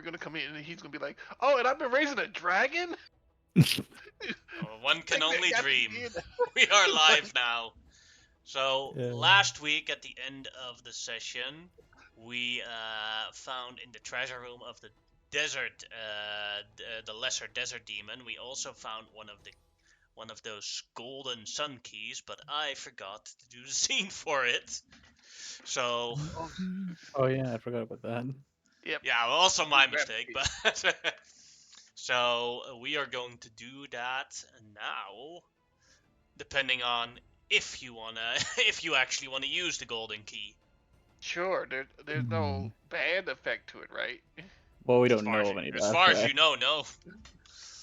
we're gonna come in and he's gonna be like, "Oh, and I've been raising a dragon." One can Like, only that's dream. weird. We are live now. So Yeah. last week at the end of the session, we found in the treasure room of the desert, the lesser desert demon. We also found one of those golden sun keys, but I forgot to do the scene for it. So Oh yeah, I forgot about that. Yep. yeah, also my Grab mistake. it. But so we are going to do that now, depending on if you actually wanna use the golden key. Sure. There's no bad effect to it, right? Well, we As don't far know as of any as bad far as you effects. know, no.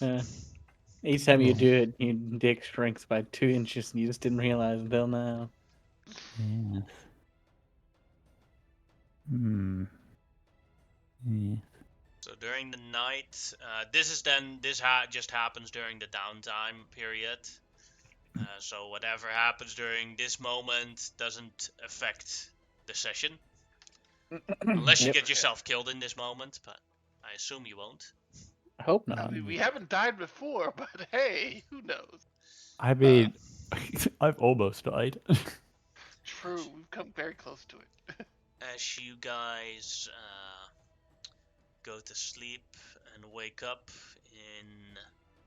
Yeah. Each time you do it, your dick shrinks by 2 inches, and you just didn't realize until now. Yes. Hmm. Yeah. So during the night, this just happens during the downtime period. So whatever happens during this moment doesn't affect the session, unless you Yep. get yourself killed in this moment. But I assume you won't. I hope I not. mean, we haven't died before, but hey, who knows? I mean, I've almost died. True, we've come very close to it. As you guys go to sleep and wake up in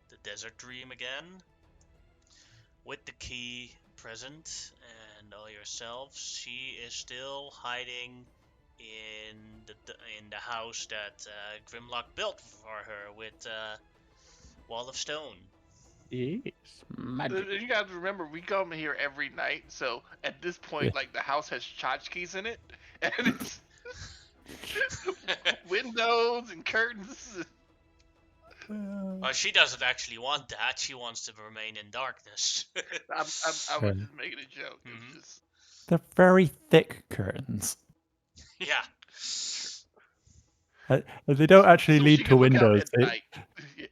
the desert dream again, with the key present and all yourselves, she is still hiding in the house that Grimlock built for her with wall of stone. Yes, magic. You gotta remember, we come here every night, so at this point, Yeah. like, the house has tchotchkes in it, and it's windows and curtains. She doesn't actually want that. She wants to remain in darkness. I was just making a joke. Mhm. It's just, They're very thick curtains. Yeah. They don't actually so lead she to can look out windows. at night. Yeah.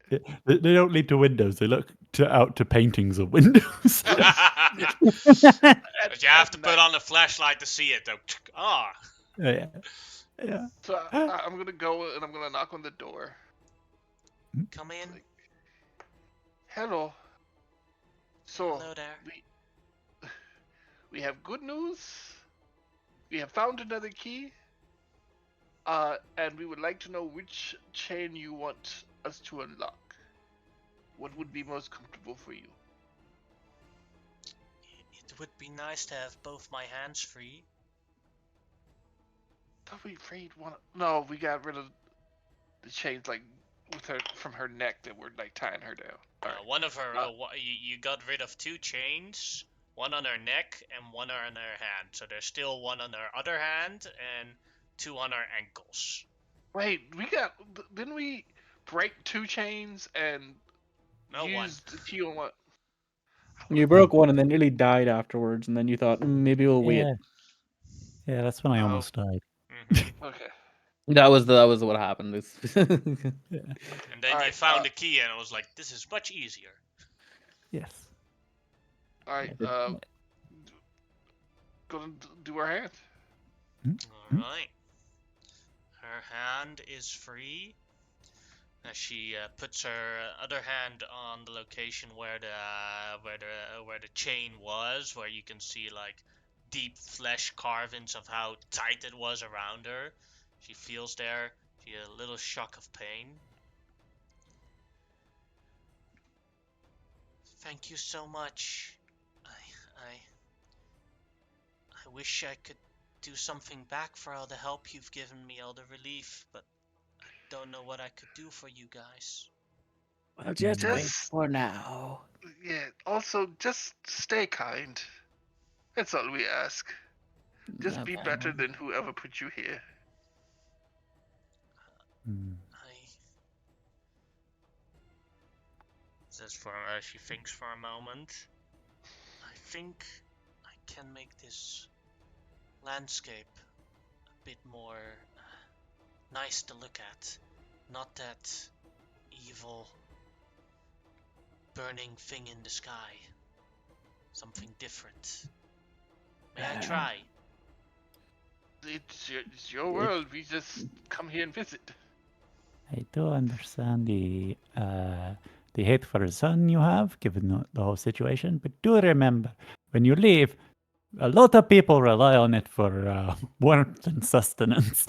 They don't lead to windows. They look out to paintings of windows. But At, you have at to night. put on a flashlight to see it, though. Ah. Yeah. Yeah. So I'm gonna go and I'm gonna knock on the door. Come in. Like, hello. So Hello there. we have good news. We have found another key. And we would like to know which chain you want us to unlock. What would be most comfortable for you? It would be nice to have both my hands free. Thought we freed one. No, we got rid of the chains like with her from her neck that were like tying her down. All right. One of her, you got rid of 2 chains, one on her neck and one on her hand. So there's still one on her other hand and 2 on her ankles. Wait, didn't we break 2 chains and use the key on what? You broke one and then nearly died afterwards, and then you thought, maybe we'll wait. Yeah, that's when I almost died. Okay. That was what happened. Yeah. And then All you right, found the key and I was like, this is much easier. Yes. All right. Gonna do our hand. Alright. Her hand is free. As she puts her other hand on the location where the chain was, where you can see like deep flesh carvings of how tight it was around her. She feels there. She has a little shock of pain. Thank you so much. I wish I could do something back for all the help you've given me, all the relief, but I don't know what I could do for you guys. Well, just wait for now. Yeah. Also, just stay kind. That's all we ask. Just be better than whoever put you here. She thinks for a moment. I think I can make this landscape a bit more nice to look at. Not that evil burning thing in the sky. Something different. May I try? It's your world. We just come here and visit. I do understand the hate for the sun you have, given the whole situation, but do remember, when you leave, a lot of people rely on it for warmth and sustenance.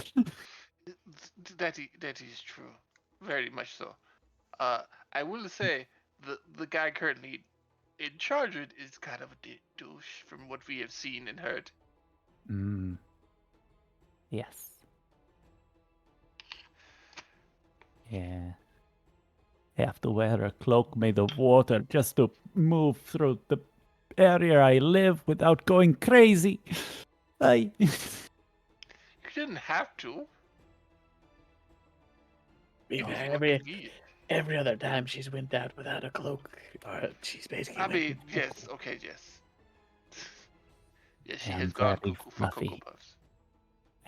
That is true, very much so. I will say the guy currently in charge of it is kind of a douche from what we have seen and heard. Mm. Yes. Yeah. I have to wear a cloak made of water just to move through the area I live without going crazy. I. You didn't have to. Be It was fair, more convenient. every other time she's went out without a cloak, she's basically I went mean, yes, okay, yes. Yes, I she has am gone very cuckoo for Cocoa fluffy. Puffs.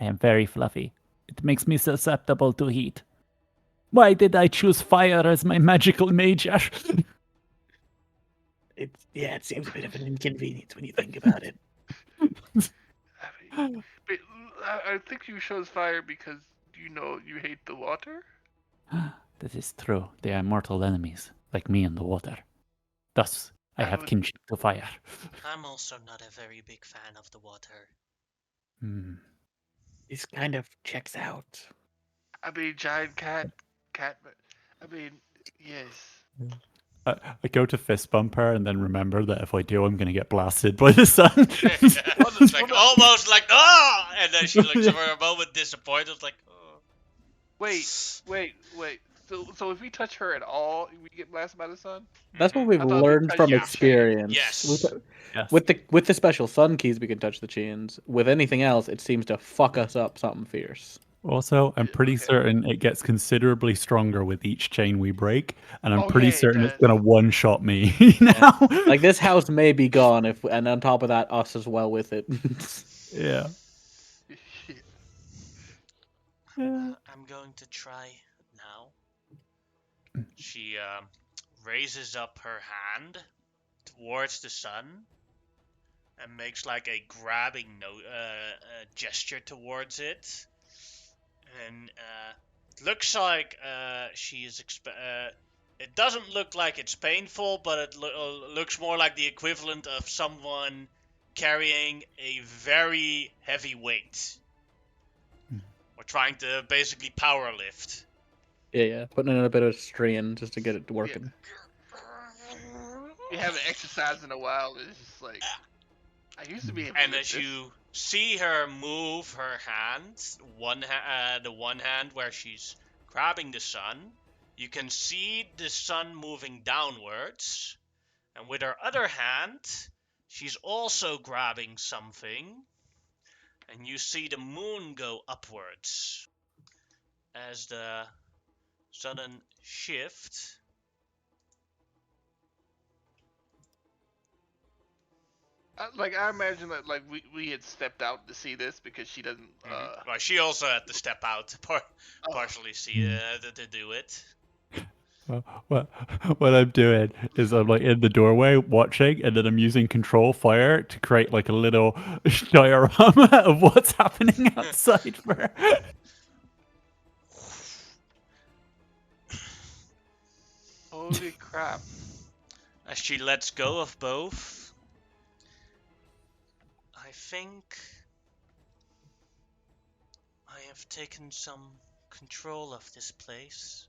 I am very fluffy. It makes me susceptible to heat. Why did I choose fire as my magical major? it seems a bit of an inconvenience when you think about it. I mean, but I think you chose fire because you know you hate the water. That is true. They are mortal enemies, like me and the water. Thus, I I have would. kinship to fire. I'm also not a very big fan of the water. Hmm. This kind of checks out. I mean, giant cat. I mean, yes. I go to fist bump her and then remember that if I do, I'm going to get blasted by the sun. It's like Hold on. almost like and then she looks for a moment disappointed, like Wait. So if we touch her at all, we get blasted by the sun. That's what Mhm. we've I thought we learned touched from the chain. experience. Yes. Yes. With the special sun keys, we can touch the chains. With anything else, it seems to fuck us up something fierce. Also, I'm pretty Okay. certain it gets considerably stronger with each chain we break, and I'm Oh pretty yeah, it certain it's does. going to one-shot me now. Like this house may be gone if, and on top of that, us as well with it. Yeah. Yeah. I'm going to try now. She raises up her hand towards the sun and makes like a grabbing gesture towards it, and it looks like she is. It doesn't look like it's painful, but it looks more like the equivalent of someone carrying a very heavy weight or trying to basically power lift. Yeah, putting in a bit of strain just to get it Yeah. working. We haven't exercised in a while. It's just like I used to be able to And lift as this. you see her move her hand, the one hand where she's grabbing the sun, you can see the sun moving downwards. And with her other hand, she's also grabbing something. And you see the moon go upwards as the sudden shift. Like I imagine that like we had stepped out to see this because she doesn't. Well, she also had to step out to Oh, partially see to do it. What what I'm doing is I'm like in the doorway watching, and then I'm using control fire to create like a little diorama of what's happening outside for her. holy crap! As she lets go of both, I think I have taken some control of this place.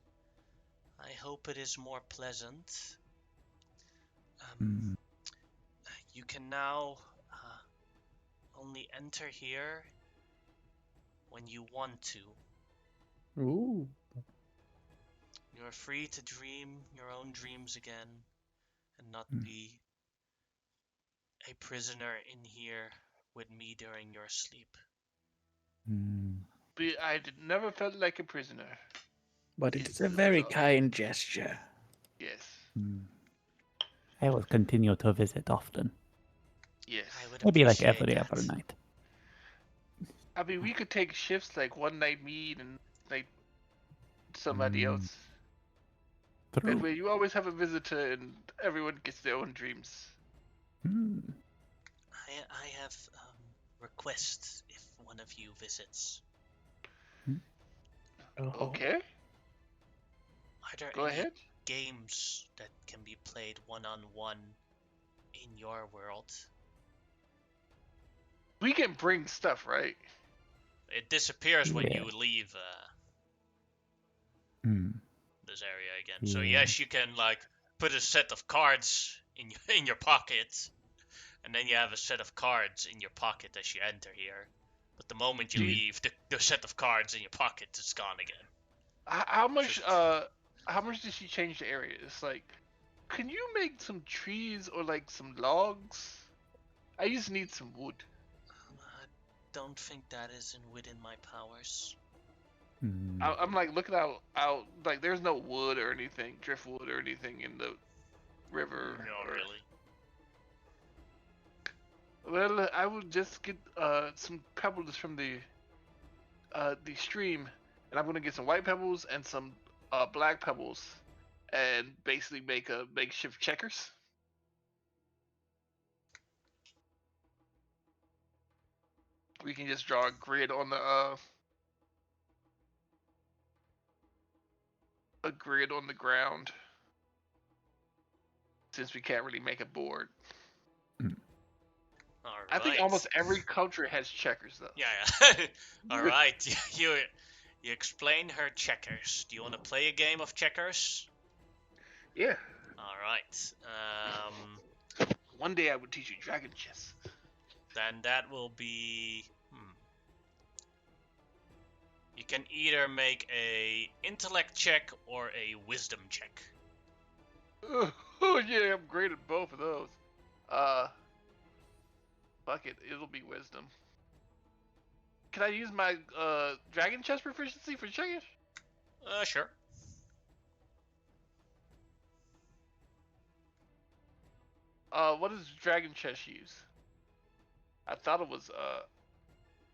I hope it is more pleasant. Mm, You can now only enter here when you want to. Ooh. You are free to dream your own dreams again and not be a prisoner in here with me during your sleep. mm. But never felt like a prisoner. But it This is a is very all- kind gesture. Yes, I will continue to visit often. yes. I would Maybe like appreciate every that. other night. I mean, we could take shifts like one night me and like somebody Mm. else. That True. way, you always have a visitor, and everyone gets their own dreams. Mm. I have requests if one of you visits. Oh. Okay. Are there Go any ahead. games that can be played one-on-one in your world? We can bring stuff, right? It disappears when Yeah. you leave Hmm. this area again. So Yeah. yes, you can like put a set of cards in your pocket, and then you have a set of cards in your pocket as you enter here. But the moment you Do you- leave, the set of cards in your pocket is gone again. How much? Just- How much did she change the area? It's like, can you make some trees or like some logs? I just need some wood. I don't think that is within my powers. Hmm. I'm like looking out. Like, there's no wood or anything, driftwood or anything in the river. Not or- really. Well, I will just get some pebbles from the stream, and I'm gonna get some white pebbles and some black pebbles, and basically make a makeshift checkers. We can just draw a grid on the ground, since we can't really make a board. All I think right. almost every culture has checkers though. Yeah. All right. You explain her checkers. Do you want to play a game of checkers? Yeah. All right. One day I would teach you dragon chess. Then that will be. You can either make a intellect check or a wisdom check. Oh yeah, I'm great at both of those. Fuck it, it'll be wisdom. Can I use my dragon chess proficiency for checking? Sure. What does dragon chess use? I thought it was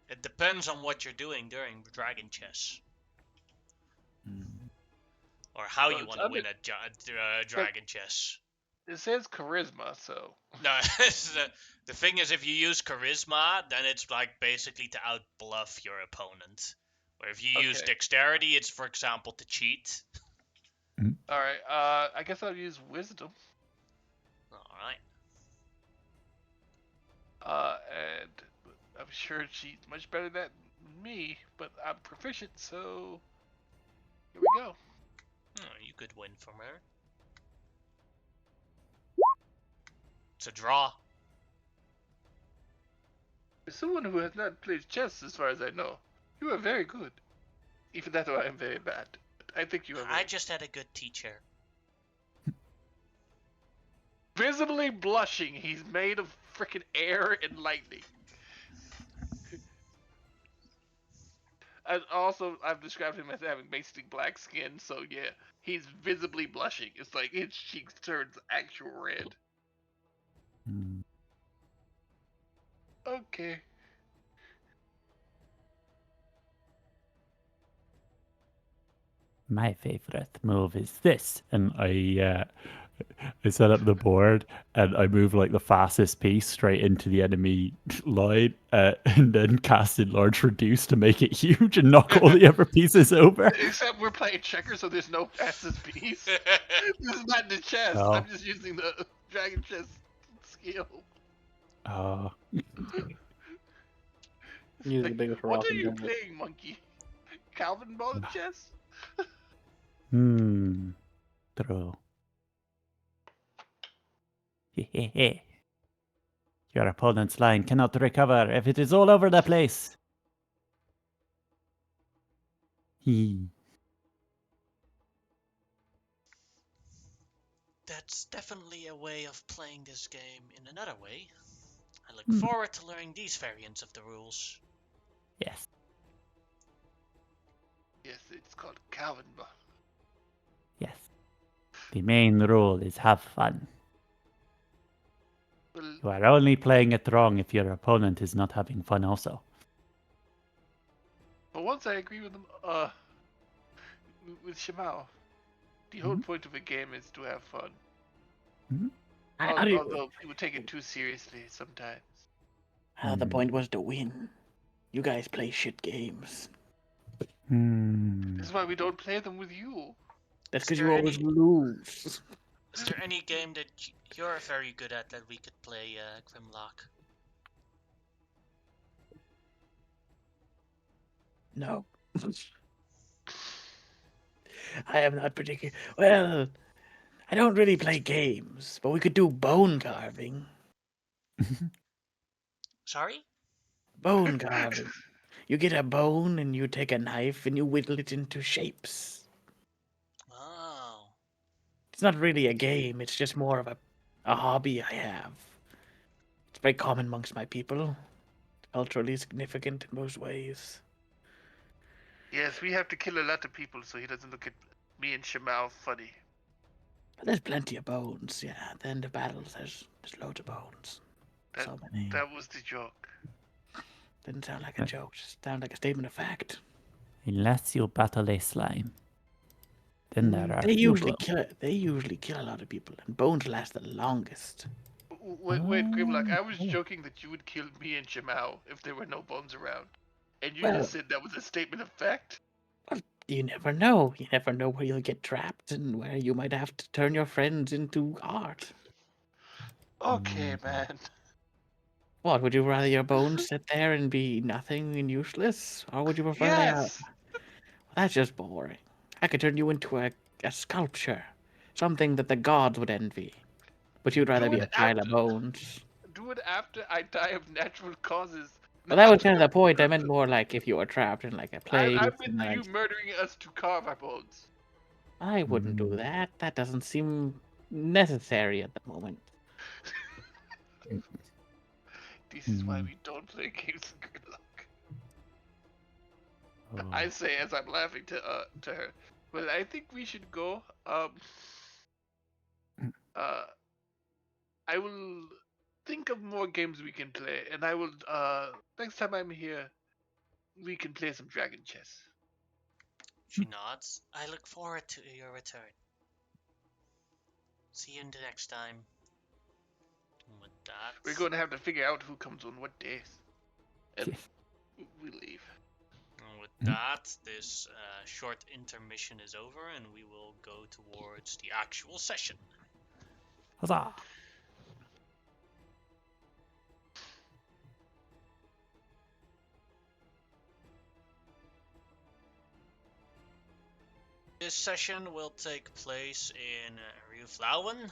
It depends on what you're doing during dragon chess, or how you want to win a dragon chess. it says charisma, so No, the thing is, if you use charisma, then it's like basically to outbluff your opponent. Or if you use Okay. dexterity, it's for example to cheat. alright, I guess I'll use wisdom. Alright. And I'm sure she's much better than me, but I'm proficient, so here we go. You could win from her. It's a draw. As someone who has not played chess, as far as I know, you are very good. Even though I am very bad. But I think you are I just had a good teacher. visibly blushing. He's made of freaking air and lightning. And also, I've described him as having basically black skin, so yeah, he's visibly blushing. It's like his cheeks turns actual red. Hmm. Okay. My favorite move is this, and I set up the board and I move like the fastest piece straight into the enemy line, and then cast Enlarge Reduce to make it huge and knock all the other pieces over. Except we're playing checkers, so there's no fastest piece. This is not the chess. Oh. I'm just using the dragon chess skill. Oh, Use the Like, biggest what rock are and you jump it. playing, monkey? Calvin ball chess? True. Your opponent's line cannot recover if it is all over the place. That's definitely a way of playing this game in another way. I look forward to learning these variants of the rules. Yes. Yes, it's called Calvin ball. Yes. The main rule is have fun. Well, You are only playing it wrong if your opponent is not having fun also. but once I agree with him, with Shimao, the whole point of a game is to have fun. Although people take it too seriously sometimes. The point was to win. You guys play shit games. This is why we don't play them with you. That's Is because there you always any lose. is there any game that you're very good at that we could play, Grimlock? No. I am not particular. Well, I don't really play games, but we could do bone carving. Sorry? Bone carving. You get a bone and you take a knife and you whittle it into shapes. Oh. It's not really a game, it's just more of a hobby I have. It's very common amongst my people. Culturally significant in most ways. Yes, we have to kill a lot of people so he doesn't look at me and Shamal funny. But there's plenty of bones, yeah. At the end of battles, there's loads of bones. That So many. that was the joke. Didn't sound like a joke, just sounded like a statement of fact. Unless you battle a slime. Then there are They few usually bones. kill a lot of people, and bones last the longest. Wait, Grimlock, I was Oh. joking that you would kill me and Shamal if there were no bones around. And you Well, just said that was a statement of fact? you never know. You never know where you'll get trapped and where you might have to turn your friends into art. Okay, man. What, would you rather your bones sit there and be nothing and useless? Or would you prefer they are... Yes! That's just boring. I could turn you into a sculpture. Something that the gods would envy. But you'd rather Do be it a pile of after bones. I die of natural causes. Well, that was Not kind of the point. I meant more like if you were trapped in like a I place meant and you like... murdering us to carve our bones. I wouldn't do that. That doesn't seem necessary at the moment. This is why we don't play games in Gridlock. I Oh. say as I'm laughing to her. But I think we should go. Uh I will think of more games we can play, and I will next time I'm here we can play some Dragon Chess. She nods. I look forward to your return. See you in the next time. And with that, We're going to have to figure out who comes on what days. And we leave. this short intermission is over, and we will go towards the actual session. Huzzah! This session will take place in Ryuflauen,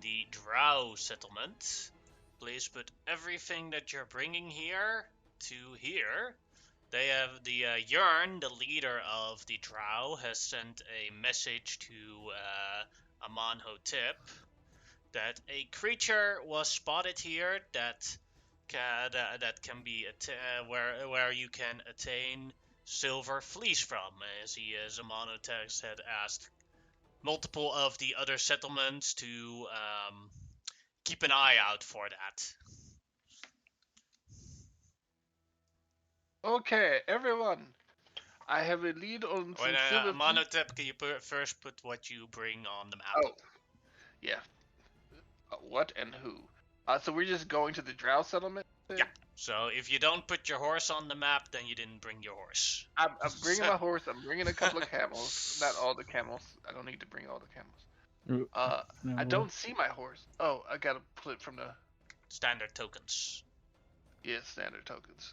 the Drow settlement. Please put everything that you're bringing here to here. They have the Yearn, the leader of the Drow, has sent a message to Amonhotep that a creature was spotted here that can be where you can attain silver fleece from, as Amonhotep had asked multiple of the other settlements to keep an eye out for that. Okay, everyone. I have a lead on some Wait, silver. Amonhotep, can you first put what you bring on the map? Oh, yeah. What and who? So we're just going to the Drow settlement. Yeah. So if you don't put your horse on the map, then you didn't bring your horse. I'm bringing my horse. I'm bringing a couple of camels. Not all the camels. I don't need to bring all the camels. No. I don't see my horse. Oh, I gotta pull it from the Standard tokens. standard tokens.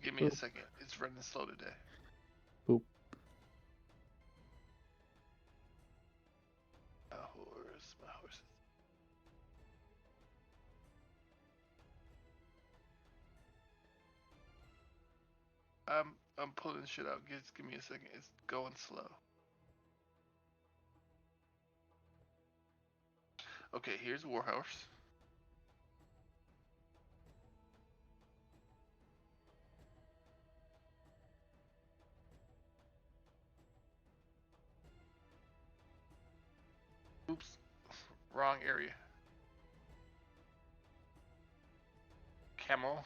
Give me a second. It's running slow today. Oop. My horse. I'm pulling shit out. Just give me a second. It's going slow. Okay, here's Warhorse. Oops, wrong area. Camel.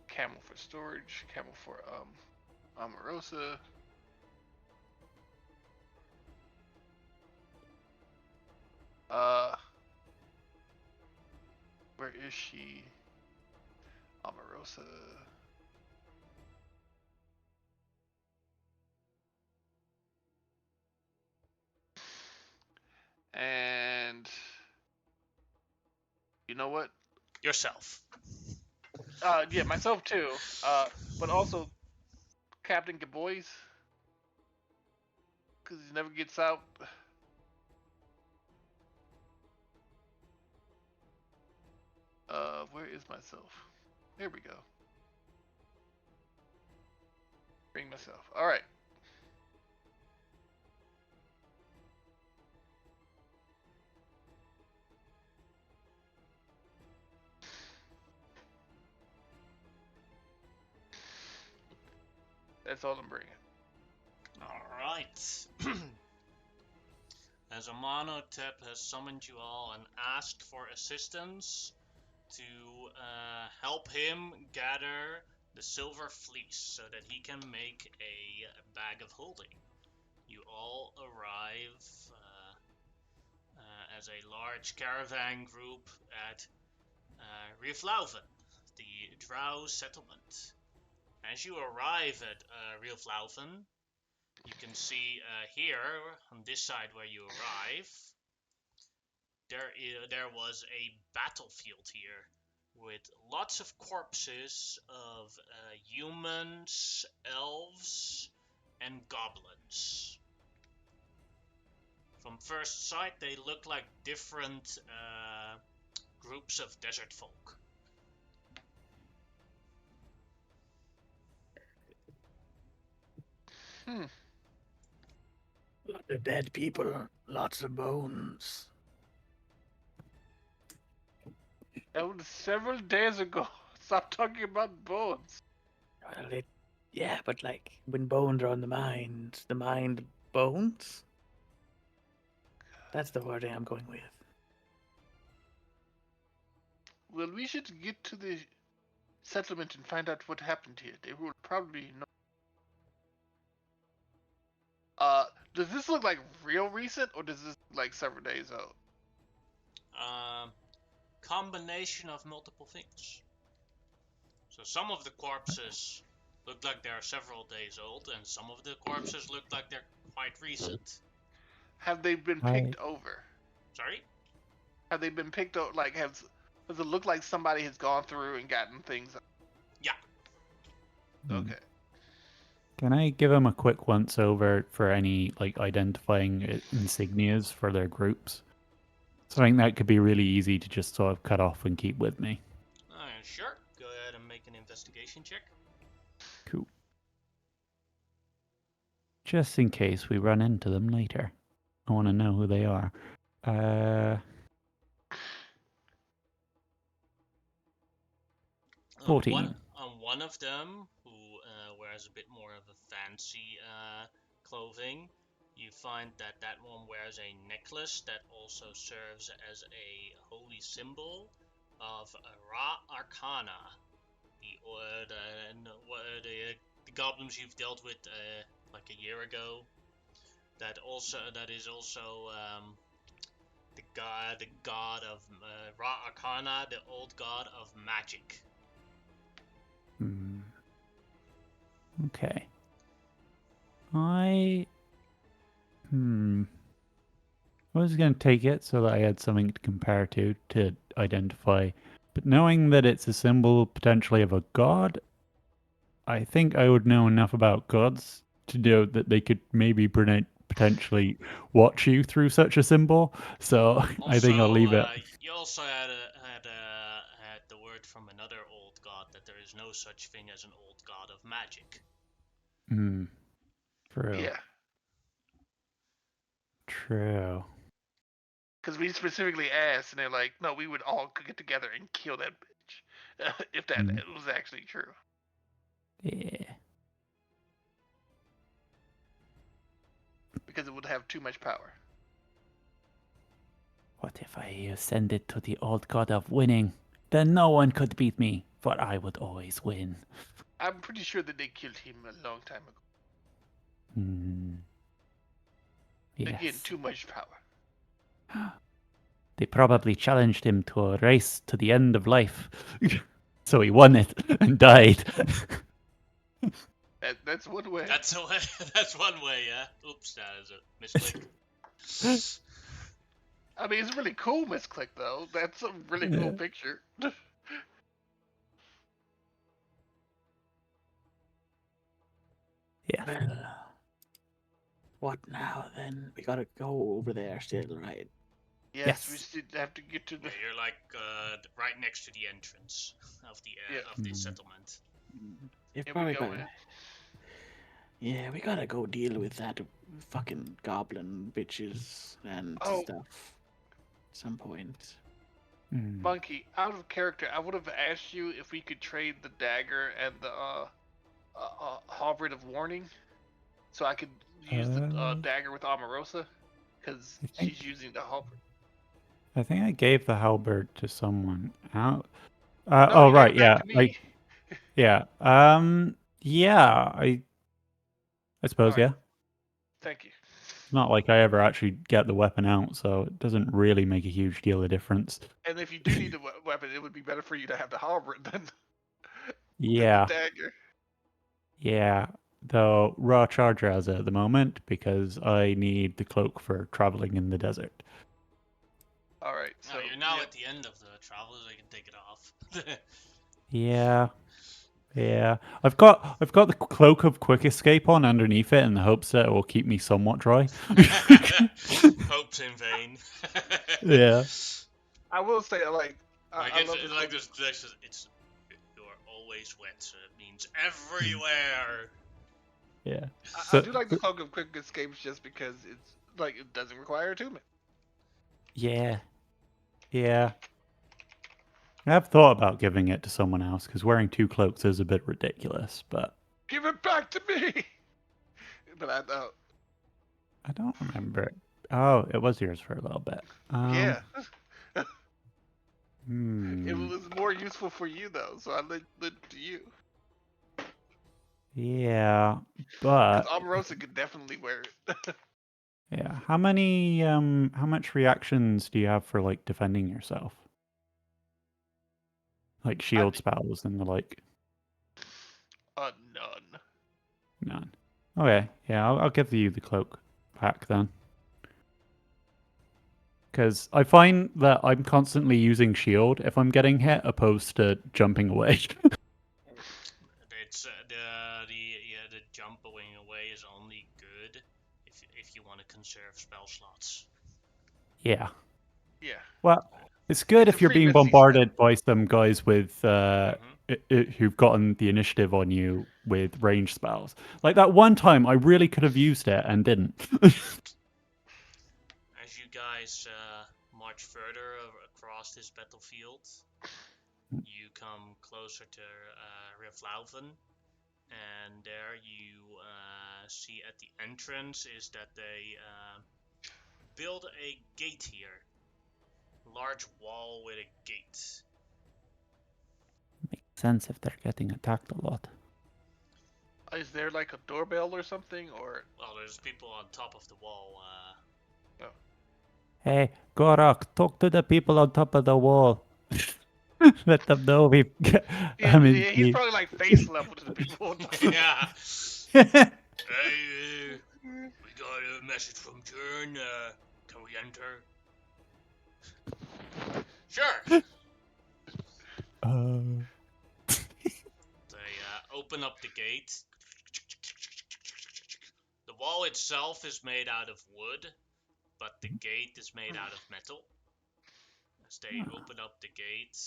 Camel for storage. Camel for Omarosa. Where is she? Omarosa. You know what? Yourself. Yeah, myself too. But also Captain Gaboys, because he never gets out. Where is myself? There we go. Bring myself. All right. That's all I'm bringing. Alright. As Amonotep has summoned you all and asked for assistance to help him gather the silver fleece so that he can make a bag of holding. You all arrive as a large caravan group at Rieflauven, the Drow settlement. As you arrive at Rieflauven, you can see here on this side where you arrive, there was a battlefield here with lots of corpses of humans, elves, and goblins. From first sight, they look like different groups of desert folk. Lot of dead people, lots of bones. That was several days ago. Stop talking about bones. Well, yeah, but like when bones are on the mind bones. That's the wording I'm going with. Well, we should get to the settlement and find out what happened here. They will probably know. Does this look like real recent, or does this look like several days old? Combination of multiple things. So some of the corpses look like they're several days old, and some of the corpses look like they're quite recent. Have they been picked over? Sorry? Have they been picked over? Like, does it look like somebody has gone through and gotten things? Yeah. Okay. Can I give them a quick once over for any like identifying insignias for their groups? So I think that could be really easy to just sort of cut off and keep with me. Sure. Go ahead and make an investigation check. Cool. Just in case we run into them later. I want to know who they are. 14. One of them, who wears a bit more of a fancy clothing, you find that that one wears a necklace that also serves as a holy symbol of Ra Arcana, the goblins you've dealt with like a year ago. That is also the god of Ra Arcana, the old god of magic. Okay. I was going to take it so that I had something to compare to identify. But knowing that it's a symbol potentially of a god, I think I would know enough about gods to know that they could maybe potentially watch you through such a symbol. So Also, I think I'll leave it. You also had the word from another old god that there is no such thing as an old god of magic. True. Yeah. True. Because we specifically asked, and they're like, "No, we would all get together and kill that bitch if that was actually true." Yeah. Because it would have too much power. What if I send it to the old god of winning? Then no one could beat me, for I would always win. I'm pretty sure that they killed him a long time ago. Yes. Again, too much power. They probably challenged him to a race to the end of life. So he won it and died. That's one way. That's one way, yeah. Oops, that is a mistake. I mean, it's really cool, Misclick, though. That's a really cool picture. Yeah. Well, what now then? We gotta go over there still, right? Yes, we Yes. still have to get to the. Yeah, you're like right next to the entrance Yeah. of the Mm. settlement. If Here we probably go gotta. in. Yeah, we gotta go deal with that fucking goblin bitches and Oh, stuff. At some point. Mm. Monkey, out of character, I would have asked you if we could trade the dagger and the halberd of warning, so I could use the dagger with Omarosa, because I think she's using the halberd. I gave the halberd to someone out. No, Oh you gave right, it back yeah, to me. yeah. Yeah, I suppose, All right, yeah. thank you. It's not like I ever actually get the weapon out, so it doesn't really make a huge deal of difference. And if you do need a weapon, it would be better for you to have the halberd than the Yeah, dagger. yeah. Though raw charger has it at the moment because I need the cloak for traveling in the desert. All right, No, so you're now yeah, at the end of the travel, so you can take it off. Yeah, yeah. I've got the cloak of quick escape on underneath it in the hopes that it will keep me somewhat dry. Hopes in vain. Yeah. I will say like I love the it's like cloak. it's you're always wet, so it means everywhere. Yeah. I So do like the cloak of quick escapes just because it's like it doesn't require attunement. yeah, yeah. I've thought about giving it to someone else because wearing two cloaks is a bit ridiculous, but Give it back to me. But I don't remember it. Oh, it was yours for a little bit. yeah, it Hmm. was more useful for you though, so I lent it to you. Yeah, Because but Omarosa could definitely wear it. yeah. How much reactions do you have for like defending yourself? Like I shield spells and the like? none. None. Okay, yeah, I'll give you the cloak back then. Because I find that I'm constantly using shield if I'm getting hit, opposed to jumping away. It's the jumping away is only good if you want to conserve spell slots. Yeah. Yeah, Well, it's good it's a if you're free being misty step. bombarded by some guys with Mm-hmm. who've gotten the initiative on you with range spells. Like that one time, I really could have used it and didn't. As you guys march further across this battlefield, you come closer to Rivlauven, and there you see at the entrance is that they build a gate here. Large wall with a gate. Makes sense if they're getting attacked a lot. Is there like a doorbell or something, or Well, there's people on top of the wall. Hey, Gorak, talk to the people on top of the wall. Let them know we've. yeah, I mean, he's probably like face level to the people on top of the Yeah. yeah. Hey, we got a message from Jern. Can we enter? Sure. They open up the gate. The wall itself is made out of wood, but the gate is made out of metal. As they open up the gate,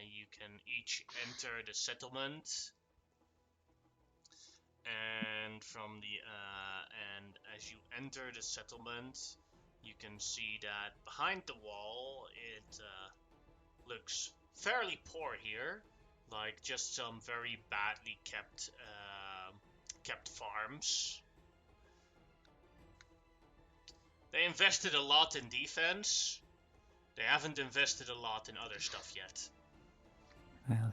you can each enter the settlement, and from the and as you enter the settlement, you can see that behind the wall it looks fairly poor here, like just some very badly kept farms. They invested a lot in defense. They haven't invested a lot in other stuff yet. Well,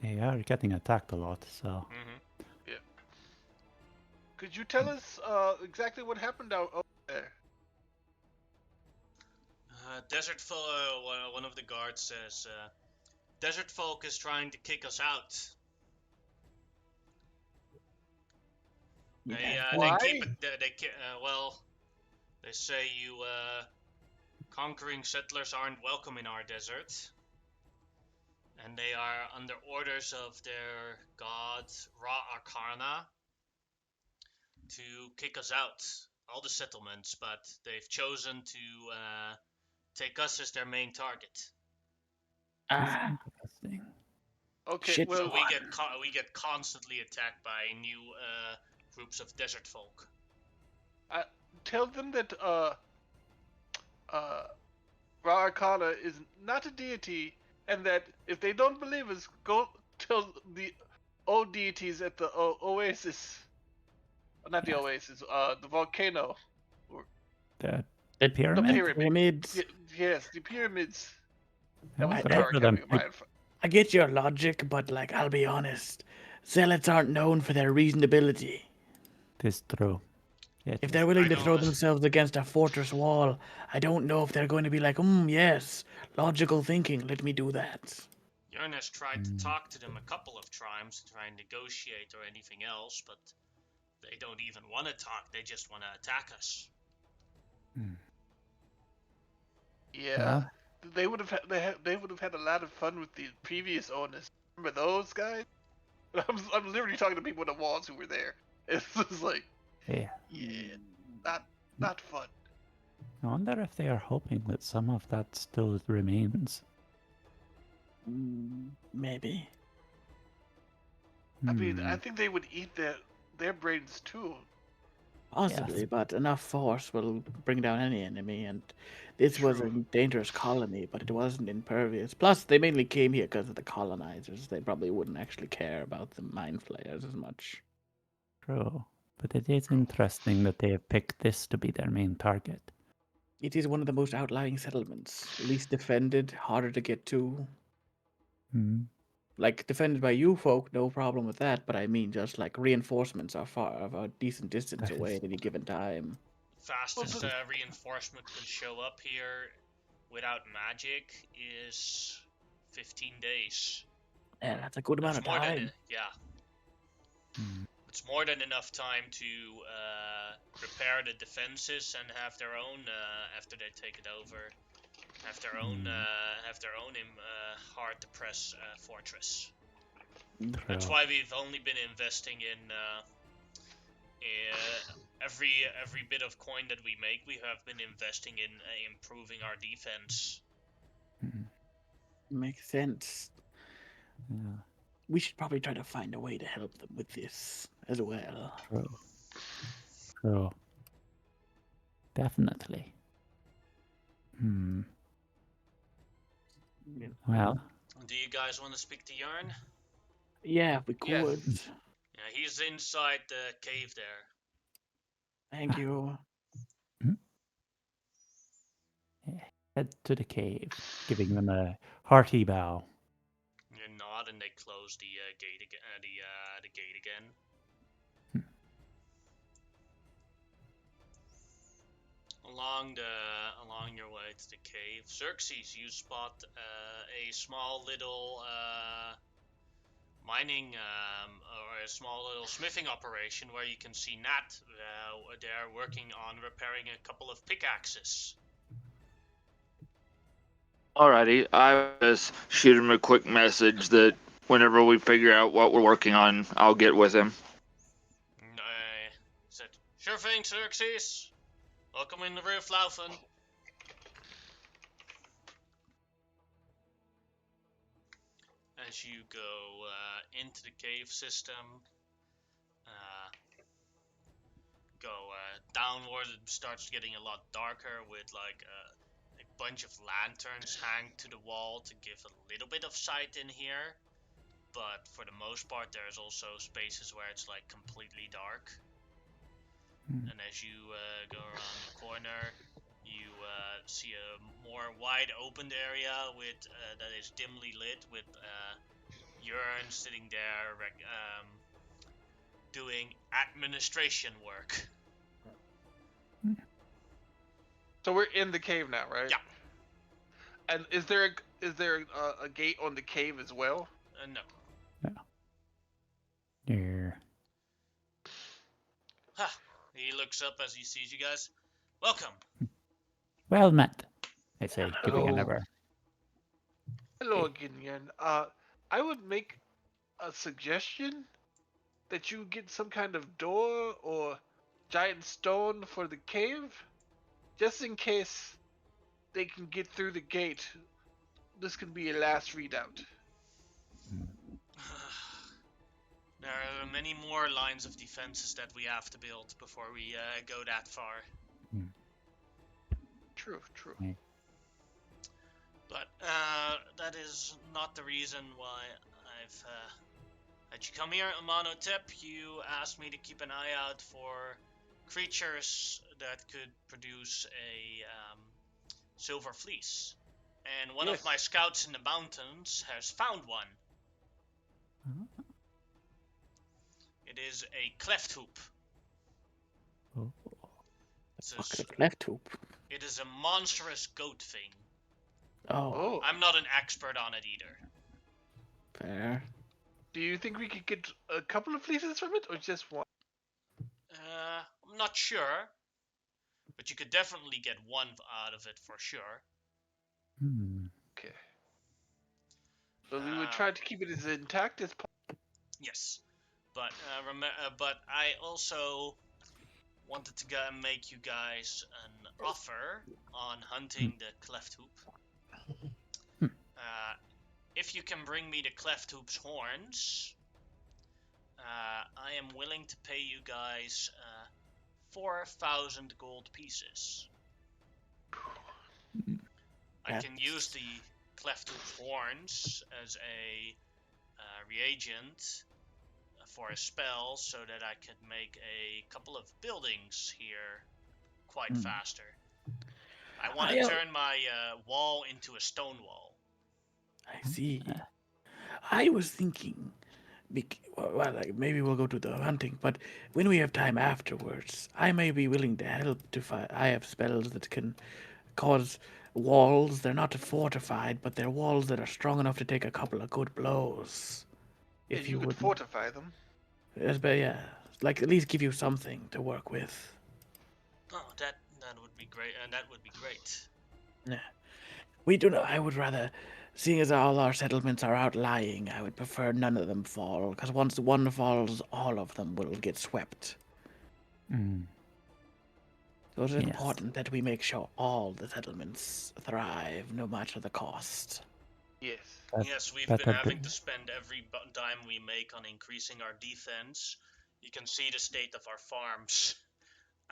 they are getting attacked a lot, so. Mm-hmm. Yeah. Could you tell us exactly what happened out over there? Desert Folk, one of the guards says, Desert Folk is trying to kick us out. They Why? keep it. Well, they say you conquering settlers aren't welcome in our desert. And they are under orders of their god Ra Arcana to kick us out, all the settlements, but they've chosen to take us as their main target. That's Ah, interesting. Okay, shit. well, So we get constantly attacked by new groups of desert folk. tell them that Ra Arcana is not a deity, and that if they don't believe us, go tell the old deities at the Oasis. Not the Yes. Oasis. The volcano. The The pyramid? pyramid. Pyramids. Yes, the pyramids. Oh, That was the good I- power for them. coming in mind. I get your logic, but like, I'll be honest. Zealots aren't known for their reasonability. Tis true. If they're willing to throw don't- themselves against a fortress wall, I don't know if they're going to be like, yes, logical thinking, let me do that. Jörn has tried to talk to them a couple of times to try and negotiate or anything else, but they don't even want to talk. They just want to attack us. Yeah, Well, they would have they would have had a lot of fun with the previous owners. Remember those guys? I'm literally talking to people on the walls who were there. It's just like, yeah. yeah, not fun. I wonder if they are hoping that some of that still remains. Maybe. I mean, Hmm. I think they would eat their brains too. Possibly, Yes. but enough force will bring down any enemy, and this was a True. dangerous colony, but it wasn't impervious. Plus, they mainly came here because of the colonizers. They probably wouldn't actually care about the mind flayers as much. True. But it is interesting that they have picked this to be their main target. It is one of the most outlying settlements, least defended, harder to get to. Hmm. Like, defended by you folk, no problem with that, but I mean, just like reinforcements are far of a decent distance That away is- at any given time. Fastest Well, reinforcement can show up here without magic is 15 days. Yeah, that's a good amount That's of more than time. Hmm. it's more than enough time to repair the defenses and have their own after they take it over. Have their own hard to press fortress. That's True. why we've only been investing in every bit of coin that we make. We have been investing in improving our defense. Hmm. Makes sense. Yeah. We should probably try to find a way to help them with this as well. True. True. Definitely. Hmm. Well, Do you guys want to speak to Yarn? Yeah, we Yes. could. Yeah, he's inside the cave there. Thank you. head to the cave, giving them a hearty bow. You nod and they close the gate again. The gate again. Along your way to the cave, Xerxes, you spot a small little mining or a small little smithing operation where you can see Nat there working on repairing a couple of pickaxes. Alrighty, I just shoot him a quick message that whenever we figure out what we're working on, I'll get with him. Said, sure thing, Xerxes. Welcome in the roof, Laufen. As you go into the cave system, downward, it starts getting a lot darker with like a bunch of lanterns hang to the wall to give a little bit of sight in here. But for the most part, there's also spaces where it's like completely dark. And as you go around the corner, you see a more wide opened area with that is dimly lit with Jörn sitting there doing administration work. So we're in the cave now, right? Yeah. And is there a gate on the cave as well? No. Yeah. Huh. He looks up as he sees you guys. Welcome. Well met. I say, giving an Hello. ever. Hello again, Yen. I would make a suggestion that you get some kind of door or giant stone for the cave, just in case they can get through the gate. This can be a last readout. There are many more lines of defenses that we have to build before we go that far. True, true. Okay. But that is not the reason why I've had you come here, Amonotep. You asked me to keep an eye out for creatures that could produce a silver fleece. And one of Yes. my scouts in the mountains has found one. It is a cleft hoop. Oh. It's Fuck a, the left hoop. it is a monstrous goat thing. Oh, Oh. I'm not an expert on it either. fair. Do you think we could get a couple of fleeces from it, or just one? I'm not sure, but you could definitely get one out of it for sure. Okay. So we would try to keep it as intact as possible. Yes, but but I also wanted to make you guys an offer on hunting the cleft hoop. If you can bring me the cleft hoop's horns, I am willing to pay you guys 4,000 gold pieces. I can use the cleft hoop's horns as a reagent for a spell so that I could make a couple of buildings here quite faster. I want to turn my wall into a stone wall. I see. I was thinking, well, like maybe we'll go to the hunting, but when we have time afterwards, I may be willing to help to fight. I have spells that can cause walls. They're not fortified, but they're walls that are strong enough to take a couple of good blows. If And you could would, fortify them. yes, but yeah, like at least give you something to work with. Oh, that would be great, and that would be great. Yeah. We do not. I would rather, seeing as all our settlements are outlying, I would prefer none of them fall. Because once one falls, all of them will get swept. So it's important that we make sure all the settlements thrive, no matter the cost. Yes. Yes, we've been having to spend every dime we make on increasing our defense. You can see the state of our farms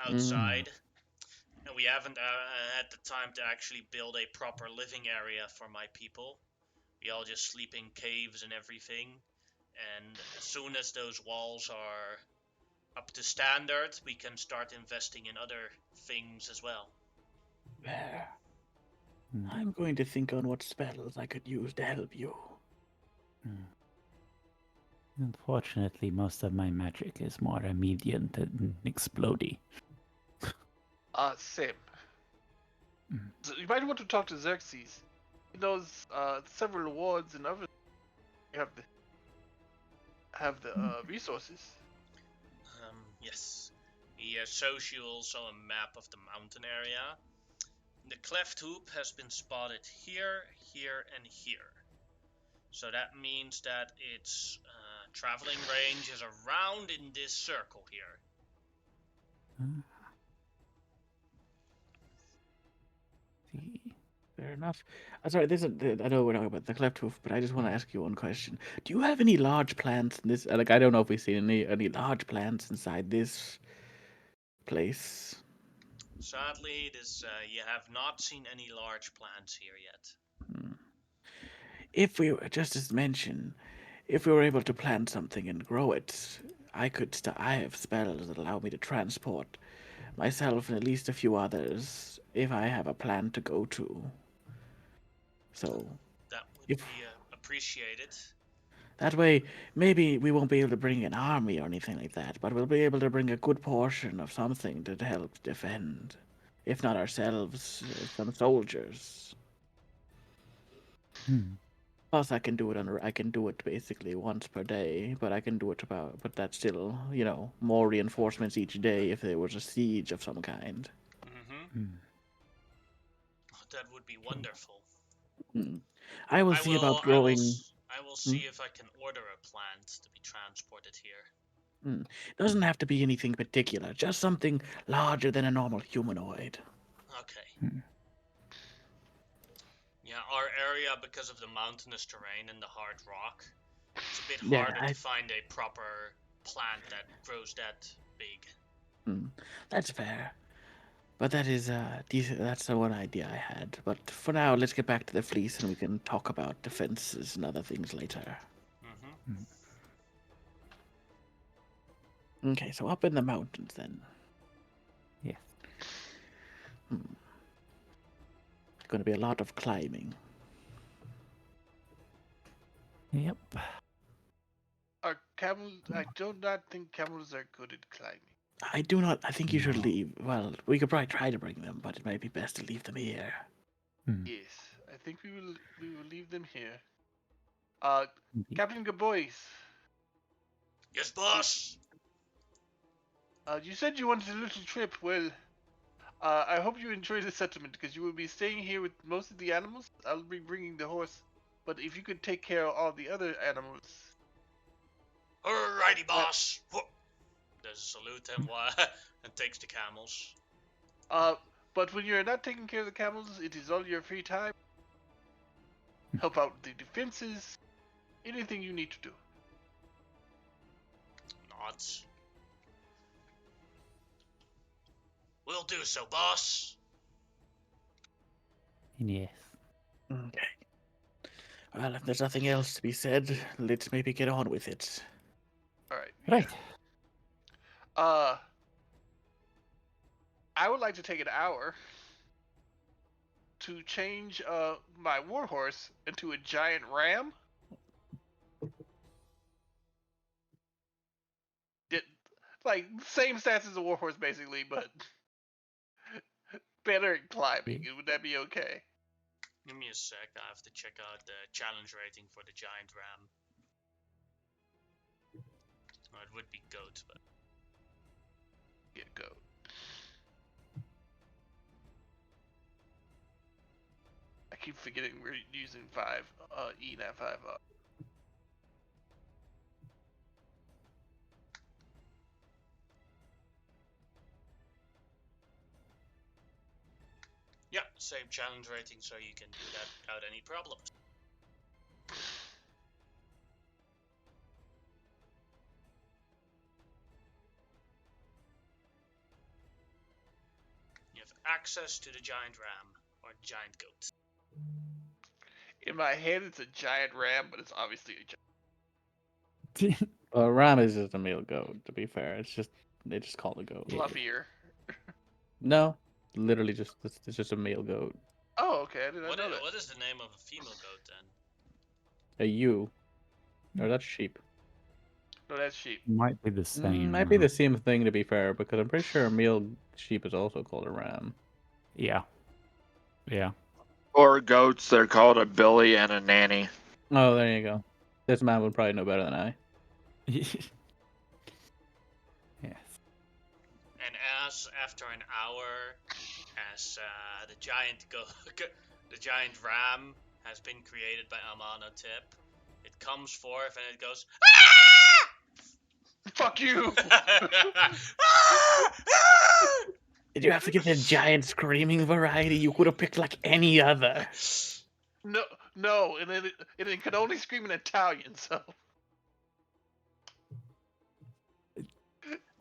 outside. And we haven't had the time to actually build a proper living area for my people. We all just sleep in caves and everything. And as soon as those walls are up to standard, we can start investing in other things as well. There. I'm going to think on what spells I could use to help you. Unfortunately, most of my magic is more immediate and explodey. Same. So you might want to talk to Xerxes. He knows several wards and others have the resources. Yes. He shows you also a map of the mountain area. The cleft hoop has been spotted here, here, and here. So that means that its traveling range is around in this circle here. Fair enough. Sorry, I know we're talking about the cleft hoof, but I just want to ask you one question. Do you have any large plants in this? Like, I don't know if we've seen any large plants inside this place. Sadly, you have not seen any large plants here yet. If we were, just as mentioned, if we were able to plant something and grow it, I have spells that allow me to transport myself and at least a few others if I have a plan to go to. So that would be appreciated. That way, maybe we won't be able to bring an army or anything like that, but we'll be able to bring a good portion of something to help defend, if not ourselves, some soldiers. Plus, I can do it basically once per day, but but that's still, more reinforcements each day if there was a siege of some kind. that would be wonderful. I will see about growing. I will see if I can order a plant to be transported here. Doesn't have to be anything particular, just something larger than a normal humanoid. Okay. Yeah, our area, because of the mountainous terrain and the hard rock, it's a bit harder to find a proper plant that grows that big. That's fair. But that is that's the one idea I had. But for now, let's get back to the fleece and we can talk about defenses and other things later. Okay, so up in the mountains then. Yes. Going to be a lot of climbing. Yep. Are camels? I do not think camels are good at climbing. I do not. I think you should leave. Well, we could probably try to bring them, but it might be best to leave them here. Yes, I think we will leave them here. Captain Gabois. Yes, boss. You said you wanted a little trip. Well, I hope you enjoy the settlement because you will be staying here with most of the animals. I'll be bringing the horse, but if you could take care of all the other animals. Alrighty, boss. Does a salute him and takes the camels. But when you're not taking care of the camels, it is all your free time. Help out the defenses. Anything you need to do. Nods. We'll do so, boss. Yes. Okay. Well, if there's nothing else to be said, let's maybe get on with it. Alright. Right. I would like to take an hour to change my warhorse into a giant ram. Like same stats as a warhorse basically, but better at climbing. Would that be okay? Give me a sec. I have to check out the challenge rating for the giant ram. Well, it would be goat, but Yeah, goat. I keep forgetting we're using 5 E, not 5 up. yeah, same challenge rating, so you can do that without any problems. You have access to the giant ram or giant goat. In my head, it's a giant ram, but it's obviously a giant Ram is just a male goat, to be fair. They just call it a goat. fluffier. No, literally it's just a male goat. Oh, okay. I didn't know that. What is the name of a female goat then? A ewe. No, that's sheep. No, that's sheep. Might be the same. Might be the same thing, to be fair, because I'm pretty sure a male sheep is also called a ram. Yeah. Yeah. Or goats, they're called a Billy and a Nanny. Oh, there you go. This man would probably know better than I. Yes. And as after an hour, as the giant ram has been created by Amano Tip, it comes forth and it goes, Fuck you! Did you have to get the giant screaming variety? You could have picked like any other. No, and it could only scream in Italian, so.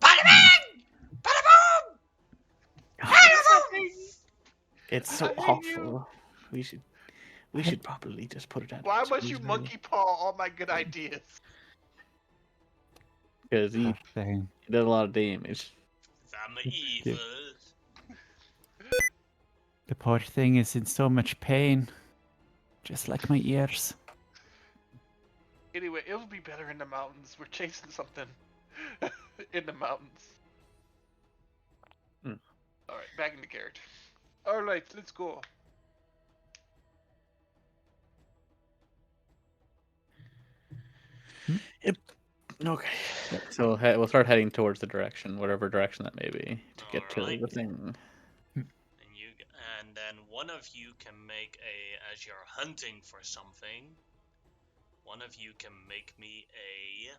Bada bing! Bada boom! It's so awful. We should probably just put it out. Why must you monkey paw all my good ideas? Because he does a lot of damage. I'm evil. The poor thing is in so much pain. Just like my ears. Anyway, it'll be better in the mountains. We're chasing something in the mountains. Alright, back into character. Alright, let's go. Yep. Okay. So we'll start heading towards the direction, whatever direction that may be, to get to the thing. And you and then one of you can make as you're hunting for something, one of you can make me a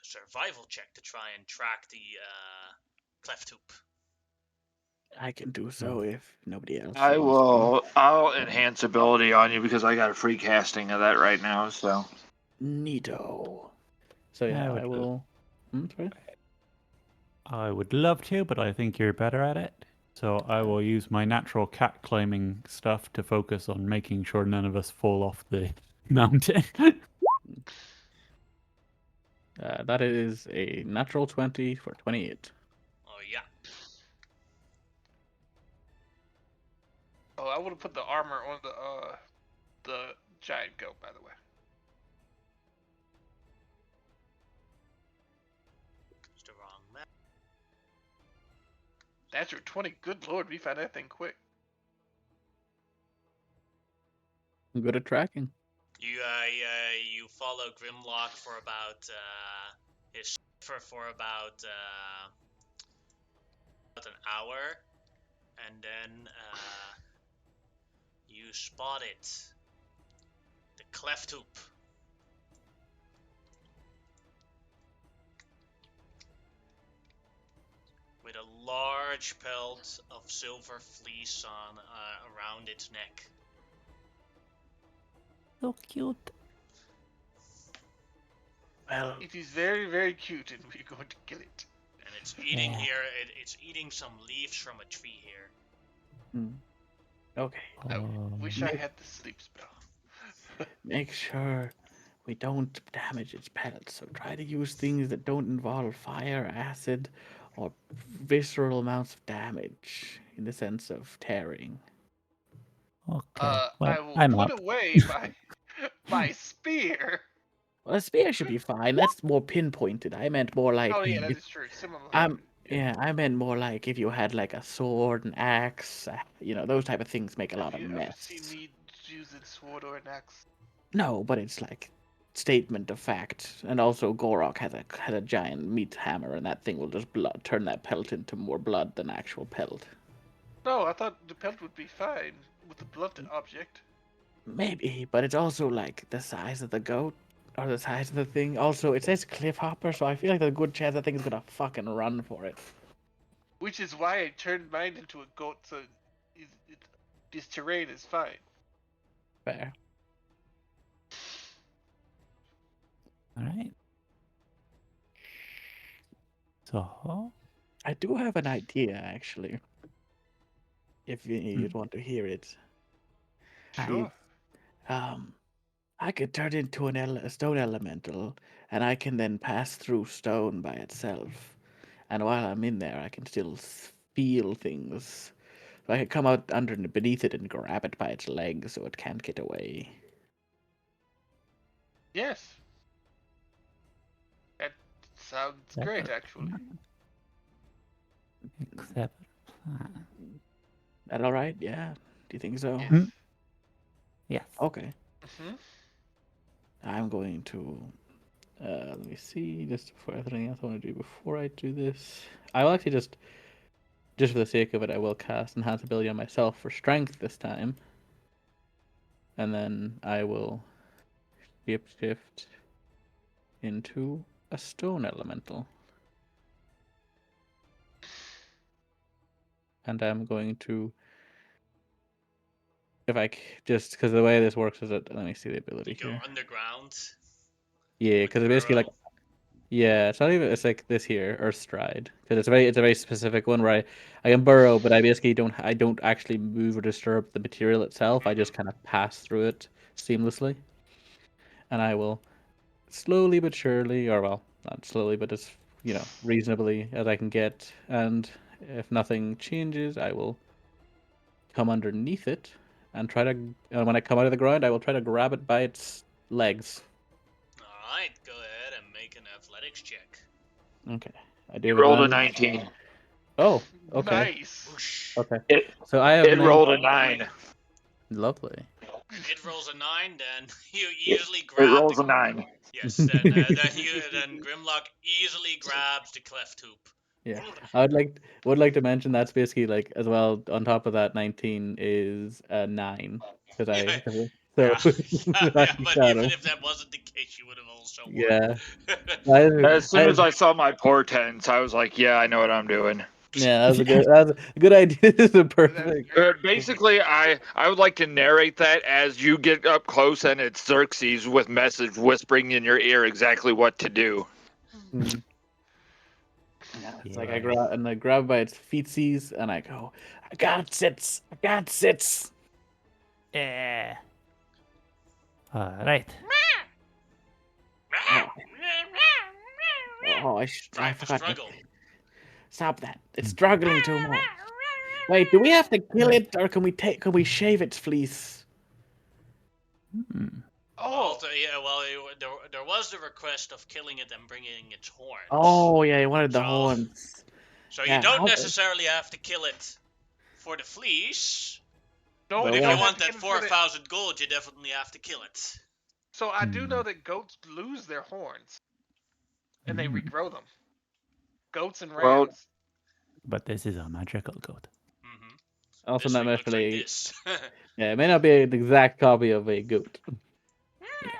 survival check to try and track the cleft hoop. I can do so if nobody else. I wants to. will. I'll enhance ability on you because I got a free casting of that right now. So Neato. So yeah, I will. Sorry? I would love to, but I think you're better at it. So I will use my natural cat climbing stuff to focus on making sure none of us fall off the mountain. That is a natural 20 for 28. Oh yeah. Oh, I would have put the armor on the giant goat, by the way. It's the wrong map. That's your 20. Good lord, we found that thing quick. I'm good at tracking. You follow Grimlock for about about an hour, and then you spot it. The cleft hoop. With a large pelt of silver fleece on around its neck. So cute. Well, It is very, very cute, and we're going to kill it. And it's eating Yeah. here. It's eating some leaves from a tree here. okay. I Oh, wish I had the sleep spell. Make sure we don't damage its pellets. So try to use things that don't involve fire, acid, or visceral amounts of damage in the sense of tearing. okay. I Well, will I'm put up. away my spear. Well, a spear should be fine. That's more pinpointed. I meant more like Oh yeah, that is true. Similar. yeah, I meant more like if you had like a sword, an axe, those type of things make a lot Have of you ever seen mess. me use a sword or an axe? No, but it's like statement of fact. And also Gorok has a giant meat hammer, and that thing will just turn that pelt into more blood than actual pelt. No, I thought the pelt would be fine with the blunt object. Maybe, but it's also like the size of the goat or the size of the thing. Also, it says cliff hopper, so I feel like there's a good chance that thing's gonna fucking run for it. Which is why I turned mine into a goat, so this terrain is fine. Fair. All right. So, I do have an idea, actually. If you'd want to hear it. Sure. I could turn into a stone elemental, and I can then pass through stone by itself. And while I'm in there, I can still feel things. So I could come out beneath it and grab it by its legs so it can't get away. Yes. That sounds great, actually. Except plan. That all right? Yeah. Do you think so? Yes. Yes. Okay. hmm I'm going to. Let me see. Just for everything else I want to do before I do this, I will actually just for the sake of it, I will cast enhance ability on myself for strength this time, and then I will shift into a stone elemental, and I'm going to. If I just because the way this works is that let me see the ability You go here. underground. Yeah, with because the it's basically like burrow. yeah, it's not even it's like this here Earth Stride because it's a very specific one where I can burrow, but I basically don't actually move or disturb the material itself. I just kind of pass through it seamlessly, and I will slowly but surely, or well, not slowly, but as reasonably as I can get, and if nothing changes, I will come underneath it and try to. And when I come out of the ground, I will try to grab it by its legs. Alright, go ahead and make an athletics check. Okay, I do you have rolled a advantage. 19. Oh, okay. Nice. Whoosh. Okay. It So I have it rolled a 9. Lovely. It rolls a 9, then you It, easily it grab rolls the... a 9. Yes, then Grimlock easily grabs the cleft hoop Yeah, I would like to mention that's basically like as well. On top of that, 19 is 9 because Yeah, so yeah, I yeah. But got even him. if that wasn't the case, you would have also Yeah, won. As soon as I I saw my portents, I was like, yeah, I know what I'm doing. yeah, that was a good idea. This is That's perfect. great. Basically, I would like to narrate that as you get up close and it's Xerxes with message whispering in your ear exactly what to do. Mm. Yeah, it's like Yeah. I grab by its feetsies and I go, I got sits, I got sits. Yeah. All right. Oh, I Trying to forgot to struggle. stop that. It's struggling too much. Wait, do we have to kill it or can we shave its fleece? Hmm. Oh, There was the request of killing it and bringing its horns. Oh yeah, you wanted the So, horns. so you Yeah, don't necessarily have to kill it for the fleece. no, But But we if you don't what? have want to that get it for the. 4,000 gold, you definitely have to kill it. So I do know Hmm. that goats lose their horns and they Hmm. regrow them. Goats and Well, rams. But this is a magical goat. Mm-hmm. Also This not thing looks like necessarily. this. Yeah, it may not be an exact copy of a goat.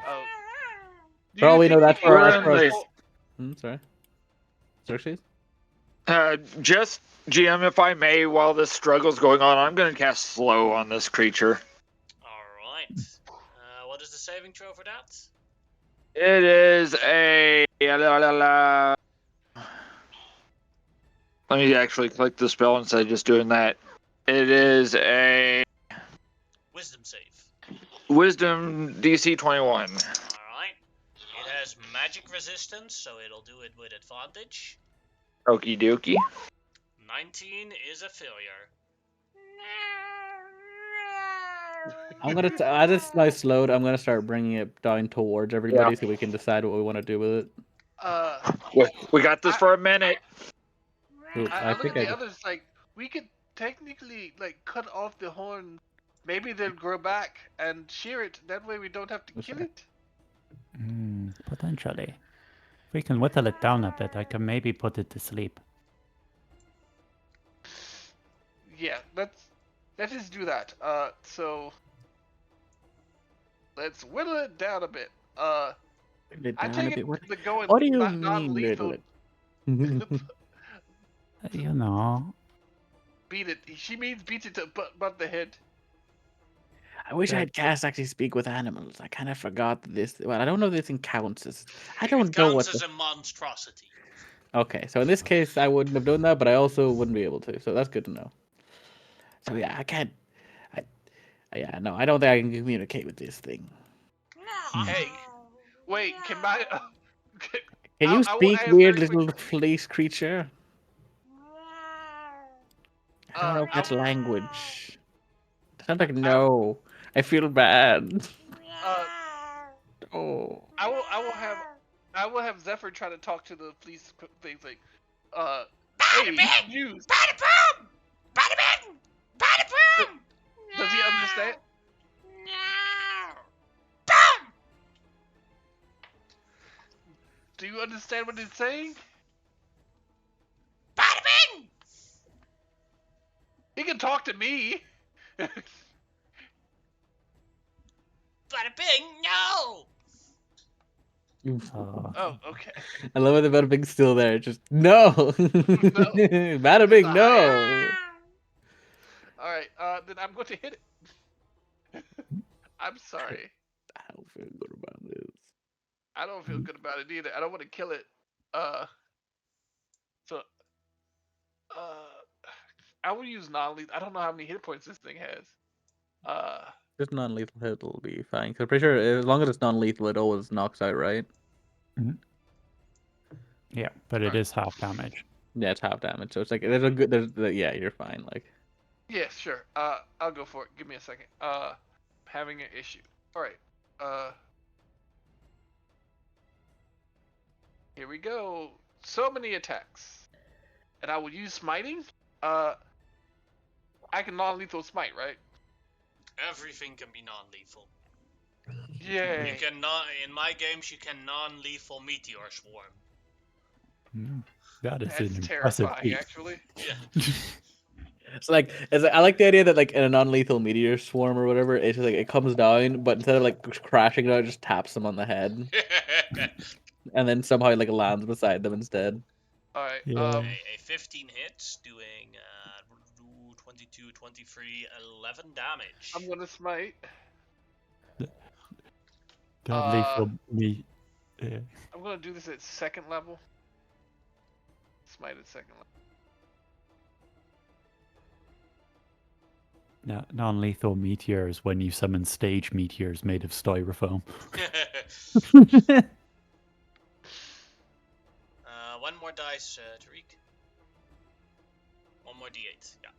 Oh, do For all you we know, think we that's can for we're that's cut in for. the the whole? Sorry, Xerxes. just GM, if I may, while this struggle's going on, I'm going to cast slow on this creature. Alright. What is the saving throw for that? It is a. Let me actually click the spell instead of just doing that. It is a Wisdom save. Wisdom DC 21. Alright. It has magic resistance, so it'll do it with advantage. Okie dokie. 19 is a failure. I'm gonna as it's nice load. I'm gonna start bringing it down towards everybody so we can decide what we want to do with it. Uh, We got this I- for a minute. Oops, I I look think at I the others like we could technically like cut off the horn. Maybe they'll grow back and shear it. That way we don't have to kill it. Potentially. If we can whittle it down a bit, I can maybe put it to sleep. Yeah, let's just do that. So let's whittle it down a bit. whittle it I down a take bit. it What? the going What do you not mean, non-lethal. You know. Beat it. She means beat it to butt the head. I wish I Yeah. had cast actually speak with animals. I kind of forgot that this. Well, I don't know if this thing counts as. I It don't know counts what. as a monstrosity. Okay, so in this case, I wouldn't have done that, but I also wouldn't be able to. So that's good to know. So yeah, I can't. I, yeah, no, I don't think I can communicate with this thing. Hey, wait, can I? Can you I will speak, ask weird very quick. little fleece creature? I don't know if that's language. It sounds like no. I feel bad. Uh, Oh. I will have Zephyr try to talk to the police things like, hey, Jews. Bada boom! Bada bing! Bada boom! Does he understand? Boom! Do you understand what it's saying? Bada bing! He can talk to me. Bada bing! No! Oh, Oh, okay. I love it. The bada bing's still there. Just no. Bada It's bing, a no. All right. Then I'm going to hit it. I'm sorry. I don't feel good about this. I don't feel good about it either. I don't want to kill it. So, I will use non-lethal. I don't know how many hit points this thing has. Just non-lethal hit will be fine. Cause I'm pretty sure as long as it's non-lethal, it always knocks out, right? yeah, but it is half damage. Yeah, it's half damage. So it's like there's a good. Yeah, you're fine. Like Yeah, sure. I'll go for it. Give me a second. Having an issue. All right. Here we go. So many attacks, and I will use smiting. I can non-lethal smite, right? Everything can be non-lethal. Yay. You can not in my games. You can non-lethal meteor swarm. That is That's an impressive terrifying, feat. actually. Yeah. It's like I like the idea that like in a non-lethal meteor swarm or whatever, it's just like it comes down, but instead of like crashing down, it just taps them on the head, and then somehow like lands beside them instead. All right. Yeah. A 15 hits, doing 22, 23, 11 damage. I'm gonna smite. Non-lethal me. Yeah. I'm gonna do this at second level. Smite at second level. Non-lethal meteors when you summon stage meteors made of styrofoam. One more dice, Tariq. One more d8. Yeah.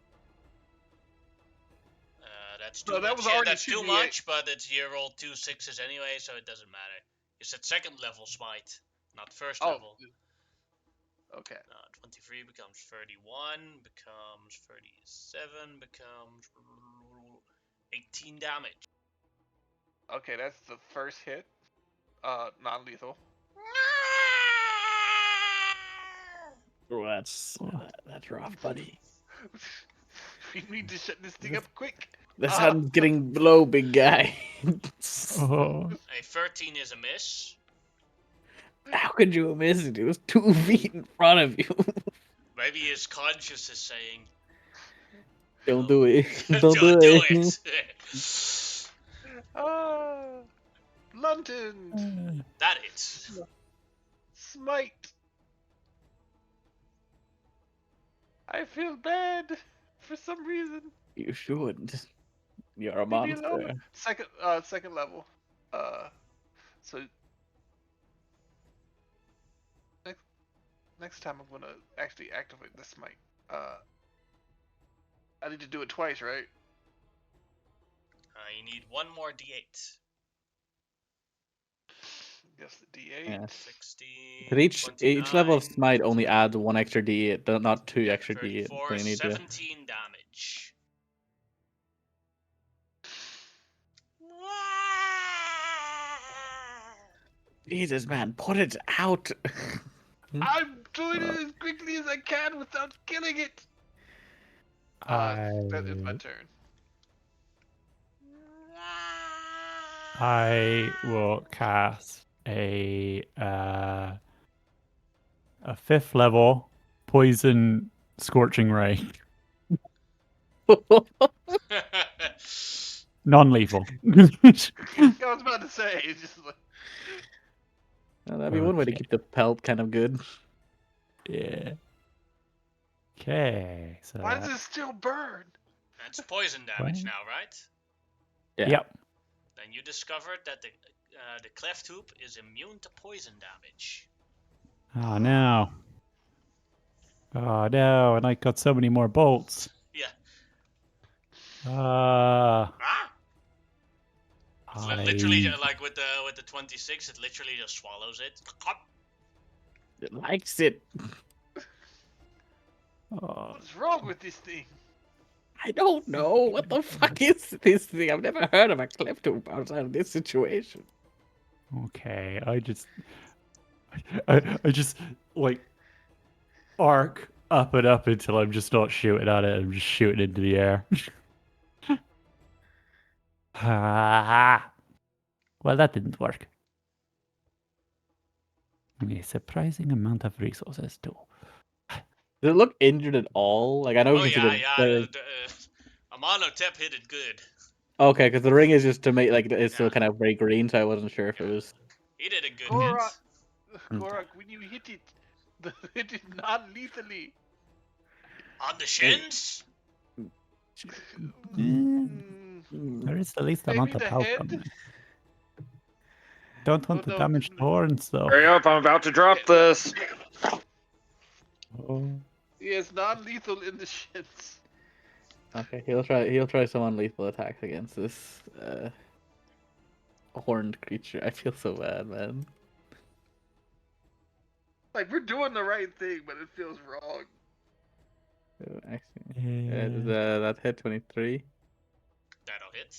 That's too No, that much. was Yeah, already that's too 2d8. much, but you rolled 2 6s anyway, so it doesn't matter. It's at second level smite, not first level. Okay. 23 becomes 31, becomes 37, becomes 18 damage. Okay, that's the first hit. Non-lethal. Oh, that's rough, buddy. We need to shut this thing up quick. The sun's getting low, big guy. Oh. A 13 is a miss. How could you miss it? It was 2 feet in front of you. Maybe his conscience is saying, Don't do it. Don't don't do do it. Ah, blunted. That hits. Smite. I feel bad for some reason. You should. You're a Leave me alone. monster. Second level. So next time I'm gonna actually activate the smite. I need to do it twice, right? You need one more d8. Guess the D8. Yeah. 16, But each level of 29, smite only adds 1 extra d8, not 2 yeah, extra d8. 34, So you need to. 17 damage. Jesus, man, put it out. I'm doing it as quickly as I can without killing it. That is my turn. I will cast a 5th level poison scorching ray. Non-lethal. I was about to say, it's just like, Well, that'd be one way to Okay. keep the pelt kind of good. Yeah. Okay. So why does it still burn? That's poison damage now, right? Yeah. Yep. Then you discovered that the cleft hoop is immune to poison damage. Oh no. Oh no, and I got so many more bolts. Yeah. Ah. Literally, like with the 26, it literally just swallows it. It likes it. Oh. What's wrong with this thing? I don't know. What the fuck is this thing? I've never heard of a klepto outside of this situation. Okay, I just like arc up and up until I'm just not shooting at it. I'm just shooting into the air. Well, that didn't work. A surprising amount of resources too. Does it look injured at all? Like I know Oh we can see yeah, the Amonotep hit it good. okay, because the ring is just to make like it's still Yeah. kind of very green, so I wasn't sure if it Yeah. was. He did a good Korak, hit. Korak, when you hit it, hit it non-lethally. On the shins? There is the least Maybe amount of the health head? on me. Don't want Oh, to no, damage the horns though. Hurry up, I'm about to drop this. Oh. Yes, non-lethal in the shins. Okay, he'll try some unlethal attacks against this horned creature. I feel so bad, man. Like, we're doing the right thing, but it feels wrong. Oh, actually, Yeah. that hit 23. That'll hit.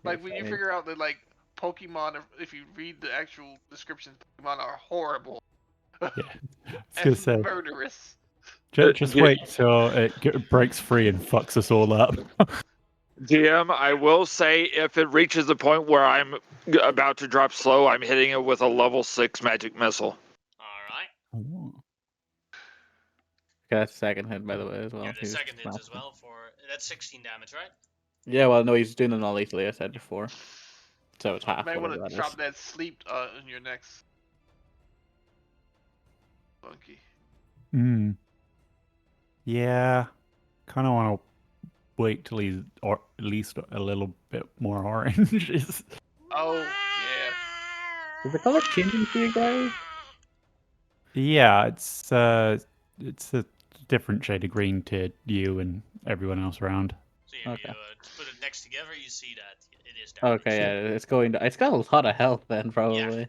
Like, when you figure out that, like, Pokemon, if you read the actual description, Pokemon are horrible Yeah. I was and gonna say, murderous. just wait till it breaks free and fucks us all up. DM, I will say if it reaches the point where I'm about to drop slow, I'm hitting it with a level 6 magic missile. All right. Ooh. Okay, that's second hit, by the way, as well. Yeah, He the was second hit just as well for that's 16 damage, right? Yeah, well, no, he's doing it non-lethally, I said before. So it's half Might want whatever to that drop is. that sleep in your next monkey. Yeah. Kind of want to wait till he's or at least a little bit more orange. Oh yeah. Is the color changing for you guys? Yeah, it's a different shade of green to you and everyone else around. So if you Okay. put it next together, you see that it is damage. Okay, yeah, it's going to. It's got a lot of health then, probably. Yeah,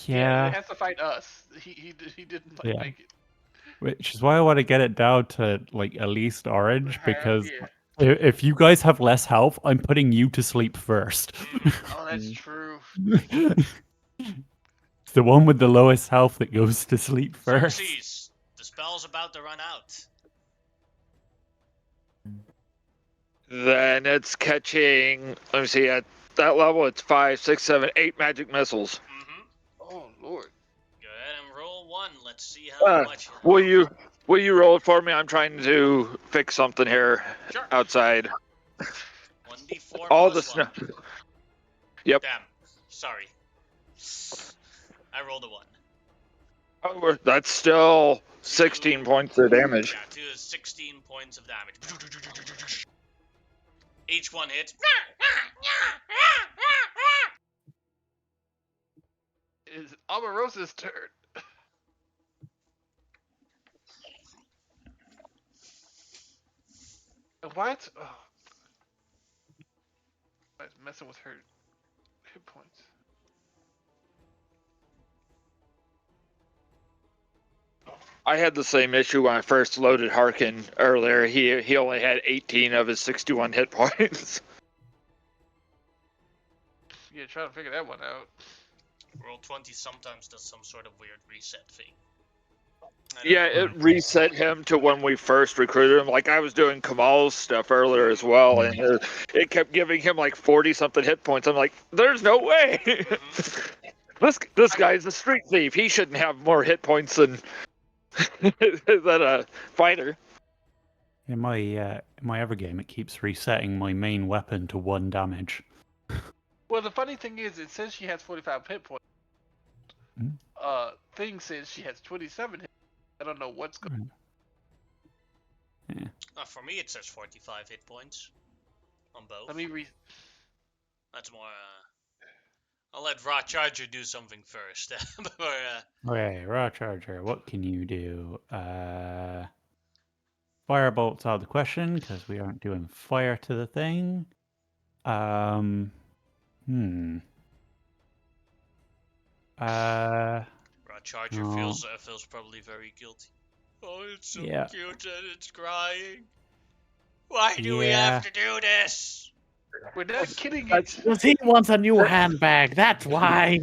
Yeah, it has to fight us. He didn't like Yeah. make it. which is why I want to get it down to like at least orange because Yeah. if you guys have less health, I'm putting you to sleep first. Oh, that's Mm. true. It's the one with the lowest health that goes to sleep first. Xerxes, the spell's about to run out. Then it's catching, let me see, at that level it's 5, 6, 7, 8 magic missiles. Mm-hmm. Oh lord. Go ahead and roll one. Let's see how much. Will you roll it for me? I'm trying to fix something here Sure. outside. 1d4 All the plus snow. 1. Yep. Damn. Sorry. I rolled a 1. Oh, that's still 16 points of damage. Yeah, 2 is 16 points of damage. Each one hits. It's Omarosa's turn. What? Oh. I was messing with her hit points. I had the same issue when I first loaded Harkin earlier. He only had 18 of his 61 hit points. Yeah, trying to figure that one out. Roll 20 sometimes does some sort of weird reset thing. Yeah, it reset him to when we first recruited him. Like I was doing Kamal's stuff earlier as well, and it kept giving him like 40 something hit points. I'm like, there's no way. This guy's a street thief. He shouldn't have more hit points than than a fighter. In my other game, it keeps resetting my main weapon to 1 damage. Well, the funny thing is, it says she has 45 hit points. Thing says she has 27 hit. I don't know what's going. Yeah. For me, it says 45 hit points on both. Let me read. That's more. I'll let Raw Charger do something first. Okay, Raw Charger, what can you do? Firebolt's out of the question because we aren't doing fire to the thing. Raw Charger feels probably very guilty. Oh, it's so cute and it's crying. Why do we have to do this? We're not kidding you. Because he wants a new handbag. That's why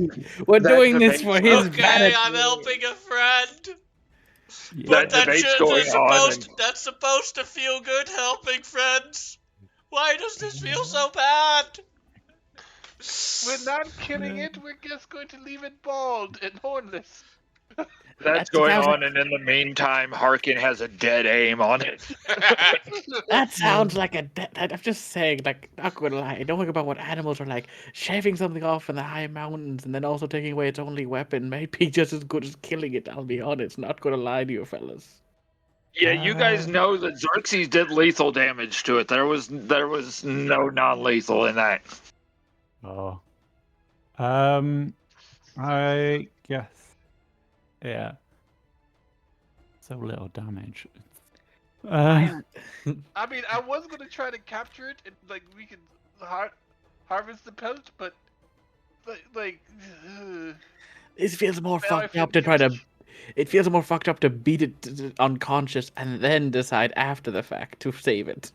we're doing this for his Okay, vanity. I'm helping a friend. That But debate's going on. that's supposed to feel good helping friends. Why does this feel so bad? We're not killing it. We're just going to leave it bald and hornless. That's going on, and in the meantime, Harkin has a dead aim on it. That sounds like I'm just saying, like, not gonna lie. Don't think about what animals are like. Shaving something off in the high mountains and then also taking away its only weapon may be just as good as killing it, I'll be honest. Not gonna lie to you fellas. Yeah, you guys know that Xerxes did lethal damage to it. There was no non-lethal in that. Oh. I guess. Yeah. So little damage. I mean, I was gonna try to capture it and like we could harvest the pelt, but like. It feels more fucked up to try to. It feels more fucked up to beat it unconscious and then decide after the fact to save it.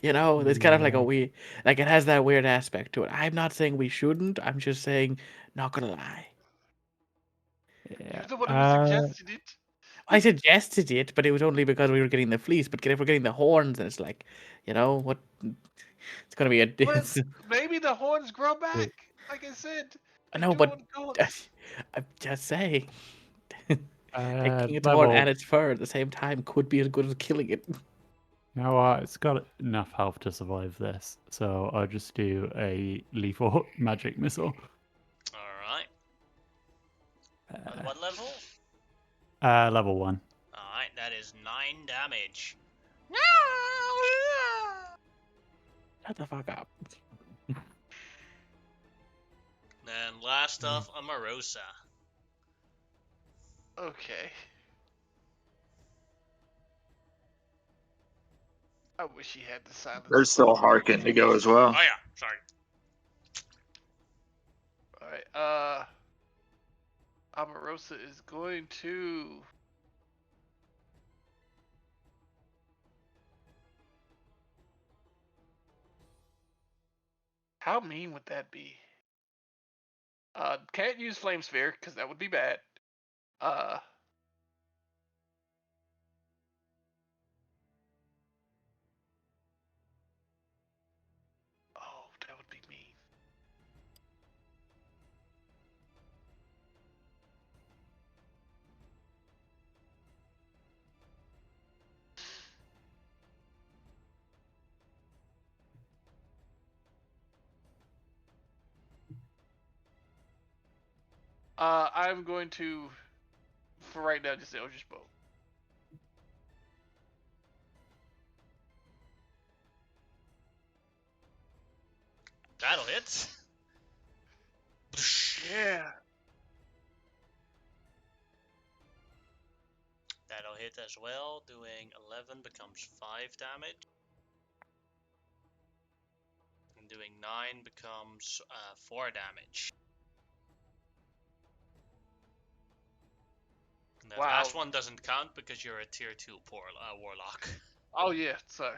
You know, it's kind of like like it has that weird aspect to it. I'm not saying we shouldn't. I'm just saying, not gonna lie. You're the one who suggested it. I suggested it, but it was only because we were getting the fleece. But if we're getting the horns, then it's like, what? It's gonna be a. But maybe the horns grow back. Like I said. I They know, do but on goats. I'm just saying. Taking its level. horn and its fur at the same time could be as good as killing it. You know what? It's got enough health to survive this, so I'll just do a lethal magic missile. Alright. What level? Level 1. Alright, that is 9 damage. Shut the fuck up. Then last off, Amarosa. Okay. I wish he had the silence. There's still Harkin to go as well. Oh yeah, sorry. Alright, Amarosa is going to... How mean would that be? Can't use Flame Sphere, because that would be bad. Oh, that would be mean. I'm going to, for right now, just say Eldritch Bolt. That'll hit. Yeah. That'll hit as well, doing 11 becomes 5 damage. And doing 9 becomes 4 damage. And the last one doesn't count because you're a tier 2 warlock. Oh yeah, sorry.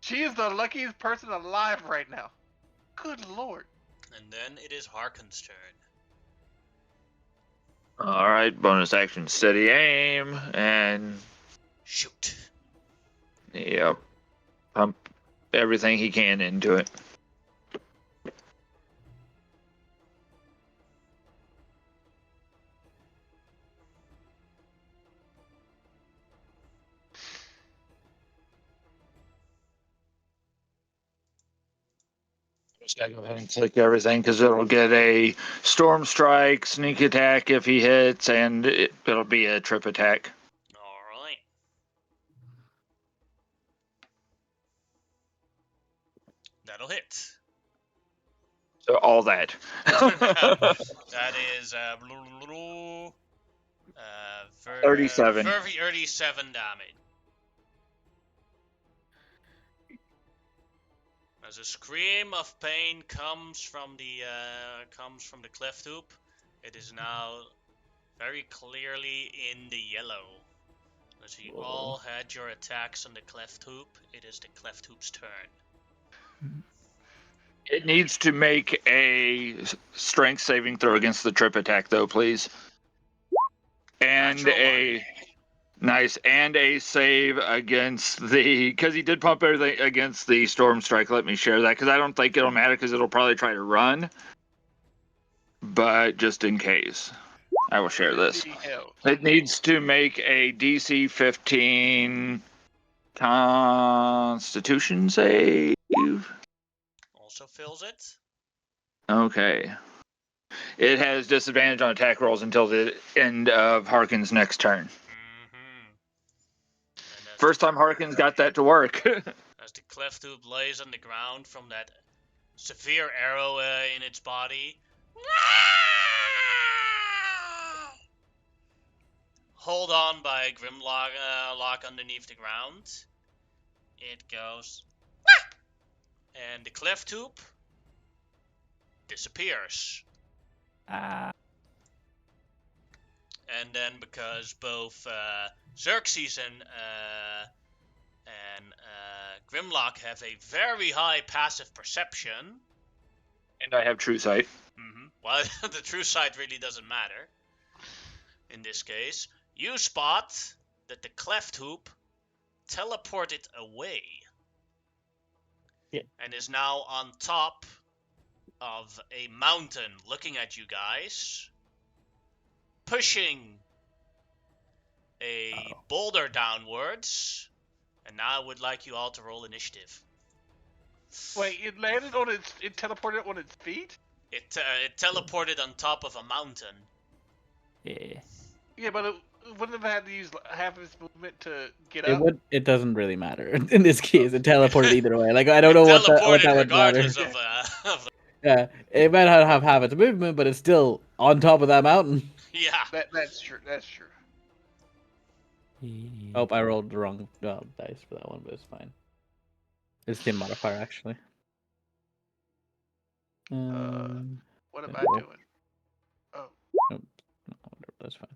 She is the luckiest person alive right now. Good lord. And then it is Harkin's turn. Alright, bonus action, steady aim, and Shoot. yep, pump everything he can into it. Just gotta go ahead and click everything because it'll get a storm strike, sneak attack if he hits, and it'll be a trip attack. Alright. That'll hit. So all that. That is 37. 37 damage. As a scream of pain comes from the cleft hoop, it is now very clearly in the yellow. As you all had your attacks on the cleft hoop, it is the cleft hoop's turn. It needs to make a strength saving throw against the trip attack, though, please. And Natural a nice and a save against the because he did pump everything against the storm strike. Let me share that because I don't think it'll matter because it'll probably try to run. But just in case, I will share this. It needs to make a DC 15 Constitution save. Also fills it. Okay. It has disadvantage on attack rolls until the end of Harkin's next turn. First time Harkin's got that to work. As the cleft hoop lays on the ground from that severe arrow in its body. Hold on by a Grimlock lock underneath the ground. It goes. And the cleft hoop disappears. And then because both Xerxes and Grimlock have a very high passive perception. And I have true sight. Well, the true side really doesn't matter. In this case, you spot that the cleft hoop teleported away. Yeah. And is now on top of a mountain looking at you guys, pushing a boulder downwards. And now I would like you all to roll initiative. Wait, it landed on it teleported on its feet? It teleported on top of a mountain. Yeah. Yeah, but it wouldn't have had to use half of its movement to get It up. would. It doesn't really matter in this case. It teleported either way. Like I don't know what that Teleported would matter. regardless of the... Yeah, it might not have half its movement, but it's still on top of that mountain. Yeah. That's true. That's true. Oh, I rolled the wrong dice for that one, but it's fine. It's the modifier actually. What am yeah, I well. doing? Oh, Nope. No, that's fine.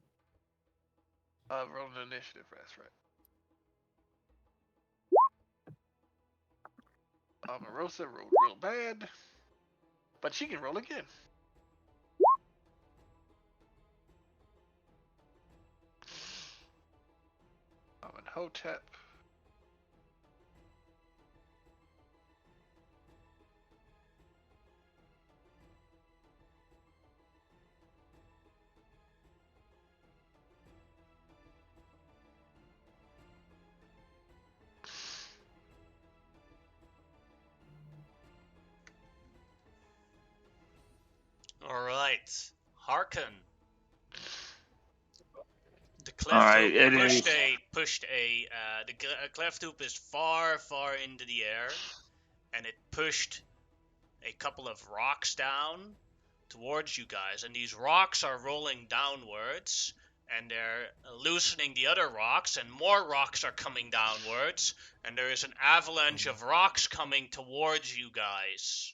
rolling initiative. That's right. Marosa rolled real bad, but she can roll again. Hotep. All right. Hearken. The cleft Alright, hoop it pushed a the cleft hoop is far into the air, and it pushed a couple of rocks down towards you guys, and these rocks are rolling downwards, and they're loosening the other rocks, and more rocks are coming downwards, and there is an avalanche of rocks coming towards you guys.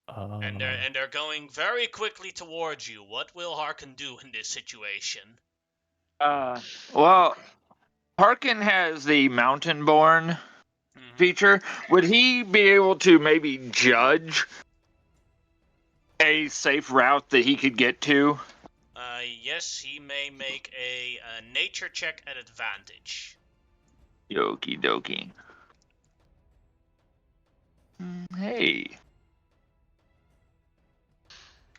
And they're going very quickly towards you. What will Harkin do in this situation? Well, Harkin has the mountain-born feature. Would he be able to maybe judge a safe route that he could get to? Yes, he may make a nature check at advantage. Okie dokie. Hey.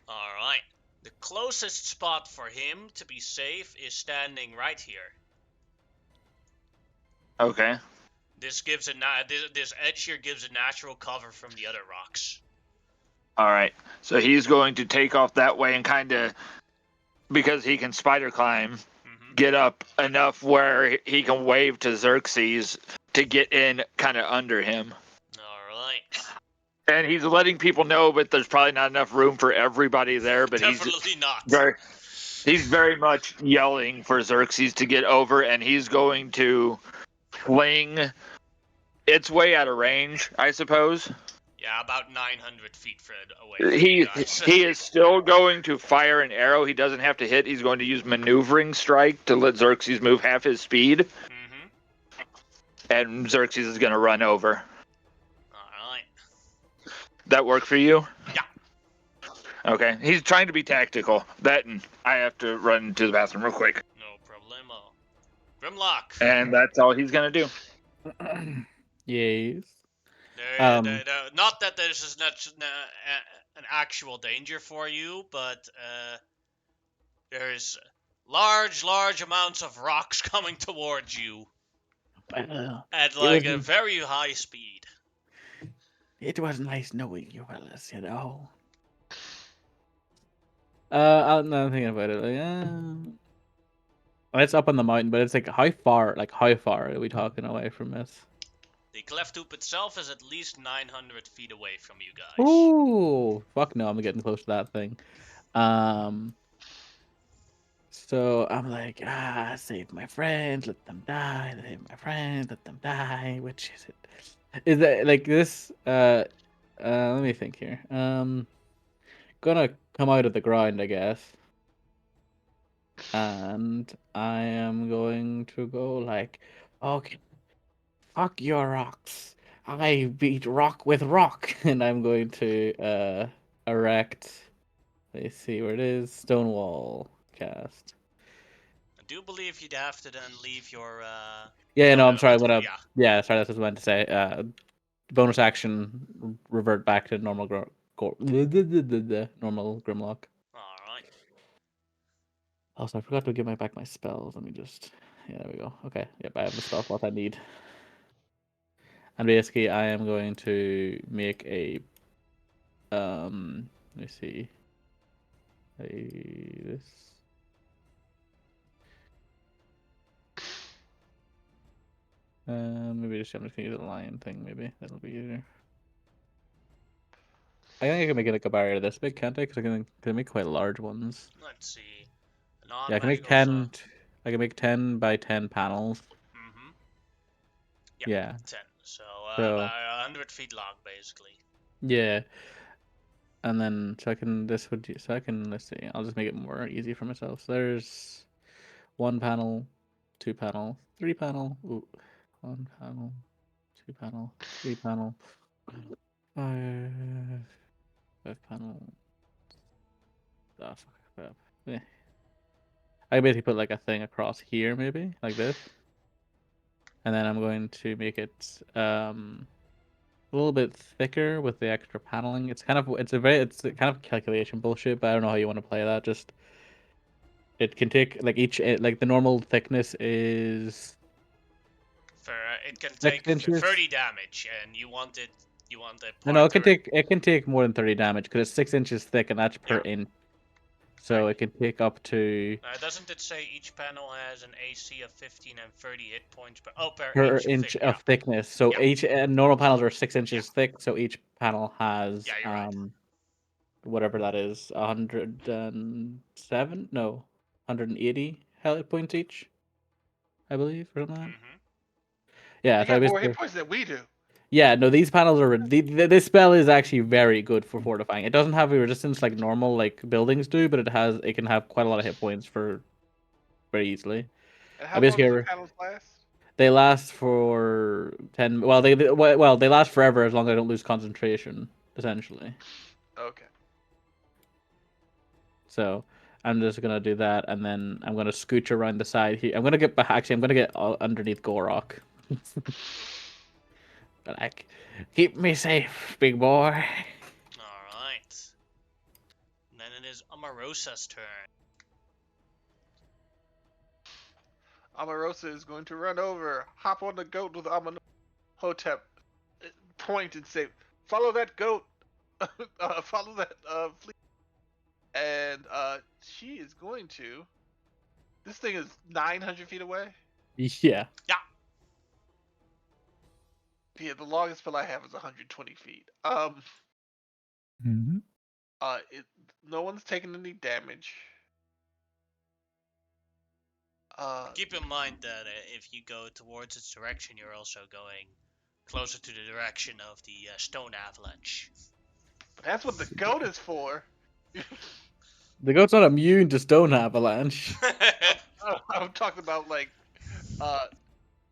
Alright. The closest spot for him to be safe is standing right here. Okay. This gives this edge here gives a natural cover from the other rocks. Alright. So he's going to take off that way and kind of, because he can spider climb, get up enough where he can wave to Xerxes to get in kind of under him. Alright. And he's letting people know, but there's probably not enough room for everybody there. But Definitely not. He's very much yelling for Xerxes to get over, and he's going to fling. It's way out of range, I suppose. Yeah, about 900 feet away from He you guys. he is still going to fire an arrow. He doesn't have to hit. He's going to use maneuvering strike to let Xerxes move half his speed. And Xerxes is going to run over. Alright. That work for you? Yeah. Okay. He's trying to be tactical. That and I have to run to the bathroom real quick. No problemo. Grimlock. And that's all he's going to do. Yes. Not that there's an actual danger for you, but there's large amounts of rocks coming towards you at like a very high speed. It was nice knowing you, fellas. You know. I'm not thinking about it. Like, it's up on the mountain, but it's like how far? Like how far are we talking away from this? The cleft hoop itself is at least 900 feet away from you guys. Ooh, fuck no! I'm getting close to that thing. So I'm like, save my friends, let them die. Save my friends, let them die. Which is it? Is that like this? Let me think here. Gonna come out of the ground, I guess. And I am going to go like, okay, fuck your rocks. I beat rock with rock, and I'm going to erect Let's see where it is. Stonewall cast. I do believe you'd have to then leave your. Yeah, no, I'm sorry. elemental- Yeah, sorry, that's what I was meant to say. Bonus action, revert back to normal normal Grimlock. All right. Also, I forgot to give back my spells. Let me just. Yeah, there we go. Okay, yep, I have the spell slot I need. And basically, I am going to make a. Let me see. This. Maybe I'm just gonna use the lion thing. Maybe that'll be easier. I think I can make it like a barrier this big, can't I? Because I can make quite large ones. Let's see. Yeah, I can make Non-magical 10. I can make 10 by 10 panels. Mm-hmm. Yeah. 10. So, So about 100 feet long, basically. yeah, and then so I can let's see. I'll just make it more easy for myself. So there's 1 panel, 2 panel, 3 panel. Ooh, 1 panel, 2 panel, 3 panel, 5 panel. Oh, fuck, crap. Eh. I can basically put like a thing across here, maybe like this, and then I'm going to make it a little bit thicker with the extra paneling. It's kind of calculation bullshit, but I don't know how you want to play that. Just it can take like like the normal thickness is It can 6 take inches. 30 damage, and you want a No, part it can take more than 30 damage because it's 6 inches thick, and that's per inch. So it can take up to doesn't it say each panel has an AC of 15 and 30 hit points per per inch, of thickness. So Yeah. each normal panels are 6 inches thick. So each panel has Yeah, you're right. whatever that is, 107? No, 180 hit points each, I believe, or something like that. Mm-hmm. Yeah, They so got more hit points than we do. yeah, no, these panels are this spell is actually very good for fortifying. It doesn't have a resistance like normal like buildings do, but it can have quite a lot of hit points for very easily. And I how long do basically the panels last? they last for 10. Well, they last forever as long as I don't lose concentration, essentially. Okay. So I'm just gonna do that, and then I'm gonna scooch around the side here. I'm gonna get back. Actually, I'm gonna get underneath Gorok. But like, keep me safe, big boy. Alright. Then it is Omarosa's turn. Amarosa is going to run over, hop on the goat with Amenhotep, point and say, "Follow that goat, follow that fleet." And she is going to. This thing is 900 feet away. Yeah. Yeah, the longest spell I have is 120 feet. Mm-hmm. No one's taking any damage. Keep in mind that if you go towards its direction, you're also going closer to the direction of the stone avalanche. But that's what the goat is for. The goat's not immune to stone avalanche. I'm talking about like,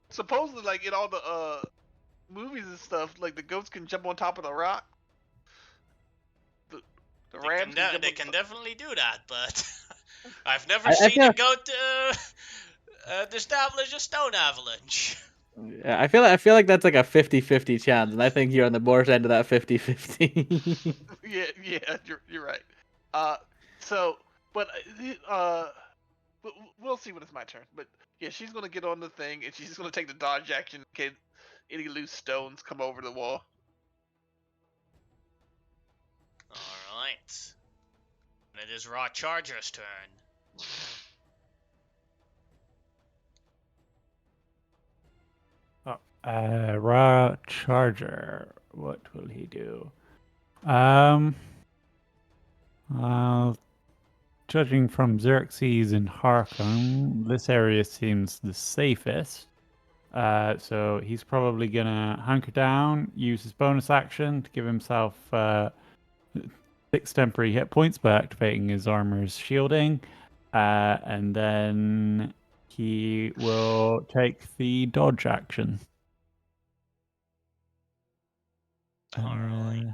supposedly like in all the movies and stuff, like the goats can jump on top of the rock. The rams they can definitely do that, but I've never I seen feel- a goat establish a stone avalanche. Yeah, I feel like that's like a 50-50 chance, and I think you're on the worst end of that 50-50. yeah, you're right. But we'll see when it's my turn. But yeah, she's gonna get on the thing, and she's gonna take the dodge action in case any loose stones come over the wall. Alright. And it is Raw Charger's turn. Raw Charger. What will he do? Judging from Xerxes and Harkon, this area seems the safest. So he's probably gonna hunker down, use his bonus action to give himself 6 temporary hit points by activating his armor's shielding, and then he will take the dodge action. Alright.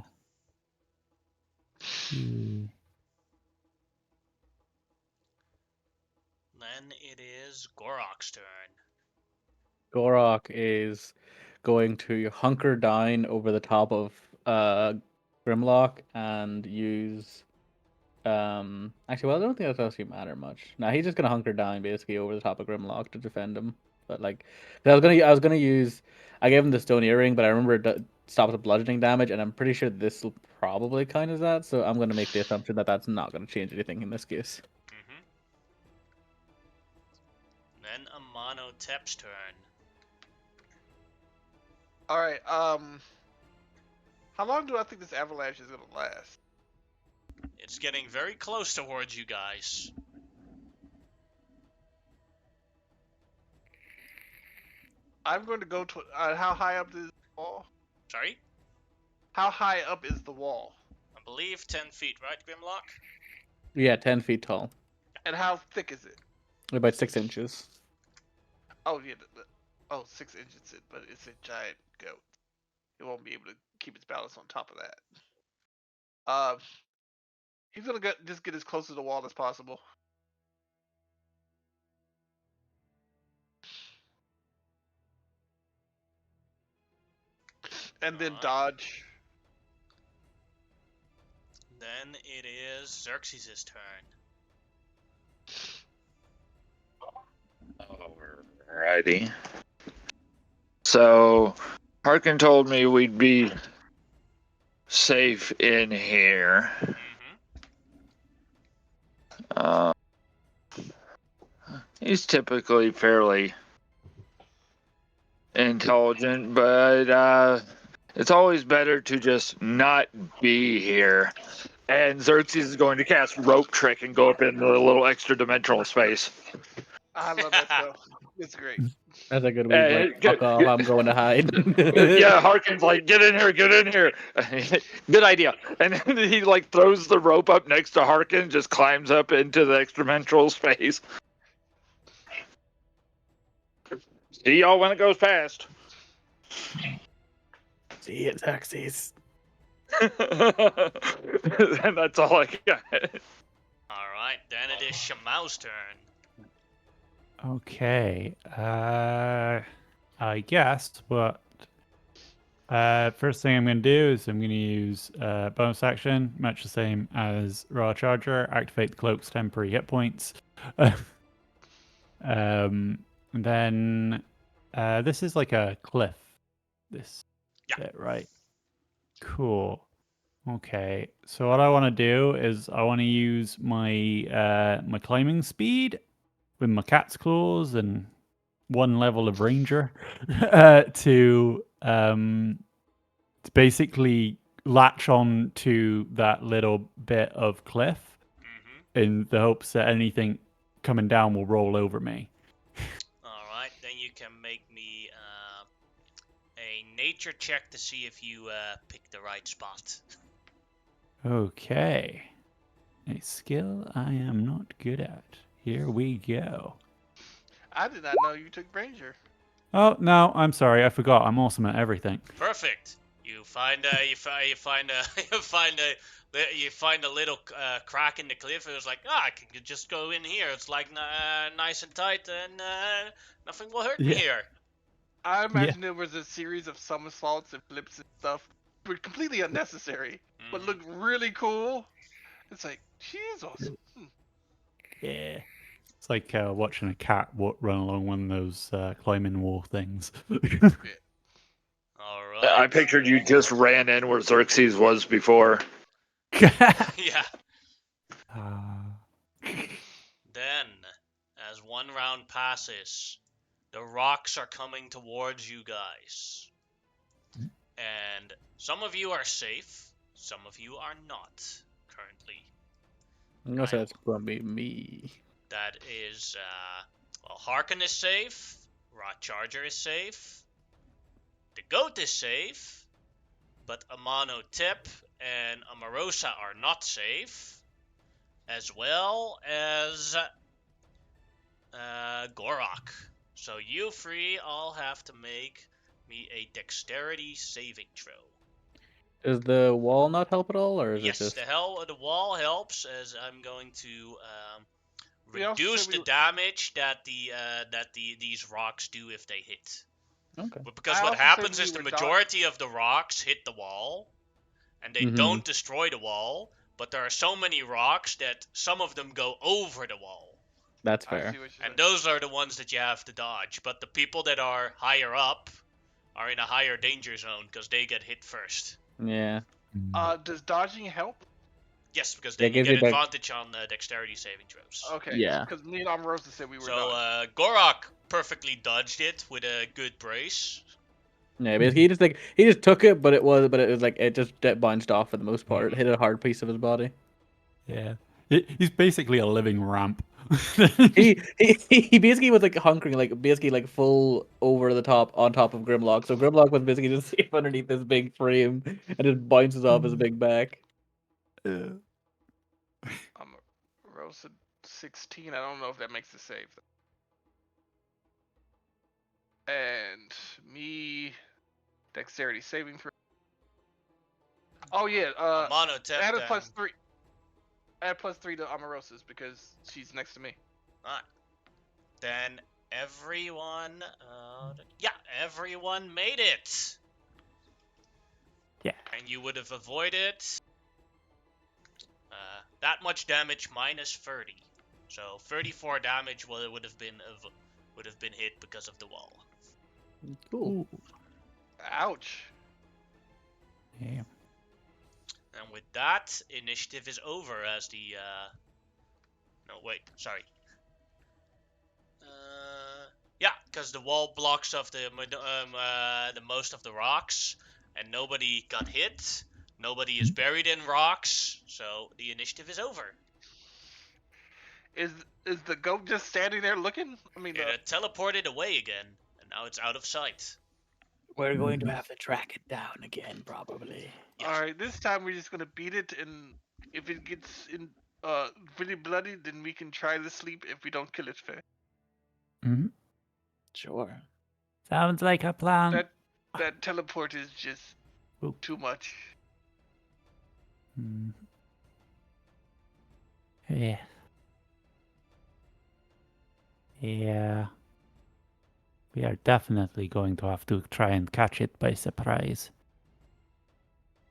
then it is Gorok's turn. Gorok is going to hunker down over the top of Grimlock and use actually, well, I don't think that's actually matter much. Nah, he's just gonna hunker down basically over the top of Grimlock to defend him. But like, I was gonna use. I gave him the stone earring, but I remember it stops the bludgeoning damage, and I'm pretty sure this will probably count as that. So I'm gonna make the assumption that that's not gonna change anything in this case. Mm-hmm. Then Amonotep's turn. All right. How long do I think this avalanche is gonna last? It's getting very close towards you guys. I'm going to go to. How high up is the wall? Sorry? How high up is the wall? I believe 10 feet, right, Grimlock? Yeah, 10 feet tall, And how thick is it? about 6 inches. Oh yeah. 6 inches, but it's a giant goat. It won't be able to keep its balance on top of that. He's gonna just get as close to the wall as possible. And then Alright. dodge. Then it is Xerxes' turn. Alrighty. So, Harkin told me we'd be safe in here. Mm-hmm. He's typically fairly intelligent, but it's always better to just not be here. And Xerxes is going to cast Rope Trick and go up into a little extra dimensional space. I love that spell. It's great. That's a good way. Like, fuck off! I'm going to hide. Yeah, Harkin's like, get in here, get in here. Good idea. And then he like throws the rope up next to Harkin, just climbs up into the extra-dimensional space. See y'all when it goes past. See it, Xerxes. And that's all I got. Alright, then it is Shamau's turn. Okay. I guess what first thing I'm going to do is I'm going to use bonus action, much the same as Raw Charger, activate the cloak's temporary hit points. And then this is like a cliff. This bit, right? Cool. Okay. So what I want to do is I want to use my my climbing speed with my cat's claws and one level of ranger to basically latch on to that little bit of cliff Mm-hmm. in the hopes that anything coming down will roll over me. Alright, then you can make me a nature check to see if you pick the right spot. Okay. A skill I am not good at. Here we go. I did not know you took Ranger. Oh no, I'm sorry, I forgot. I'm awesome at everything. Perfect. You find a little crack in the cliff. It was like, I can just go in here. It's like nice and tight, and nothing will hurt me here. I imagine there was a series of somersaults and flips and stuff, but completely unnecessary, but looked really cool. It's like, she is awesome. Yeah. It's like watching a cat run along one of those climbing wall things. All right. I pictured you just ran in where Xerxes was before. Yeah. Then, as one round passes, the rocks are coming towards you guys. And some of you are safe, some of you are not currently. I'm gonna say it's gonna be me. That is, well, Harkin is safe, Rot Charger is safe, the Goat is safe, but Amonotep and Amarosa are not safe, as well as Gorok. So you three all have to make me a dexterity saving throw. Does the wall not help at all, or is Yes, it just? the wall helps, as I'm going to we also reduce said the we- damage that these rocks do if they hit. Okay. But because I what also said happens we is the were majority of the rocks hit the wall, and they don't destroy the wall. But there are so many rocks that some of them go over the wall. That's I fair. see what you're And saying. those are the ones that you have to dodge. But the people that are higher up are in a higher danger zone because they get hit first. Yeah. Does dodging help? Yes, because Yeah, then you gives get you back- advantage on dexterity saving throws. Okay. Yeah. Because me and Omarosa said we were So dodging. Gorak perfectly dodged it with a good brace. Yeah, basically he just took it, but it was like it just bounced off for the most part. It hit a hard piece of his body. Yeah. He's basically a living ramp. He basically was like hunkering, like basically like full over the top on top of Grimlock. So Grimlock was basically just safe underneath this big frame and just bounces off his big back. Omarosa 16. I don't know if that makes a save. And me, dexterity saving throw. Oh yeah. Monotech Add a then. +3. Add +3 to Omarosa's because she's next to me. Alright. Then everyone, everyone made it. Yeah. And you would have avoided that much damage minus 30. So 34 damage would have been hit because of the wall. Cool. Ouch. Yeah. And with that, initiative is over as the no wait, sorry. Yeah, because the wall blocks off the most of the rocks, and nobody got hit. Nobody is buried in rocks, so the initiative is over. Is the goat just standing there looking? I mean, It teleported away again, and now it's out of sight. We're going to have to track it down again, probably. Yes. all right. This time we're just gonna beat it, and if it gets in really bloody, then we can try to sleep if we don't kill it first. Mm-hmm. Sure. Sounds like a plan. That teleport is just Ooh. too much. Mm. Yeah. Yeah. We are definitely going to have to try and catch it by surprise.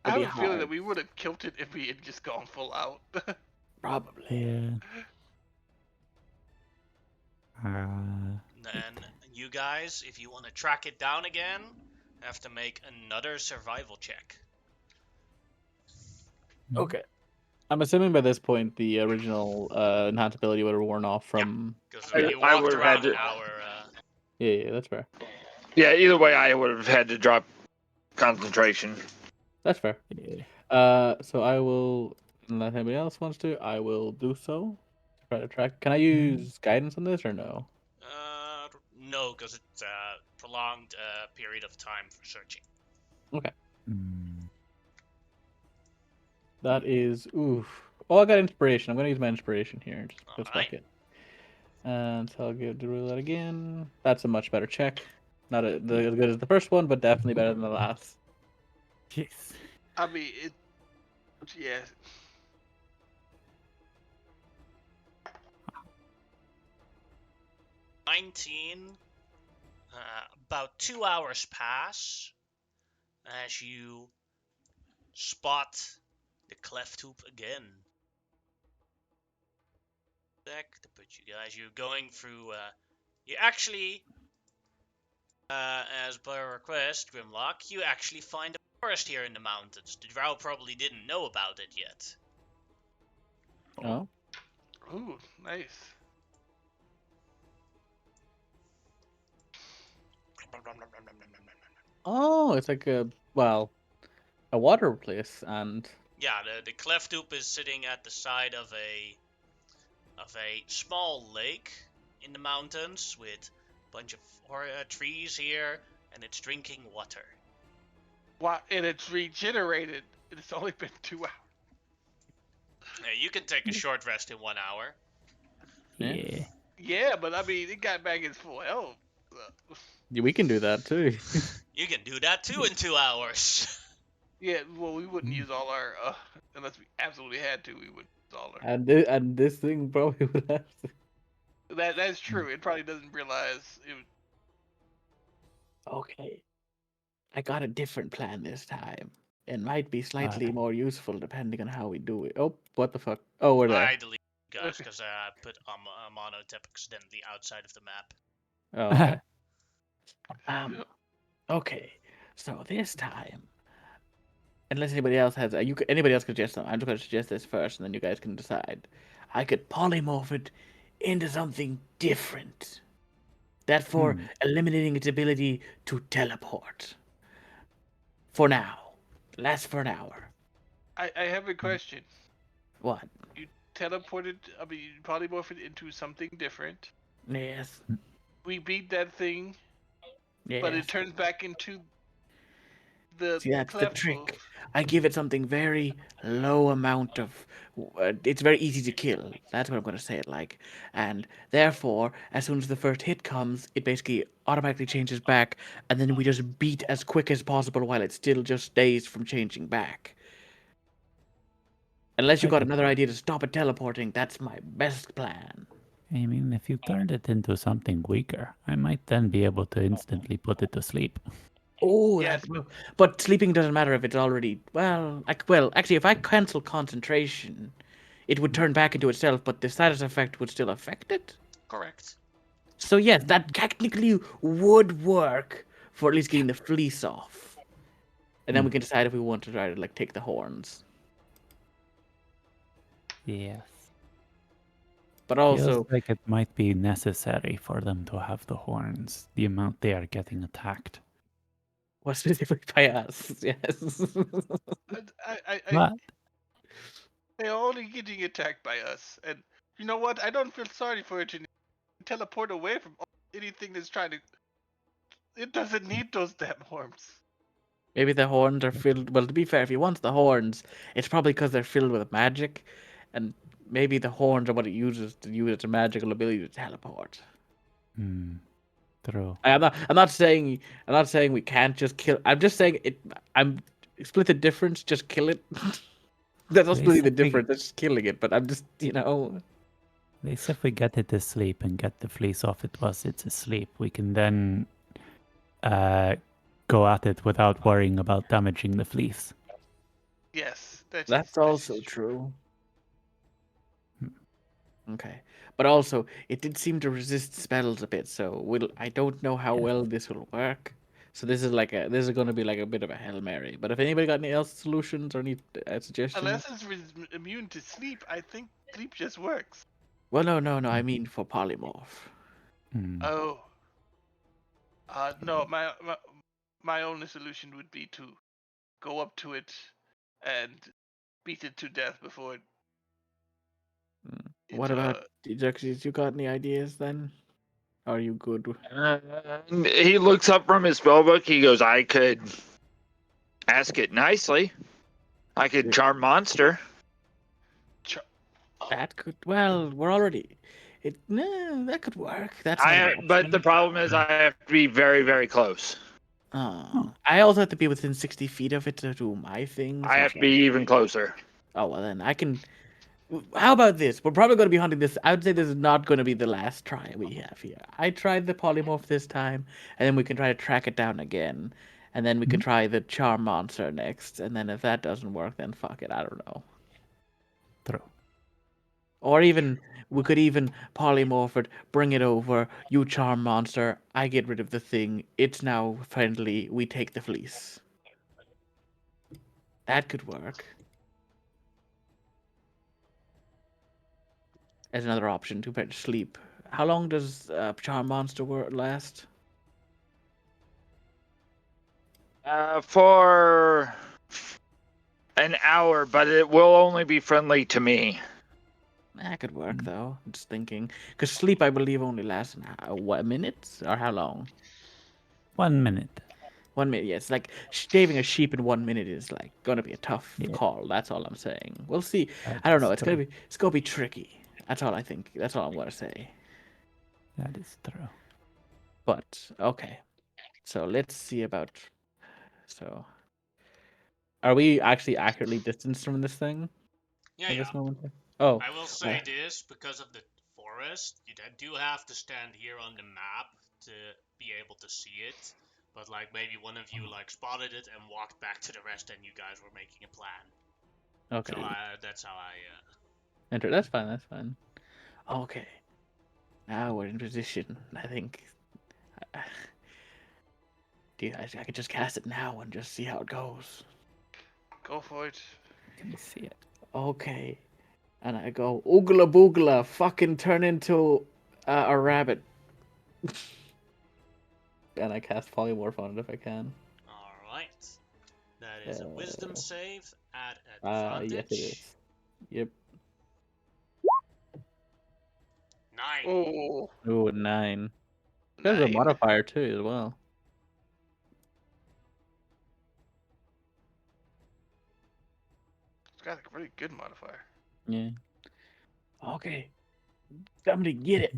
I have It'd a be feeling that hard. we would have killed it if we had just gone full out. Probably. Yeah. Then you guys, if you want to track it down again, have to make another survival check. Okay. I'm assuming by this point the original enhanced ability would have worn off from. Because I- you I walked would've around had an to- hour. Yeah, that's fair. Yeah, either way, I would have had to drop concentration. That's fair. Yeah. So I will, unless anybody else wants to, I will do so. Try to track. Can I use guidance on this or no? No, because it's a prolonged period of time for searching. Mm. That is oof. Oh, I got inspiration. I'm gonna use my inspiration here. Just Alright. fuck it. And so I'll roll that again. That's a much better check. Not as good as the first one, but definitely better than the last. Yes. I mean, yeah. About 2 hours pass as you spot the cleft tube again. Back to put you guys. You're going through. You actually, as per request, Grimlock, you actually find a forest here in the mountains. The drow probably didn't know about it yet. Oh. Ooh, nice. Oh, it's like a water place, and Yeah, the cleft tube is sitting at the side of a small lake in the mountains with a bunch of trees here, and it's drinking water. Wow, and it's regenerated. It's only been 2 hours. You can take a short rest in 1 hour. Yeah. Yeah, but I mean, it got back its full health. yeah, we can do that too. You can do that too in 2 hours. Yeah, well, we wouldn't use all our unless we absolutely had to. We would use all our. and this thing probably would have. To. That's true. It probably doesn't realize. Okay. I got a different plan this time. It might be slightly more useful depending on how we do it. Oh, what the fuck? Oh, we're there. I deleted you guys because I put monotip accidentally outside of the map. Oh, okay. Okay. So this time, unless anybody else has, anybody else could suggest something. I'm just going to suggest this first, and then you guys can decide. I could polymorph it into something different. That for eliminating its ability to teleport. For now. Lasts for an hour. I have a question. What? You teleported. I mean, you polymorphed it into something different. Yes. We beat that thing, Yes. but it turns back into the See, that's the cleft trick. wolf. I give it something very low amount of. It's very easy to kill. That's what I'm going to say it like. And therefore, as soon as the first hit comes, it basically automatically changes back, and then we just beat as quick as possible while it still just stays from changing back. Unless you got another idea to stop it teleporting, that's my best plan. I mean, if you turned it into something weaker, I might then be able to instantly put it to sleep. Oh, Yes, but sleeping doesn't matter if it's already actually, if I cancel concentration, it would turn back into itself, but the status effect would still affect it. Correct. So yes, that technically would work for at least getting the fleece off, and then we can decide if we want to try to take the horns. Yes. But Feels also, like it might be necessary for them to have the horns, the amount they are getting attacked. what's specifically by us? Yes. What? they're only getting attacked by us, and you know what? I don't feel sorry for it to teleport away from anything that's trying to. It doesn't need those damn horns. Maybe the horns are filled. Well, to be fair, if he wants the horns, it's probably because they're filled with magic, and maybe the horns are what it uses to use its magical ability to teleport. True. I'm not saying. I'm not saying we can't just kill. I'm just saying it. I'm split the difference. Just kill it. That's not splitting the difference. That's just killing it. But I'm just, At least if we get it to sleep and get the fleece off it whilst it's asleep, we can then go at it without worrying about damaging the fleece. Yes, that's also true. Okay, but also it did seem to resist spells a bit, so I don't know how well this will work. So this is going to be like a bit of a Hail Mary. But if anybody got any else solutions or any suggestions? Unless it's immune to sleep, I think sleep just works. Well, no. I mean for polymorph. Oh. No, my only solution would be to go up to it and beat it to death before it. What about Xerxes? You got any ideas then? Are you good? He looks up from his spellbook. He goes, I could ask it nicely. I could charm monster. That could. Well, we're already. That could work. That's. But the problem is, I have to be very, very close. I also have to be within 60 feet of it to do my thing. I have to be even closer. Oh well, then I can. How about this? We're probably going to be hunting this. I would say this is not going to be the last try we have here. I tried the polymorph this time, and then we can try to track it down again, and then we can try the charm monster next, and then if that doesn't work, then fuck it. I don't know. True. Or even we could even polymorph it, bring it over. You charm monster. I get rid of the thing. It's now friendly. We take the fleece. That could work. As another option to prevent sleep. How long does charm monster last? For an hour, but it will only be friendly to me. That could work though. I'm just thinking, because sleep, I believe, only lasts what, minutes or how long? 1 minute. 1 minute. Yes, like shaving a sheep in 1 minute is like gonna be a tough call. That's all I'm saying. We'll see. I don't know. It's gonna be tricky. That's all I think. That's all I'm gonna say. That is true. But okay, so let's see about. So, are we actually accurately distanced from this thing? Yeah, at yeah. this moment? Oh, I will say this because of the forest. forest. You do have to stand here on the map to be able to see it. But like maybe one of you like spotted it and walked back to the rest, and you guys were making a plan. Okay. So that's how I. Enter. That's fine. That's fine. Okay. Now we're in position. I think. Dude, I could just cast it now and just see how it goes. Go for it. Can you see it? Okay. And I go, oogla boogla, fucking turn into a rabbit. And I cast polymorph on it if I can. All right. That is a wisdom save at Yes, advantage. it is. Yep. 9. Oh, Ooh, 9. There's a 9. modifier too as well. It's got a really good modifier. Yeah. Okay. Somebody get it.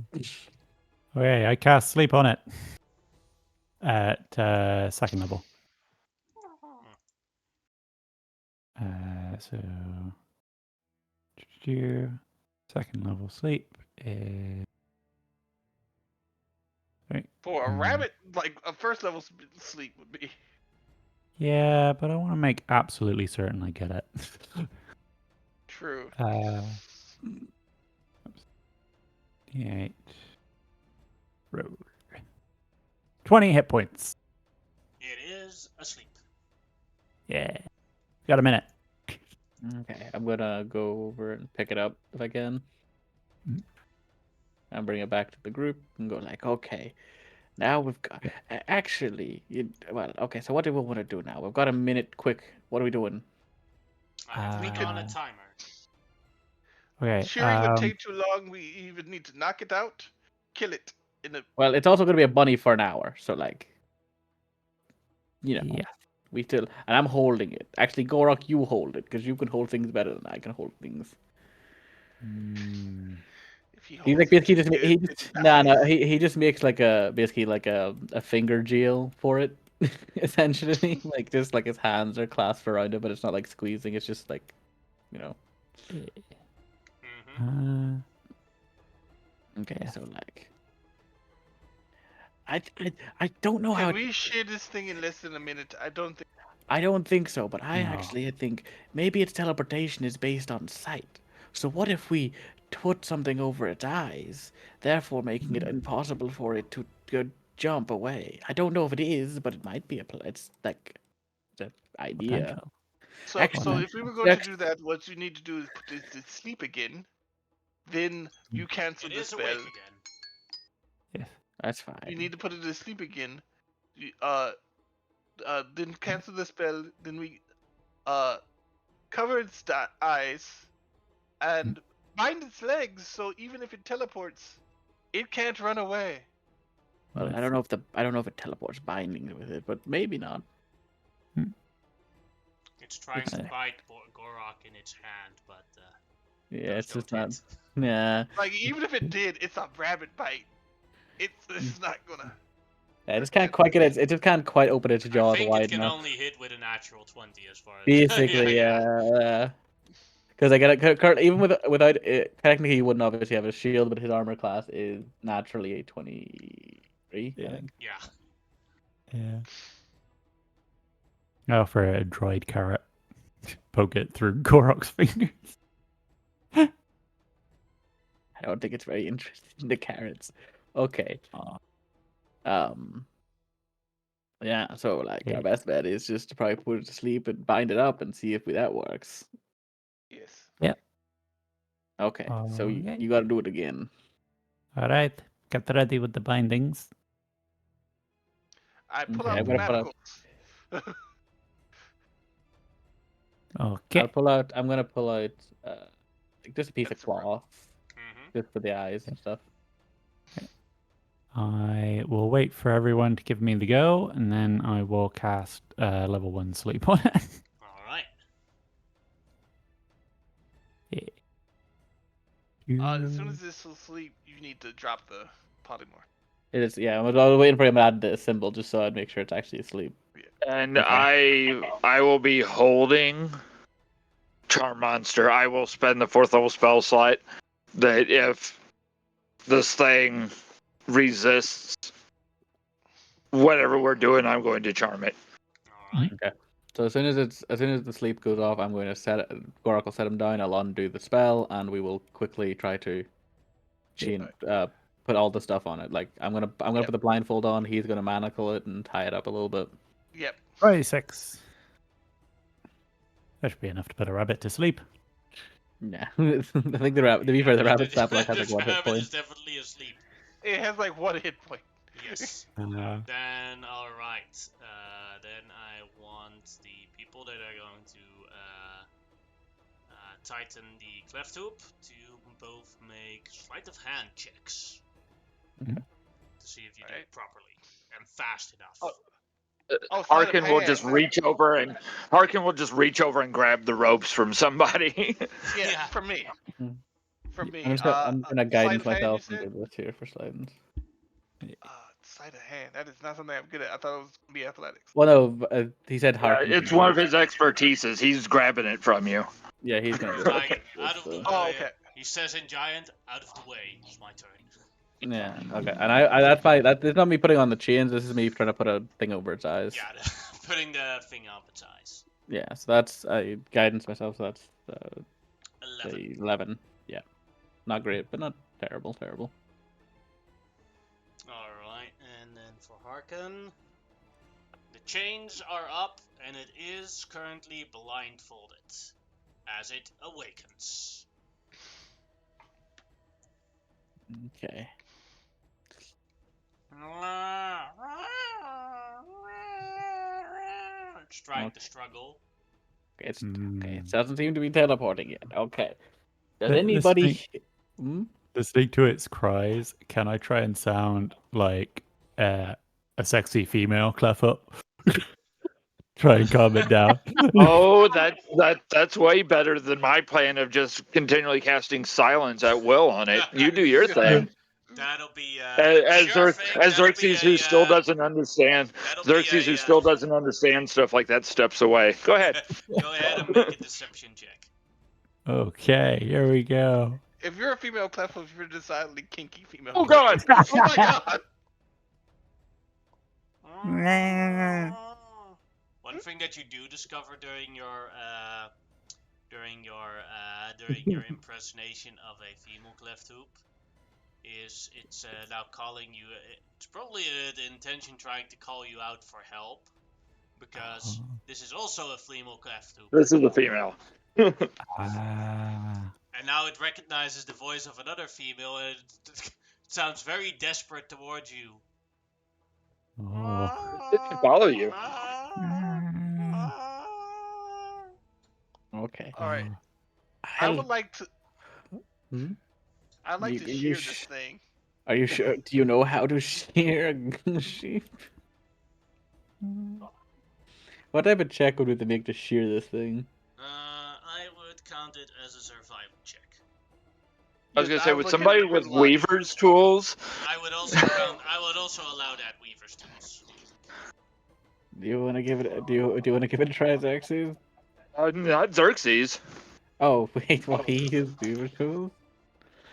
Okay, I cast sleep on it at 2nd level. So 2nd level sleep is right. For a rabbit, like a first level sleep would be. Yeah, but I want to make absolutely certain I get it. True. 8. Road. 20 hit points. It is asleep. Yeah. Got a minute. Okay, I'm gonna go over and pick it up if I can. Mhm. And bring it back to the group and go like, okay, now we've got. Actually, well, okay. So what do we want to do now? We've got a minute. Quick, what are we doing? I've We begun could- a timer. Okay. Shearing would take too long. We even need to knock it out, kill it in a. Well, it's also gonna be a bunny for an hour, so like, Yeah. we still. And I'm holding it. Actually, Gorok, you hold it because you can hold things better than I can hold things. If he He's holds like it basically too just good, he it just no dies. he just makes like a basically like a finger gel for it essentially like just like his hands are clasped around it, but it's not like squeezing. It's just like, you know. Mm-hmm. Okay, Yeah. so like I don't know how Can we share this thing in less than a minute? I don't think. I don't think so, but I No. actually think maybe its teleportation is based on sight. So what if we put something over its eyes, therefore making it impossible for it to jump away? I don't know if it is, but it might be it's like the idea. Potential. So, Actually, if we were going to do that, what you need to do is put this to sleep again. Then you cancel It the is spell. awake again. Yes. that's fine. You need to put it to sleep again. Then cancel the spell. Then we cover its eyes and bind its legs. So even if it teleports, it can't run away. Well, I don't know if it teleports bindings with it, but maybe not. It's trying to bite Gorok in its hand, but Yeah, those it's just don't not. hit. Yeah, Like even if it did, it's a rabbit bite. It's not gonna. I just can't quite get it. It just can't quite open its I jaws think wide it can enough. only hit with a natural 20 as far as. Basically, yeah. Because I get it even without it, technically he wouldn't obviously have a shield, but his armor class is naturally a 23. I think. Yeah. Oh, for a droid carrot. Poke it through Gorok's fingers. I don't think it's very interested in the carrots. Okay. Yeah. So like Yeah. our best bet is just to probably put it to sleep and bind it up and see if that works. Yes. Yep. Okay. So Okay. you got to do it again. All right. Get ready with the bindings. I pull Okay, out I'm the gonna pull out. manacles. Okay. I'm gonna pull out just a piece of That's a rope. cloth, Mm-hmm. just for the eyes and stuff. I will wait for everyone to give me the go, and then I will cast level 1 sleep on it. All right. As soon as this will sleep, you need to drop the polymorph. It is, yeah. I was waiting for him to add the symbol just so I'd make sure it's actually asleep. And Okay. I will be holding Charm Monster. I will spend the 4th level spell slot that if this thing resists whatever we're doing, I'm going to charm it. All right. Okay. So as soon as the sleep goes off, I'm going to Gorak will set him down. I'll undo the spell, and we will quickly try to put all the stuff on it. Like I'm gonna put the blindfold on. He's gonna manacle it and tie it up a little bit. Yep. 26. That should be enough to put a rabbit to sleep. Yeah, I think the rabbit. To be fair, the rabbit sap like has like The 1 hit rabbit point. is definitely asleep. It has like 1 hit point. Yes. Then alright. Then I want the people that are going to tighten the cleft hoop to both make sleight of hand checks Mhm. to see if you do it properly and fast enough. Oh, Harkin will hand. just reach over and grab the ropes from somebody. Yeah, Yeah. from me. Mhm. From me. I'm gonna guidance sleight of hand, myself you and said? do this here for slidings. Sleight of hand. That is not something I'm good at. I thought it was gonna be athletics. Well, no, he said Yeah, Harkin. it's one of his expertises. He's grabbing it from you. Yeah, he's gonna do it. Like, out of the Oh, way. okay. He says in giant, out of the way. It's my turn. Yeah, okay. And I that's fine. That's not me putting on the chains. This is me trying to put a thing over its eyes. Yeah, putting the thing up its eyes. Yeah, so that's guidance myself. So that's 11. 11. Yeah, not great, but not terrible. Alright, and then for Harkin, the chains are up and it is currently blindfolded as it awakens. Okay. It's trying to struggle. It's okay. Hmm. It doesn't seem to be teleporting yet. Okay. Does The anybody? Hmm? Listening to its cries, can I try and sound like a sexy female clef up? Try and calm it down. Oh, that's way better than my plan of just continually casting silence at will on it. You do your thing. That'll be As sure thing. as That'll Xerxes, be who still a, doesn't understand, that'll be Xerxes, who still doesn't understand stuff like that, steps away. Go ahead. Go ahead and make a deception check. Okay, here we go. If you're a female platform, you're a decidedly kinky female. Oh God! Oh my god! One thing that you do discover during your impersonation of a female cleft hoop is it's now calling you. It's probably the intention trying to call you out for help because this is also a female cleft hoop. This is a female. Ah. And now it recognizes the voice of another female and it sounds very desperate towards you. Oh. It can follow you. Okay. All right. I Hell, would like to. Hmm? I'd like You- to you shear this thing. Are you sure? Do you know how to shear a sheep? What type of check would we make to shear this thing? I would count it as a survival check. I was gonna Yes, say, was with looking somebody at with good luck. weaver's tools, I would also allow that Weaver's tools. Do you want to give it? Do you want to give it a try, Xerxes? not Xerxes. Oh wait, well he used Beaver tools.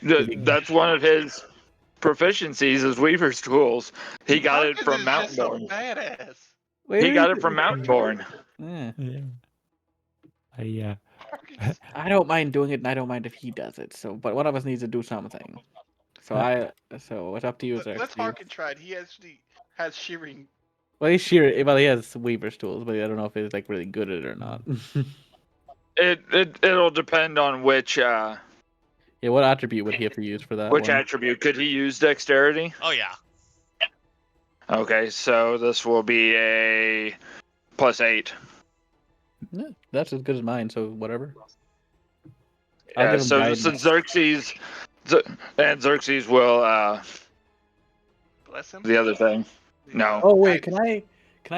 That's one of his proficiencies is weaver's tools. He got it Harkins from is just so Mountainborn. badass. He got it from Mountainborn. Yeah. Yeah. Harkins- I don't mind doing it, and I don't mind if he does it. So, but one of us needs to do something. So it's up to you, Xerxes. Let's Harkin try it. He actually has shearing. Well, he he has Weaver's tools, but I don't know if he's like really good at it or not. It'll depend on which Yeah, what attribute would he have to use for that one? attribute. Could he use dexterity? Oh yeah. Okay, so this will be a +8. Yeah, that's as good as mine, so whatever. I'll Yeah, give him so guidance. Xerxes will Bless him. the other thing. No. Oh wait, can I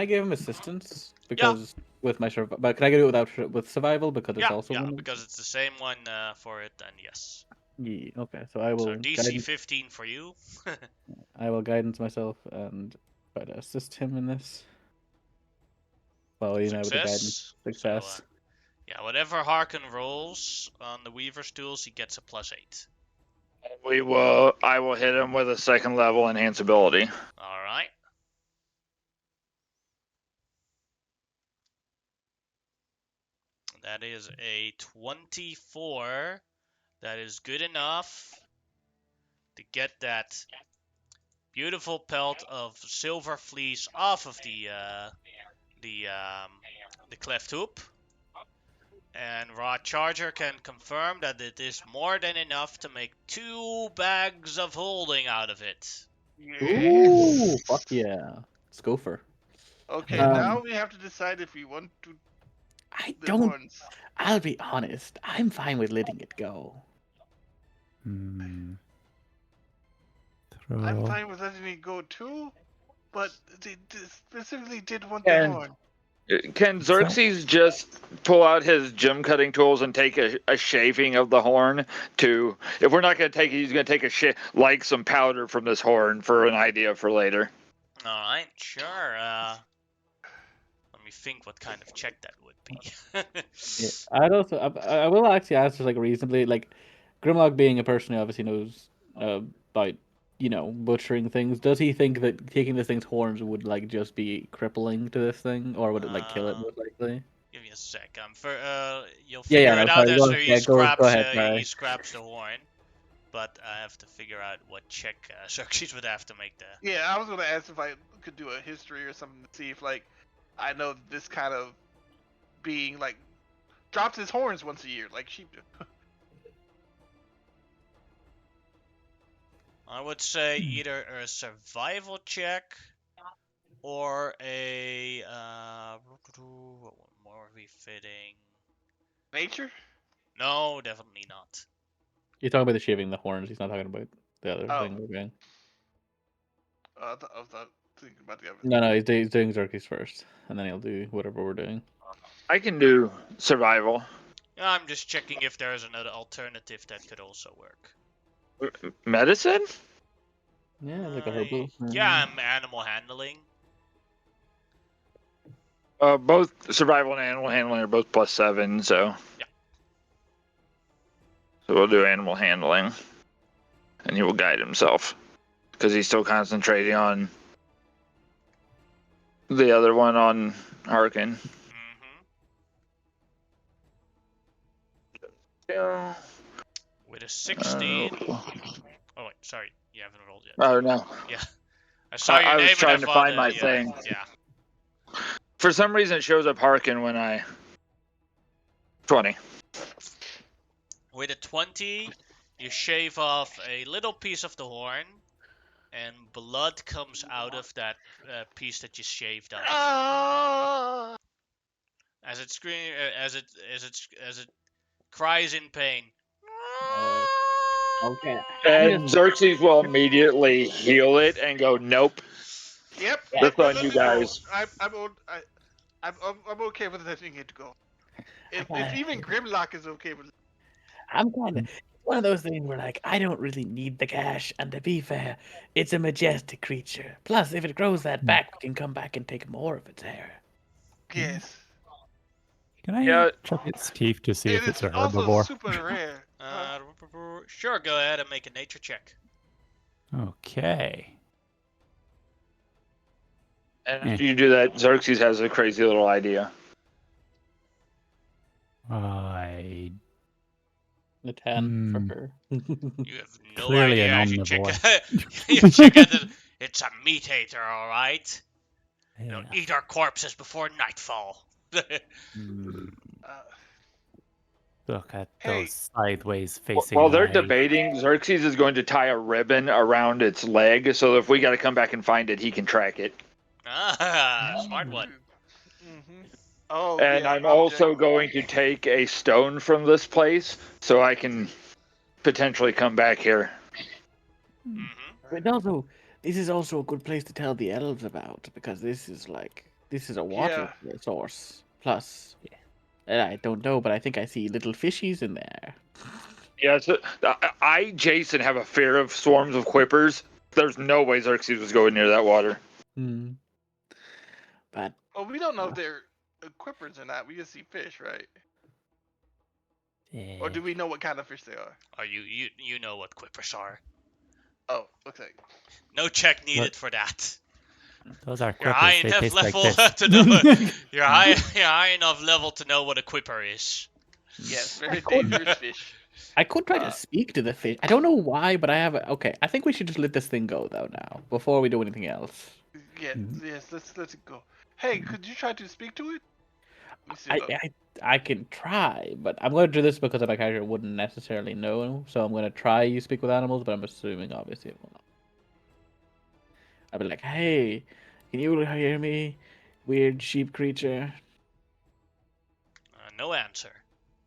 give him assistance because with my but can I get it with survival because it's also one of- because it's the same one for it. Then yes. Yeah, okay, so I will So DC guidance, 15 for you. I will guidance myself and try to assist him in this. Well, you know, with the guidance success. So, yeah, whatever Harkin rolls on the Weaver's tools, he gets a +8. I will hit him with a second level enhanceability. All right. That is a 24. That is good enough to get that beautiful pelt of silver fleece off of the cleft hoop. And Raw Charger can confirm that it is more than enough to make 2 bags of holding out of it. Ooh, Yes. fuck yeah. Let's go for. Okay, Um, now we have to decide if we want to I the don't. horns. I'll be honest. I'm fine with letting it go. Hmm. I'm Throw. fine with letting it go too, but they specifically did want the And horn. can Xerxes just pull out his gem cutting tools and take a shaving of the horn to? If we're not going to take it, he's going to take like some powder from this horn for an idea for later. All right, sure. Let me think what kind of check that would be. Yeah, I'd also. I will actually ask just like reasonably, like Grimlock being a person who obviously knows about butchering things. Does he think that taking this thing's horns would like just be crippling to this thing, or would it like kill it Uh, most likely? Give me a sec. You'll Yeah, figure no, it out sorry. Go, after yeah, go ahead. he Sorry. scraps the horn. But I have to figure out what check Xerxes would have to make the. Yeah, I was gonna ask if I could do a history or something to see if like I know this kind of being like drops his horns once a year like sheep do. I would say either a survival check or a what more befitting. Nature? No, definitely not. You're talking about the shaving the horns. He's not talking about the other Oh, thing. Okay. I thought thinking about the other. No, he's doing Xerxes first, and then he'll do whatever we're doing. I can do survival. I'm just checking if there is another alternative that could also work. Medicine? Yeah, like a herbal. Yeah, I'm animal handling. Both survival and animal handling are both +7, so. Yeah. So we'll do animal handling, and he will guide himself because he's still concentrating on the other one on Harkin. Mm-hmm. Yeah. With a 16. Oh wait, sorry, you haven't rolled yet. Oh no. Yeah. I saw your I name was trying and to I thought, find my yeah, thing. Yeah. For some reason, it shows up Harkin when I 20. With a 20, you shave off a little piece of the horn, and blood comes out of that piece that you shaved off. Ah! As it as it cries in pain. Okay. And Xerxes will immediately heal it and go, nope. Yep. That's on Let you it go. guys. I'm okay with letting it go. If Okay. even Grimlock is okay with it. I'm kind of one of those things where like I don't really need the cash, and to be fair, it's a majestic creature. Plus, if it grows that back, we can come back and take more of its hair. Yes. Can I Yeah. check its teeth to see It if it's is a also herbivore? super rare. Sure, go ahead and make a nature check. Okay. And after you do that, Xerxes has a crazy little idea. I The 10 for Hmm. her. You have no Clearly idea an as you check omnivore. you check it. It's a meat eater, all right. They'll Yeah. eat our corpses before nightfall. Hmm. Uh, Look at Hey. those sideways facing While they're eyes. debating, Xerxes is going to tie a ribbon around its leg, so if we got to come back and find it, he can track it. Smart one. Mm-hmm. Oh, And yeah. I'm also going to take a stone from this place, so I can potentially come back here. Mm-hmm. This is also a good place to tell the elves about, because this is a water source. Plus, I don't know, but I think I see little fishies in there. Yeah, so Jason, have a fear of swarms of quippers. There's no way Xerxes was going near that water. Hmm. But Well, we don't know if they're equippers or not. We just see fish, right? Or do we know what kind of fish they are? Or you know what quippers are. Oh, okay. No check needed for that. Those are You're high quippers. They enough taste like level this. to know. You're high enough level to know what a quipper is. Yes, I very could- dangerous fish. I could try to speak to the fish. I don't know why, but I have a... Okay, I think we should just let this thing go, though, now, before we do anything else. Yeah, yes, let's let it go. Hey, could you try to speak to it? Let me see I, about- I can try, but I'm going to do this because my character wouldn't necessarily know, so I'm going to try you speak with animals, but I'm assuming, obviously, it will not. I'll be like, hey, can you hear me, weird sheep creature? No answer.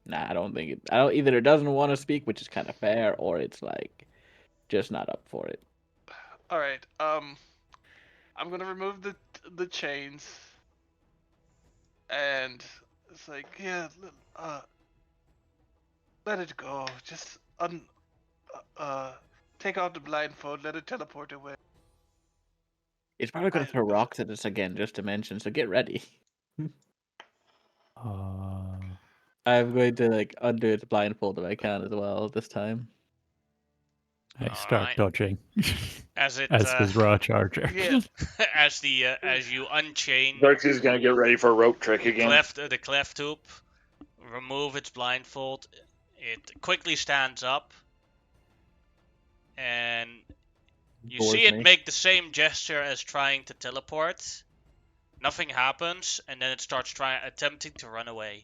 Nah, I don't think it... I don't... Either it doesn't want to speak, which is kind of fair, or it's, like, just not up for it. All right. I'm gonna remove the chains, and it's like, yeah, let it go. Just take out the blindfold. Let it teleport away. It's probably going I- to throw rocks at us again, just to mention, so get ready. I'm going to, like, undo its blindfold if I can as well this time. I start Alright. dodging As it as his raw charger. Yeah. as you unchain Xerxes is gonna get ready for a rope trick again. the cleft tube, remove its blindfold. It quickly stands up, and you see it make the same gesture as trying to teleport. Nothing happens, and then it starts attempting to run away.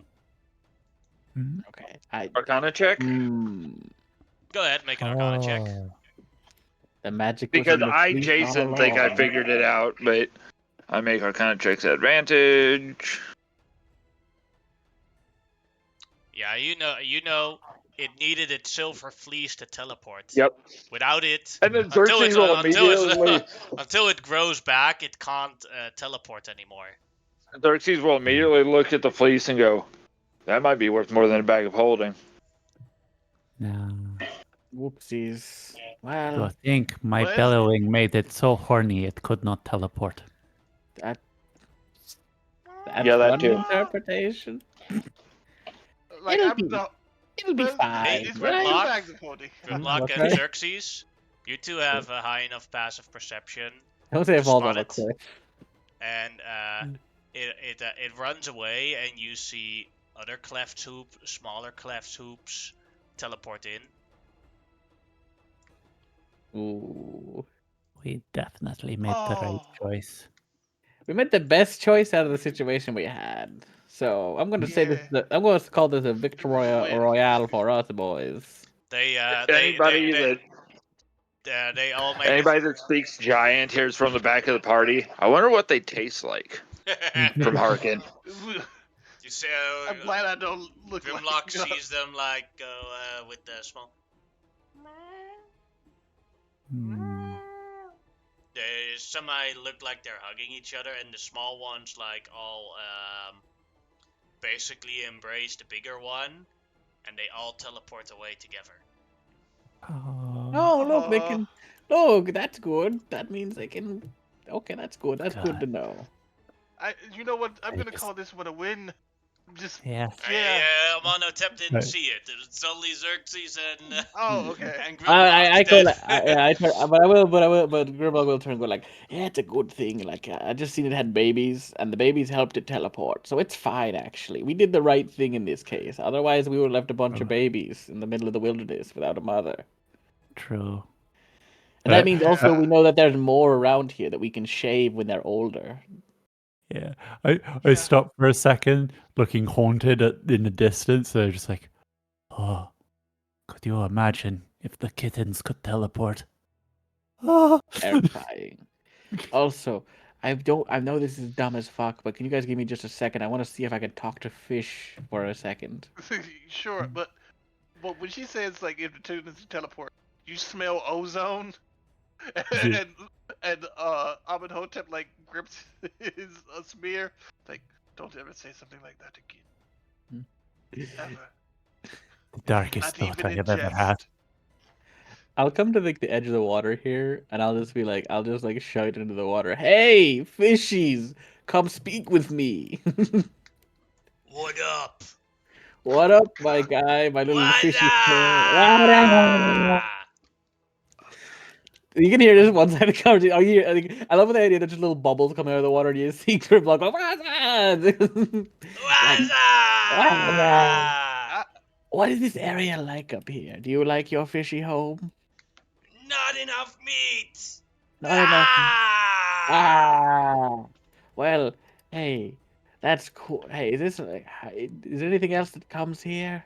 Okay. Arcana check? Go ahead, make an Arcana check. The magic was Because in the I, fleece all Jason, think I along. figured it out, but I make Arcana checks at advantage. Yeah, you know, it needed its silver fleece to teleport. Yep. Without it, And then Xerxes will immediately until it grows back, it can't teleport anymore. Xerxes will immediately look at the fleece and go, "That might be worth more than a bag of holding." No. Whoopsies. So Well, I think my Well- bellowing made it so horny it could not teleport. that's Yeah, that one too. interpretation. Like It'll I'm be- the. It'll be well, fine. It's right? worth two Grimlock. bags of holding. Grimlock Okay. and Xerxes, you two have a high enough passive perception, Don't say it falls off a Spot it. cliff. and it runs away, and you see other cleft hoops, smaller cleft hoops, teleport in. Ooh. We definitely made the right Oh. choice. We made the best choice out of the situation we had. So I'm going to say this. Yeah. I'm going to call this a Victoria Win. Royale for us boys. Anybody They all make that speaks giant hears from the back of the party. I wonder what they taste like from Harkin. You say I'm glad I don't look Grimlock like. sees them like go with the small. Some look like they're hugging each other, and the small ones like all basically embrace the bigger one, and they all teleport away together. Oh, look, they can. Look, that's good. That means they can. Okay, that's good. That's good to know. You know what? I'm I gonna just- call this one a win. Just Yeah. yeah. Mono Tep didn't see it. It's only Xerxes and Oh, okay. and Grimlock. I call then- it. But Grimlock will turn and go like, yeah, it's a good thing. Like I just seen it had babies, and the babies helped it teleport, so it's fine actually. We did the right thing in this case. Otherwise, we would have left a bunch of babies in the middle of the wilderness without a mother. True. And that means also we know that there's more around here that we can shave when they're older. Yeah. I stopped for a second, looking haunted in the distance. They're just like, oh, could you imagine if the kittens could teleport? Oh. Terrifying. Also, I know this is dumb as fuck, but can you guys give me just a second? I want to see if I can talk to fish for a second. Sure, but when she says like if the students teleport, you smell ozone, and Amenhotep like grips his spear. Like, don't ever say something like that again. Ever. The darkest Not thought even I in have ever had. jest. I'll come to like the edge of the water here, and I'll just like shout into the water, "Hey, fishies, come speak with me." What up? What up, my guy? My little What's fishy. up? You can hear this one side of the conversation. Oh, I love the idea that just little bubbles coming out of the water and you see Grimlock go, "What's up?" Like, What's "Ah." up? What is this area like up here? Do you like your fishy home? Not enough meat. Not enough. Ah. Well, hey, that's cool. Hey, is there anything else that comes here?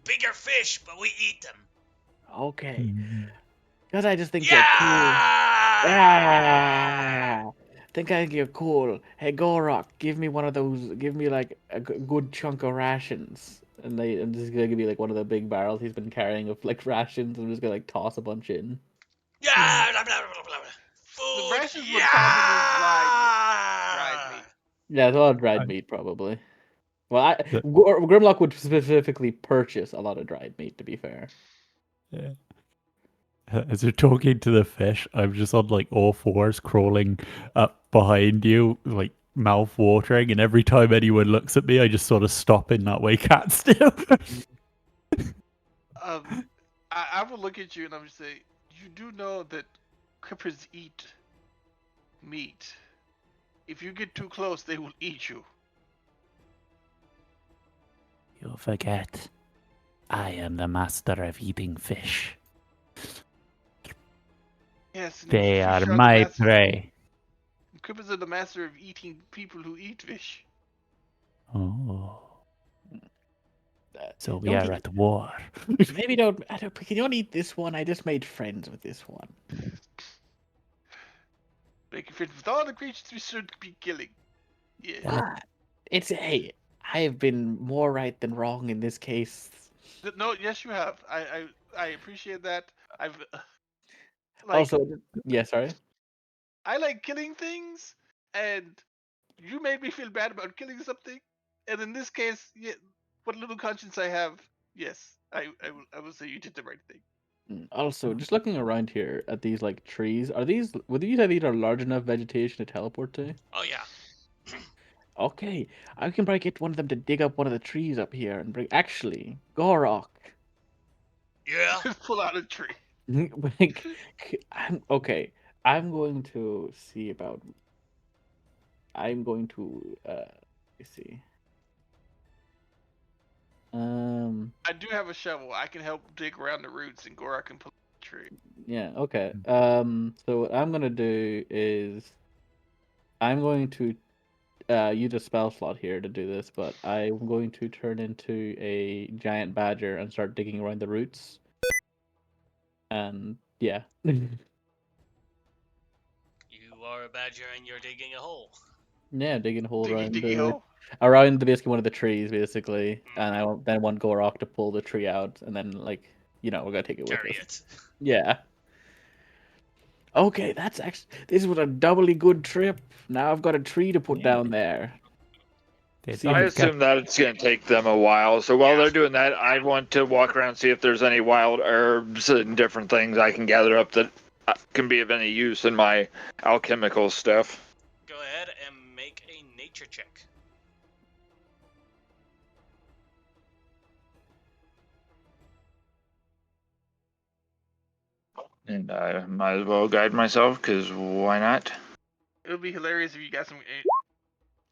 Bigger fish, but we eat them. Okay. Mm. Because I just think Yeah. you're cool. Ah, think I think you're cool. Hey, Gorok, give me one of those. Give me like a good chunk of rations. And this is gonna give you like one of the big barrels he's been carrying of like rations. I'm just gonna like toss a bunch in. Yeah. Blah, blah, blah, blah, blah. The Food. rations would probably mean dried Yeah. meat. Yeah, it's a lot of dried I- meat probably. Well, The- Grimlock would specifically purchase a lot of dried meat. To be fair. Yeah. As you're talking to the fish, I'm just on like all fours crawling up behind you, like mouth watering, and every time anyone looks at me, I just sort of stop in that way cats do. I will look at you and I'm just say, you do know that crippers eat meat. If you get too close, they will eat you. You forget, I am the master of eating fish. Yes, and They fish are the my master. prey. Crippers are the master of eating people who eat fish. Oh, so we Don't are eat- at war. Maybe don't. I don't. You don't eat this one. I just made friends with this one. Making friends with all the creatures we should be killing. Yeah. Ah, it's hey. I have been more right than wrong in this case. No, yes, you have. I appreciate that. I've like Also, yeah, sorry. I like killing things, and you made me feel bad about killing something. And in this case, yeah, what little conscience I have, yes, I will say you did the right thing. Also, just looking around here at these like trees, would you say these are large enough vegetation to teleport to? Oh yeah. Okay, I can probably get one of them to dig up one of the trees up here and bring. Actually, Gorok. Yeah. Pull out a tree. Like, okay. I'm going to see about. I'm going to. Let's see. I do have a shovel. I can help dig around the roots, and Gora can pull out the tree. Yeah. Okay. So what I'm gonna do is I'm going to use a spell slot here to do this, but I'm going to turn into a giant badger and start digging around the roots. And yeah. You are a badger and you're digging a hole. Yeah, digging a hole Diggy hole. around basically one of the trees, basically, and I Mhm. then want Gorok to pull the tree out, and then like we're gonna take it with Carry us. it. Yeah. Okay, this was a doubly good trip. Now I've got a tree to put Yeah. down there. They See I if don't it's get assume that it's going to take them a while. So while Yeah. they're doing that, I want to walk around see if there's any wild herbs and different things I can gather up that can be of any use in my alchemical stuff. Go ahead and make a nature check. And I might as well guide myself, because why not? It would be hilarious if you got some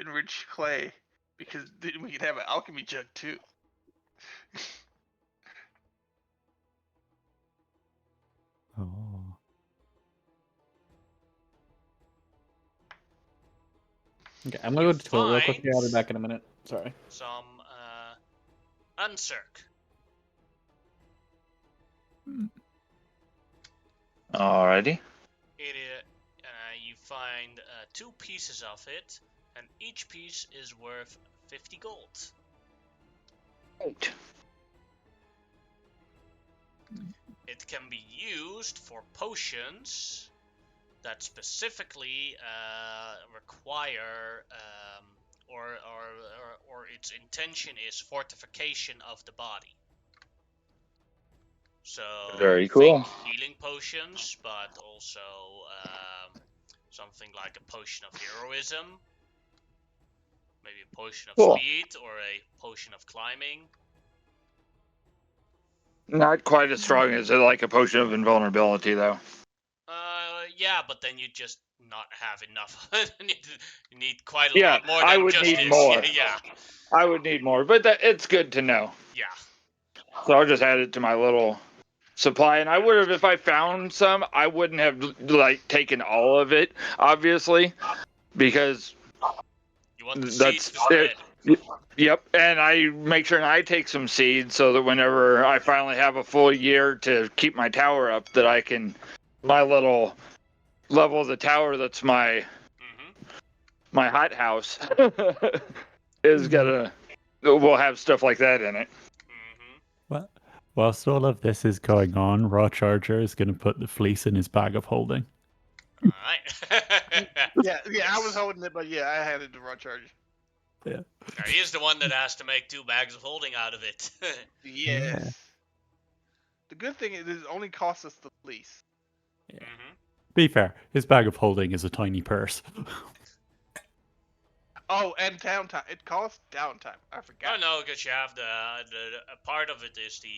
enriched clay, because then we could have an alchemy jug too. Oh. okay. I'm gonna You go to the toilet real quick. find Here, I'll be back in a minute. Sorry. some uncirc. Alrighty. You find 2 pieces of it, and each piece is worth 50 gold. Right. It can be used for potions that specifically require, or its intention is fortification of the body. So Very cool. think healing potions, but also something like a potion of heroism. Maybe a potion of Cool. speed or a potion of climbing. Not quite as strong as like a potion of invulnerability, though. Yeah, but then you just not have enough. you need quite a Yeah, lot more I than would just need this. more. Yeah. I would need more, but it's good to know. Yeah. So I'll just add it to my little supply. And I would have, if I found some, I wouldn't have like taken all of it, obviously, because You want the that's seeds to it. spread. Yep, and I make sure I take some seeds so that whenever I finally have a full year to keep my tower up, that I can my little level of the tower that's my hot house is gonna will have stuff like that in it. Well, whilst all of this is going on, Raw Charger is going to put the fleece in his bag of holding. All right. Yeah, I was holding it, but yeah, I had it to raw charge. Yeah. He's the one that has to make 2 bags of holding out of it. Yes. Yeah. The good thing is it only costs us the fleece. Be fair, his bag of holding is a tiny purse. Oh, and downtime. It costs downtime. I forgot. Oh no, because you have the a part of it is the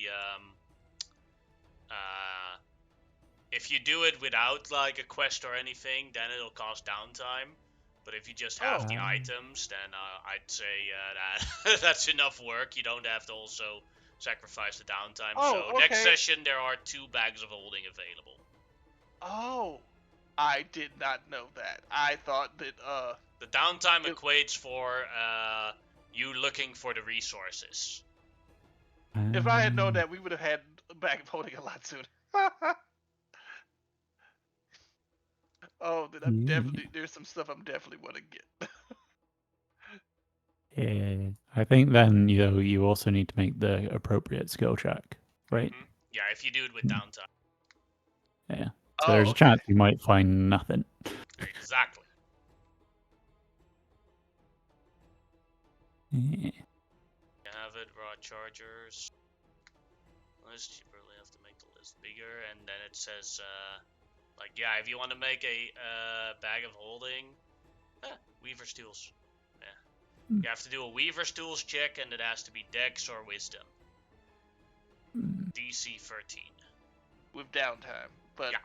if you do it without like a quest or anything, then it'll cost downtime. But if you just have the items, then I'd say that that's enough work. You don't have to also sacrifice the downtime. Oh, so next okay. session there are 2 bags of holding available. Oh, I did not know that. I thought that The downtime equates for you looking for the resources. if I had known that, we would have had a bag of holding a lot sooner. Oh, then I'm definitely there's some stuff I'm definitely want to get. Yeah, I think then you also need to make the appropriate skill check, right? Yeah, if you do it with downtime. Yeah. So there's a chance you might find nothing. Exactly. Yeah. You have it, raw chargers. List, you really have to make the list bigger, and then it says, like, yeah, if you want to make a bag of holding, Weaver's Tools. Yeah. You have to do a Weaver's Tools check, and it has to be Dex or Wisdom. DC 13. With downtime, but yeah.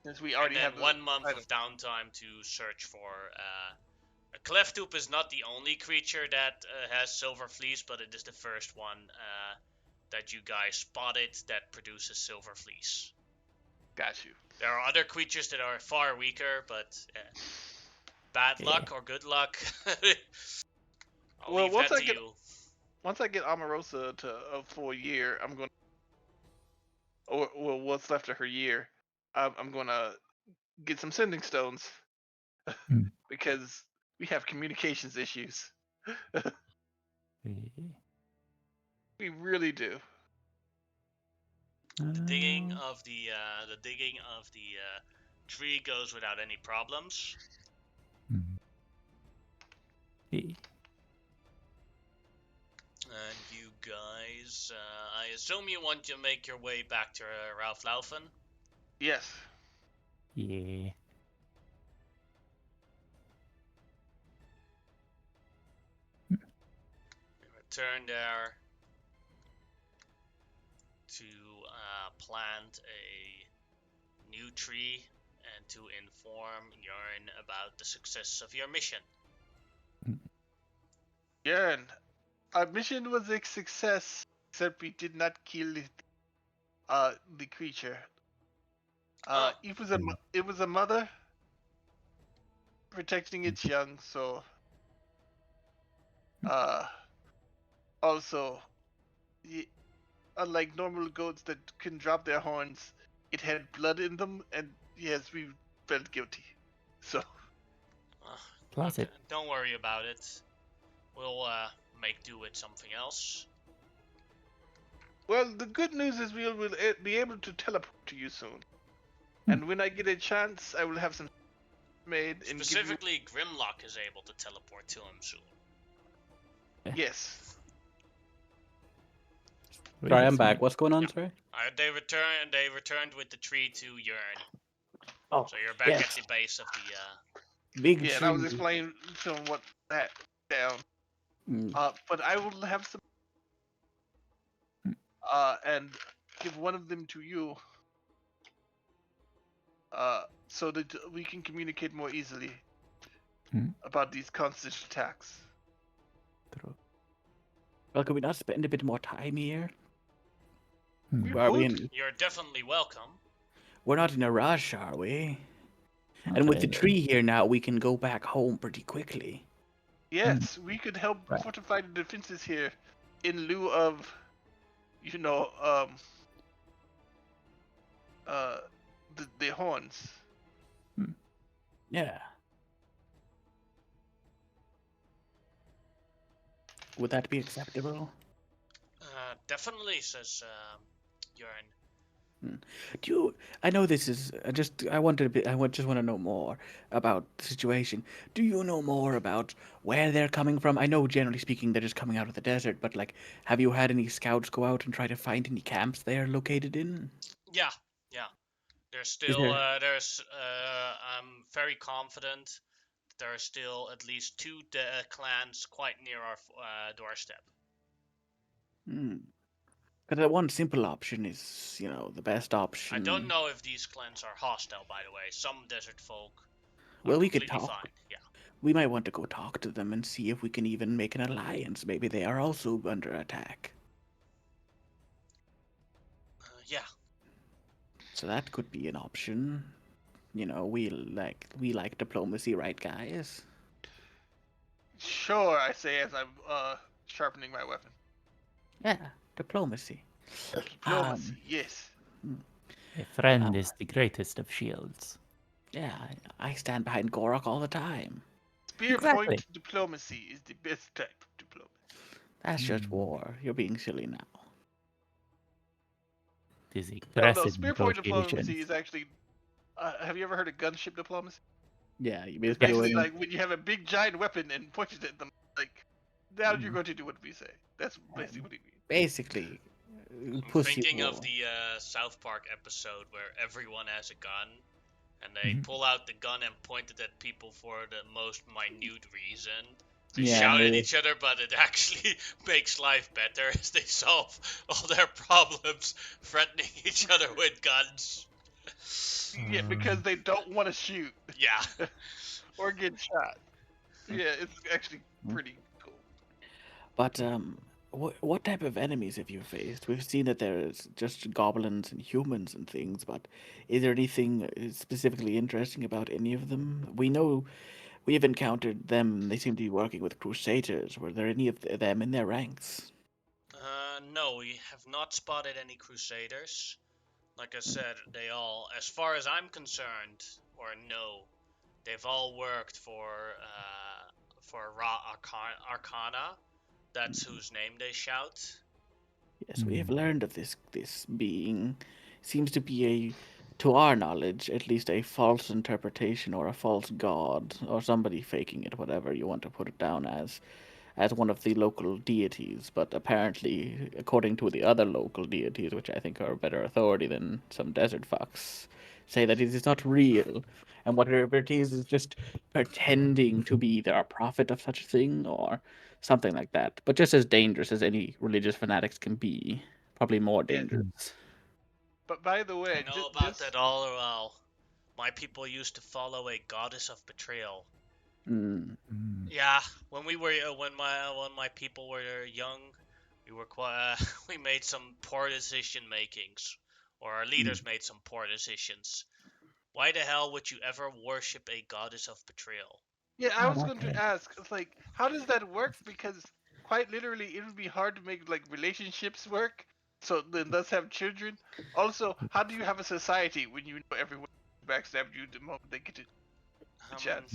Since we already and then have 1 month of downtime to search for. A Cleftoop is not the only creature that has Silver Fleece, but it is the first one that you guys spotted that produces Silver Fleece. Got you. There are other creatures that are far weaker, but bad luck or good luck. I'll leave that to you. Once I get Omarosa to a full year, I'm going to... Well, what's left of her year, I'm going to get some sending stones. Because we have communications issues. We really do. The digging of the tree goes without any problems. And you guys, I assume you want to make your way back to Ralph Laufen? Yes. Yeah. Return there to plant a new tree and to inform Yarn about the success of your mission. Yarn, our mission was a success, except we did not kill the creature. It was a mother protecting its young, so also unlike normal goats that can drop their horns, it had blood in them, and yes, we felt guilty. So Classic. Okay, don't worry about it. We'll make do with something else. Well, the good news is we will be able to teleport to you soon. And when I get a chance, I will have some made. Specifically, Grimlock is able to teleport to him soon. Yes. Sorry, I'm back. What's going on, sorry? They returned with the tree to Yearn. Oh, so you're back at the base of the big yeah, tree. and I was explaining to him what that down. But I will have some and give one of them to you so that we can communicate more easily about these constant attacks. True. Well, could we not spend a bit more time here? We Are we could. in, You're definitely welcome. we're not in a rush, are we? Not And with the really. tree here now, we can go back home pretty quickly. Yes, we could help Right. fortify the defenses here in lieu of, you know, the horns. Yeah. Would that be acceptable? Definitely, says Urine. Do you? I know this is just. I wanted a bit. Just want to know more about the situation. Do you know more about where they're coming from? I know, generally speaking, they're just coming out of the desert. But like, have you had any scouts go out and try to find any camps they're located in? Yeah. There's Is still there? I'm very confident there are still at least two clans quite near our doorstep. Because that one simple option is, the best option. I don't know if these clans are hostile, by the way. Some desert folk are Well, we could completely talk. fine. Yeah. We might want to go talk to them and see if we can even make an alliance. Maybe they are also under attack. Yeah. So that could be an option. We like diplomacy, right, guys? Sure, I say as I'm sharpening my weapon. Yeah, diplomacy. Diplomacy, yes. A friend is the greatest of shields. Yeah, I stand behind Gorok all the time. Spear Exactly. point diplomacy is the best type of diplomacy. That's just war. You're being silly now. These No, aggressive spear point diplomacy negotiations. is actually. Have you ever heard of gunship diplomacy? Yeah, you It's basically basically like when you have a big giant weapon and point it at them, like, now you're going to do what we say. That's basically what he means. basically I'm pussy thinking war. of the South Park episode where everyone has a gun and they pull out the gun and point it at people for the most minute reason. They shout at each other, but it actually makes life better as they solve all their problems, threatening each other with guns. Yeah, because they don't want to shoot Yeah. or get shot. Yeah, it's actually pretty cool. But what type of enemies have you faced? We've seen that there's just goblins and humans and things, but is there anything specifically interesting about any of them? We know we have encountered them. They seem to be working with crusaders. Were there any of them in their ranks? No, we have not spotted any crusaders. Like I said, they all, as far as I'm concerned, or know, they've all worked for Ra Arcana. That's whose name they shout. Yes, we have learned of this being. Seems to be to our knowledge, at least a false interpretation or a false god or somebody faking it, whatever you want to put it down as one of the local deities. But apparently, according to the other local deities, which I think are a better authority than some desert fucks, say that it is not real. And whatever it is just pretending to be either a prophet of such a thing or something like that. But just as dangerous as any religious fanatics can be. Probably more Yeah. dangerous. But by the way, I know about that all well. My people used to follow a goddess of betrayal. Yeah, when we were when my people were young, we were quite we made some poor decision makings, or our leaders made some poor decisions. Why the hell would you ever worship a goddess of betrayal? Yeah, I was going to ask, it's like, how does that work? Because quite literally, it would be hard to make like relationships work. So then, thus have children. Also, how do you have a society when you know everyone backstabbed you the moment they get a chance?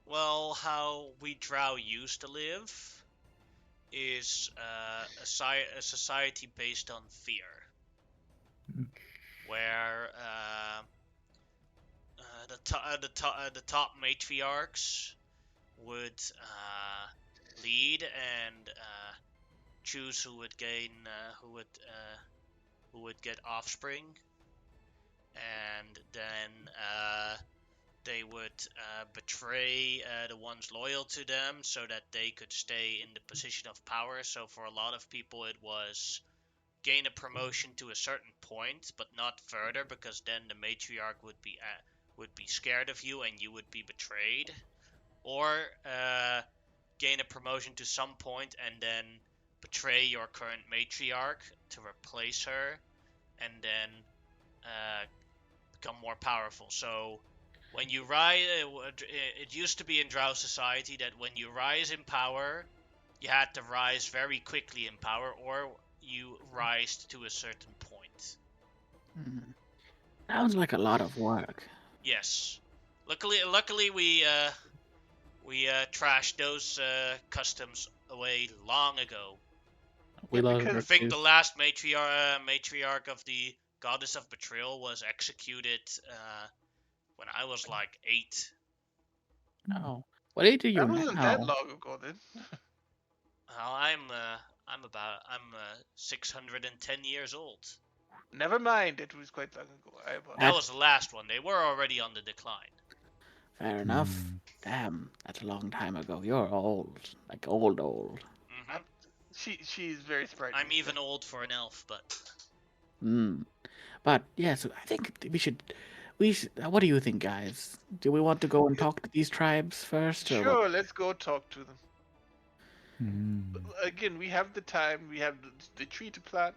Well, how we Drow used to live is a society based on fear, where the top matriarchs would lead and choose who would gain who would get offspring, and then they would betray the ones loyal to them so that they could stay in the position of power. So for a lot of people, it was gain a promotion to a certain point, but not further, because then the matriarch would be scared of you and you would be betrayed. Or gain a promotion to some point and then betray your current matriarch to replace her, and then become more powerful. So when you rise, it used to be in Drow society that when you rise in power, you had to rise very quickly in power, or you rise to a certain point. Sounds like a lot of work. Yes. Luckily we trashed those customs away long ago. We Yeah, love because- I our think kids. the last matriarch of the goddess of betrayal was executed when I was like 8. Oh, what age are you That wasn't that now? long ago then. I'm 610 years old. Never mind, it was quite long ago. I apologize. That was the last one. They were already on the decline. Fair enough. Damn, that's a long time ago. You're old, like old. Hmm. She's very sprightly. I'm even old for an elf, but But yeah, so I think we should. What do you think, guys? Do we want to go and talk to these tribes first, or what? Sure, let's go talk to them. Mm. Again, we have the time. We have the tree to plant.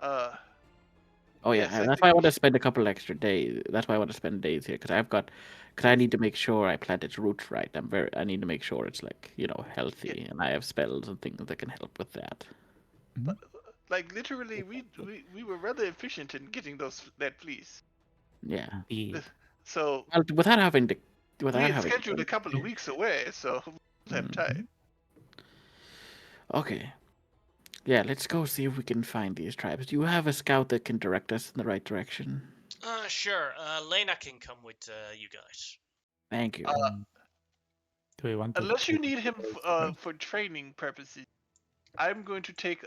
Oh yeah, Yes, I that's think why I we want to should- spend a couple extra days. That's why I want to spend days here because I need to make sure I plant its roots right. I need to make sure it's like healthy, and I have spells and things that can help with that. like literally, we were rather efficient in getting that fleece. Yeah. Indeed. So Well, without having to, we had scheduled a couple of weeks away, so we'll have time. Okay. Yeah, let's go see if we can find these tribes. Do you have a scout that can direct us in the right direction? sure. Lena can come with you guys. Thank you. Do we want to Unless you take need him first? for training purposes, I'm going to take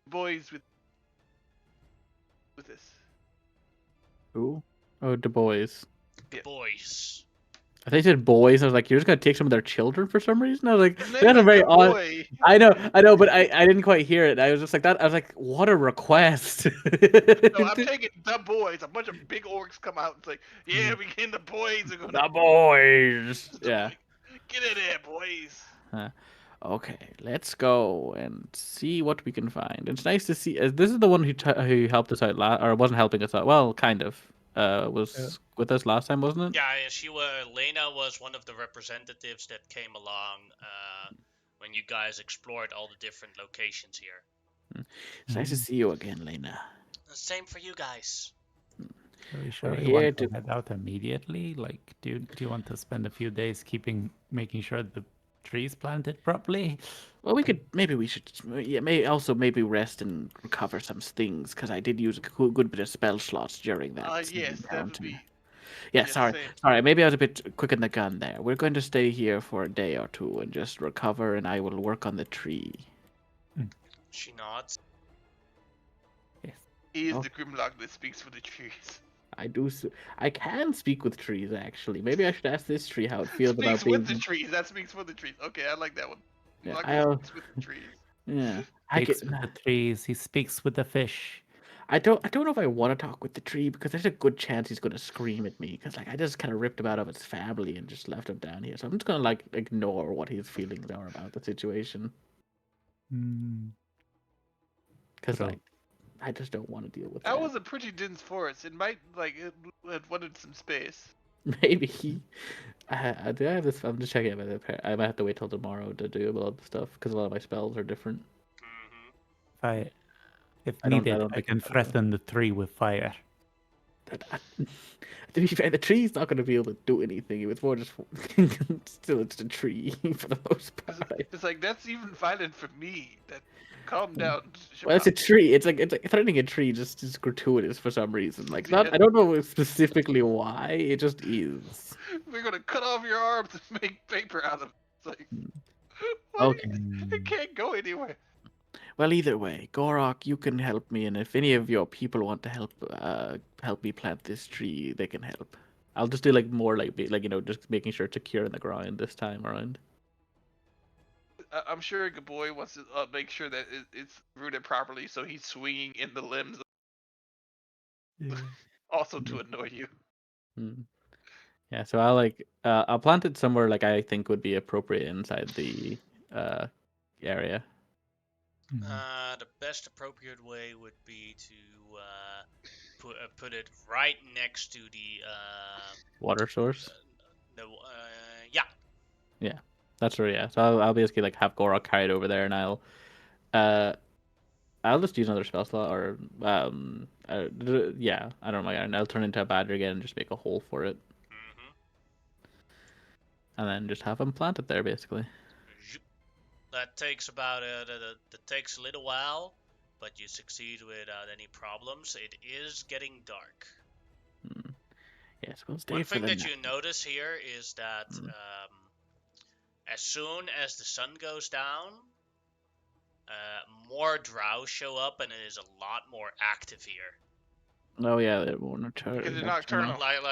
boys with this. Who? Oh, the boys. Yeah. Boys. I think they said boys. I was like, you're just gonna take some of their children for some reason. I was like, His name that's a is very the odd. boy. I know, but I didn't quite hear it. I was just like that. I was like, what a request. No, I'm taking the boys. A bunch of big orcs come out and say, "Yeah, we can. The boys are gonna." The boys. The Yeah. boy- Get in there, boys. Okay, let's go and see what we can find. It's nice to see. This is the one who helped us out or wasn't helping us out. Well, kind of. Was with us last time, wasn't it? Yeah, Lena was one of the representatives that came along when you guys explored all the different locations here. It's nice to see you again, Lena. Same for you guys. Are we sure We're we here want to to- head out immediately? Like, do you want to spend a few days making sure the trees planted properly? Well, maybe we should, yeah, maybe rest and recover some things because I did use a good bit of spell slots during that. Yes, that would be. Yeah, yes, sorry, same. sorry. Maybe I was a bit quick in the gun there. We're going to stay here for a day or two and just recover, and I will work on the tree. She nods. Yes, He is Oh. the Grimlock that speaks for the trees. I can speak with trees actually. Maybe I should ask this tree how it feels about Speaks being. with the trees. That speaks for the trees. Okay, I like that one. Yeah, Grimlock I'll- speaks with the trees. Yeah, Speaks with the trees. He speaks with the fish. I don't know if I want to talk with the tree because there's a good chance he's going to scream at me because I just kind of ripped him out of his family and just left him down here. So I'm just going to ignore what his feelings are about the situation because True. I just don't want to deal with That was a pretty dense forest. It might it wanted some space. Maybe. Do I have this? I'm just checking it. I might have to wait till tomorrow to do a lot of stuff because a lot of my spells are different. Mm-hmm. If I don't needed, I think can it's- threaten the tree with fire. To be fair, the tree's not going to be able to do anything. It's more just still it's a tree for the most part. It's like that's even violent for me. That calm down. Well, it's a tree. It's like threatening a tree just is gratuitous for some reason. Like not, Yeah. I don't know specifically why. It just is. We're gonna cut off your arms and make paper out of it. It's like, Okay. It can't go anywhere. Well, either way, Gorok, you can help me, and if any of your people want to help me plant this tree, they can help. I'll just do like more like just making sure it's secure in the ground this time around. I'm sure Gaboy wants to make sure that it's rooted properly, so he's swinging in the limbs, Yeah. also to annoy you. Mm. Yeah, so I'll plant it somewhere like I think would be appropriate inside the uh area. The best appropriate way would be to put it right next to the Water source. yeah. Yeah, that's where. Yeah, so I'll basically like have Gorok carried over there, and uh I'll just use another spell slot, or yeah, I don't know, and I'll turn into a badger again and just make a hole for it, Mm-hmm. and then just have him planted there, basically. That takes that takes a little while, but you succeed without any problems. It is getting dark. Yes, we'll stay One for thing the that night. you notice here is that as soon as the sun goes down, more drow show up, and it is a lot more active here. Oh yeah, they won't Because they're nocturnal. nocturnal.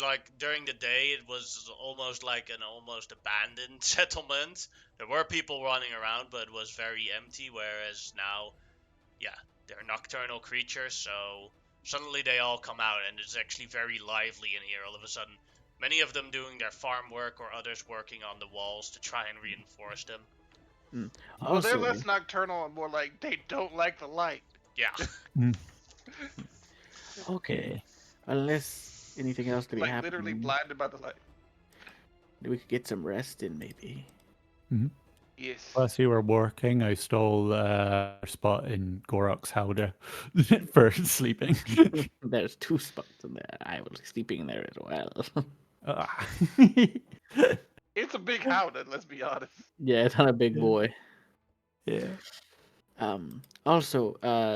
Like during the day, it was almost like an almost abandoned settlement. There were people running around, but it was very empty. Whereas now, yeah, they're nocturnal creatures, so suddenly they all come out, and it's actually very lively in here all of a sudden. Many of them doing their farm work, or others working on the walls to try and reinforce them. Well, they're Also, less nocturnal and more like they don't like the light. Yeah. okay, unless anything else to be Like literally happening, blinded by the light. we could get some rest in, maybe. Yes. Whilst you were working, I stole a spot in Gorok's howdah for sleeping. There's 2 spots in there. I was sleeping there as well. Ah. It's a big howdah, let's be honest. Yeah, it's on a big Yeah. boy. Yeah. Also,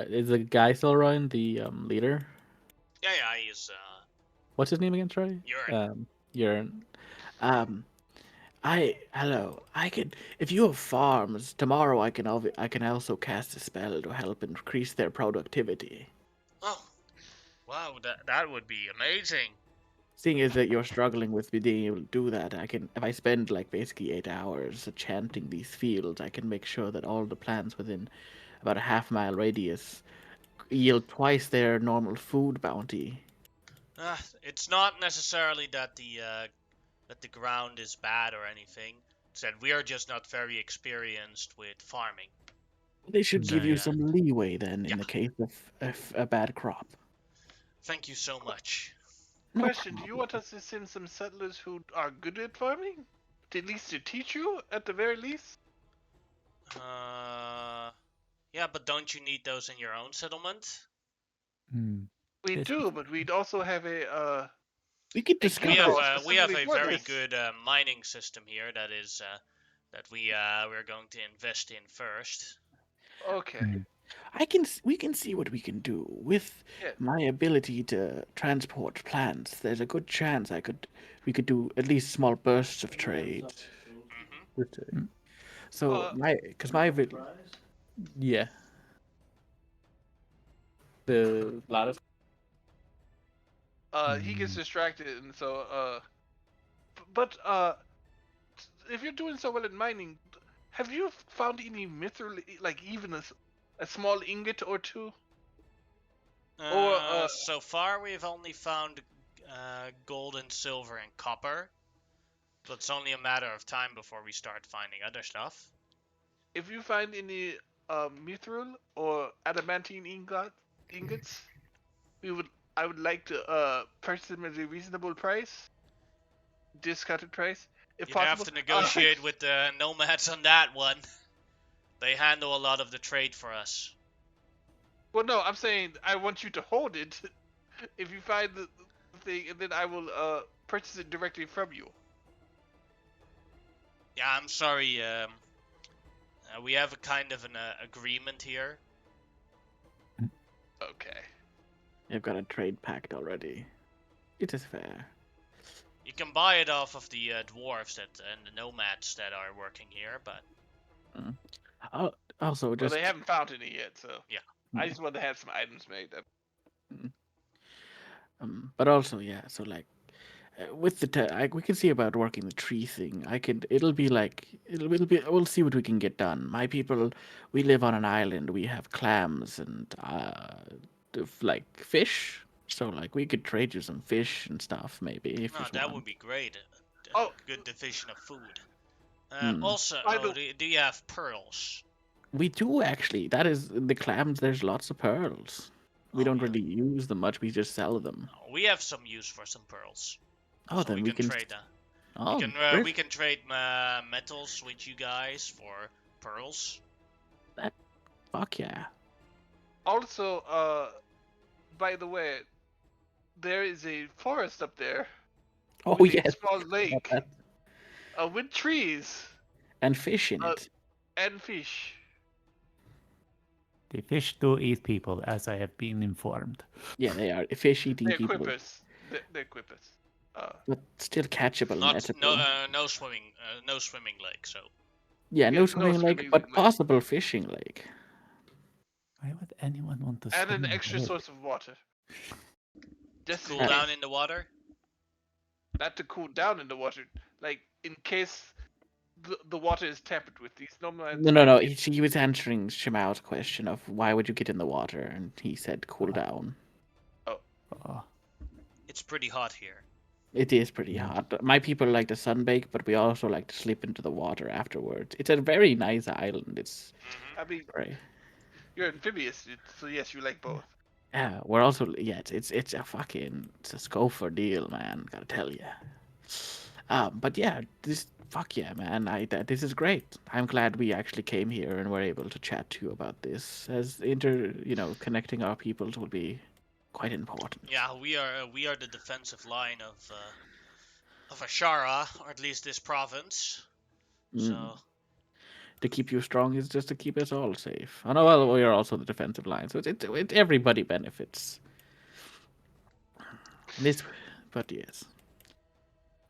is the guy still around? The leader. Yeah, he's What's his name again? Sorry. urine. Urine. Hello. I could, if you have farms tomorrow, I can also cast a spell to help increase their productivity. Oh, wow, that would be amazing. Seeing as that you're struggling with being able to do that, if I spend like basically 8 hours chanting these fields, I can make sure that all the plants within about a half-mile radius yield twice their normal food bounty. It's not necessarily that the ground is bad or anything. It's that we are just not very experienced with farming. They should give you Nice. some leeway then in Yeah. the case of a bad crop. Thank you so much. No Question, do you problem. want us to send some settlers who are good at farming? At least to teach you, at the very least? Yeah, but don't you need those in your own settlement? We Yes. do, but we'd also have We could a discuss We guild it. have a specifically for very this. good mining system here that is that we're going to invest in first. Okay. We can see what we can do with Yeah. my ability to transport plants. There's a good chance we could do at least small bursts of trade. Mm-hmm. So yeah, the lattice. He gets distracted, and so but if you're doing so well in mining, have you found any mithril, like even a small ingot or two? Or So far we've only found gold and silver and copper. So it's only a matter of time before we start finding other stuff. if you find any mithril or adamantine ingots, I would like to purchase them at a reasonable price, discounted price, if You'd have possible. to negotiate with the nomads on that one. They handle a lot of the trade for us. Well, no, I'm saying I want you to hold it. If you find the thing, and then I will purchase it directly from you. Yeah, I'm sorry. We have a kind of an agreement here. Okay. You've got a trade pact already. It is fair. You can buy it off of the dwarves and the nomads that are working here, but Also, Well, just they haven't found any yet, so yeah. I just want to have some items made. but also, yeah. So like, with the we can see about working the tree thing. It'll be like it'll be. We'll see what we can get done. My people, we live on an island. We have clams and like fish. So like we could trade you some fish and stuff maybe if you Oh, that want. would be great. Oh. Good division of food. Hmm. Also, By the- do you have pearls? We do actually. That is the clams. There's lots of pearls. We Oh, don't yeah. really use them much. We just sell them. We have some use for some pearls. Oh, So then we can trade that. Oh, We can trade metals with you guys for pearls. fuck yeah. Also, by the way, there is a forest up there. Oh with a yes. small lake. that. With trees And fish in Uh, it. and fish. The fish do eat people, as I have been informed. Yeah, they are fish eating They're people, quippers. They're quippers. but still catchable. and eatable. No swimming lake. So Yeah, Yeah, no no swimming lake, swimming but lake. possible fishing lake. Why would anyone want to And swim an in extra lake? source of water. Just cool in down case. in the water. Not to cool down in the water, like in case the water is tampered with. These normally. No. He was answering Shimao's question of why would you get in the water, and he said cool down. Oh, It's pretty hot here. It is pretty hot. My people like to sunbake, but we also like to slip into the water afterwards. It's a very nice island. It's I mean, right. you're amphibious, so yes, you like both. Yeah, we're also it's a Scofer deal, man. Gotta tell you. But yeah, fuck yeah, man. This is great. I'm glad we actually came here and were able to chat to you about this. As connecting our peoples will be quite important. Yeah, we are the defensive line of Asherah, or at least this province. So To keep you strong is just to keep us all safe. I know. Well, we are also the defensive line, so everybody benefits. But yes.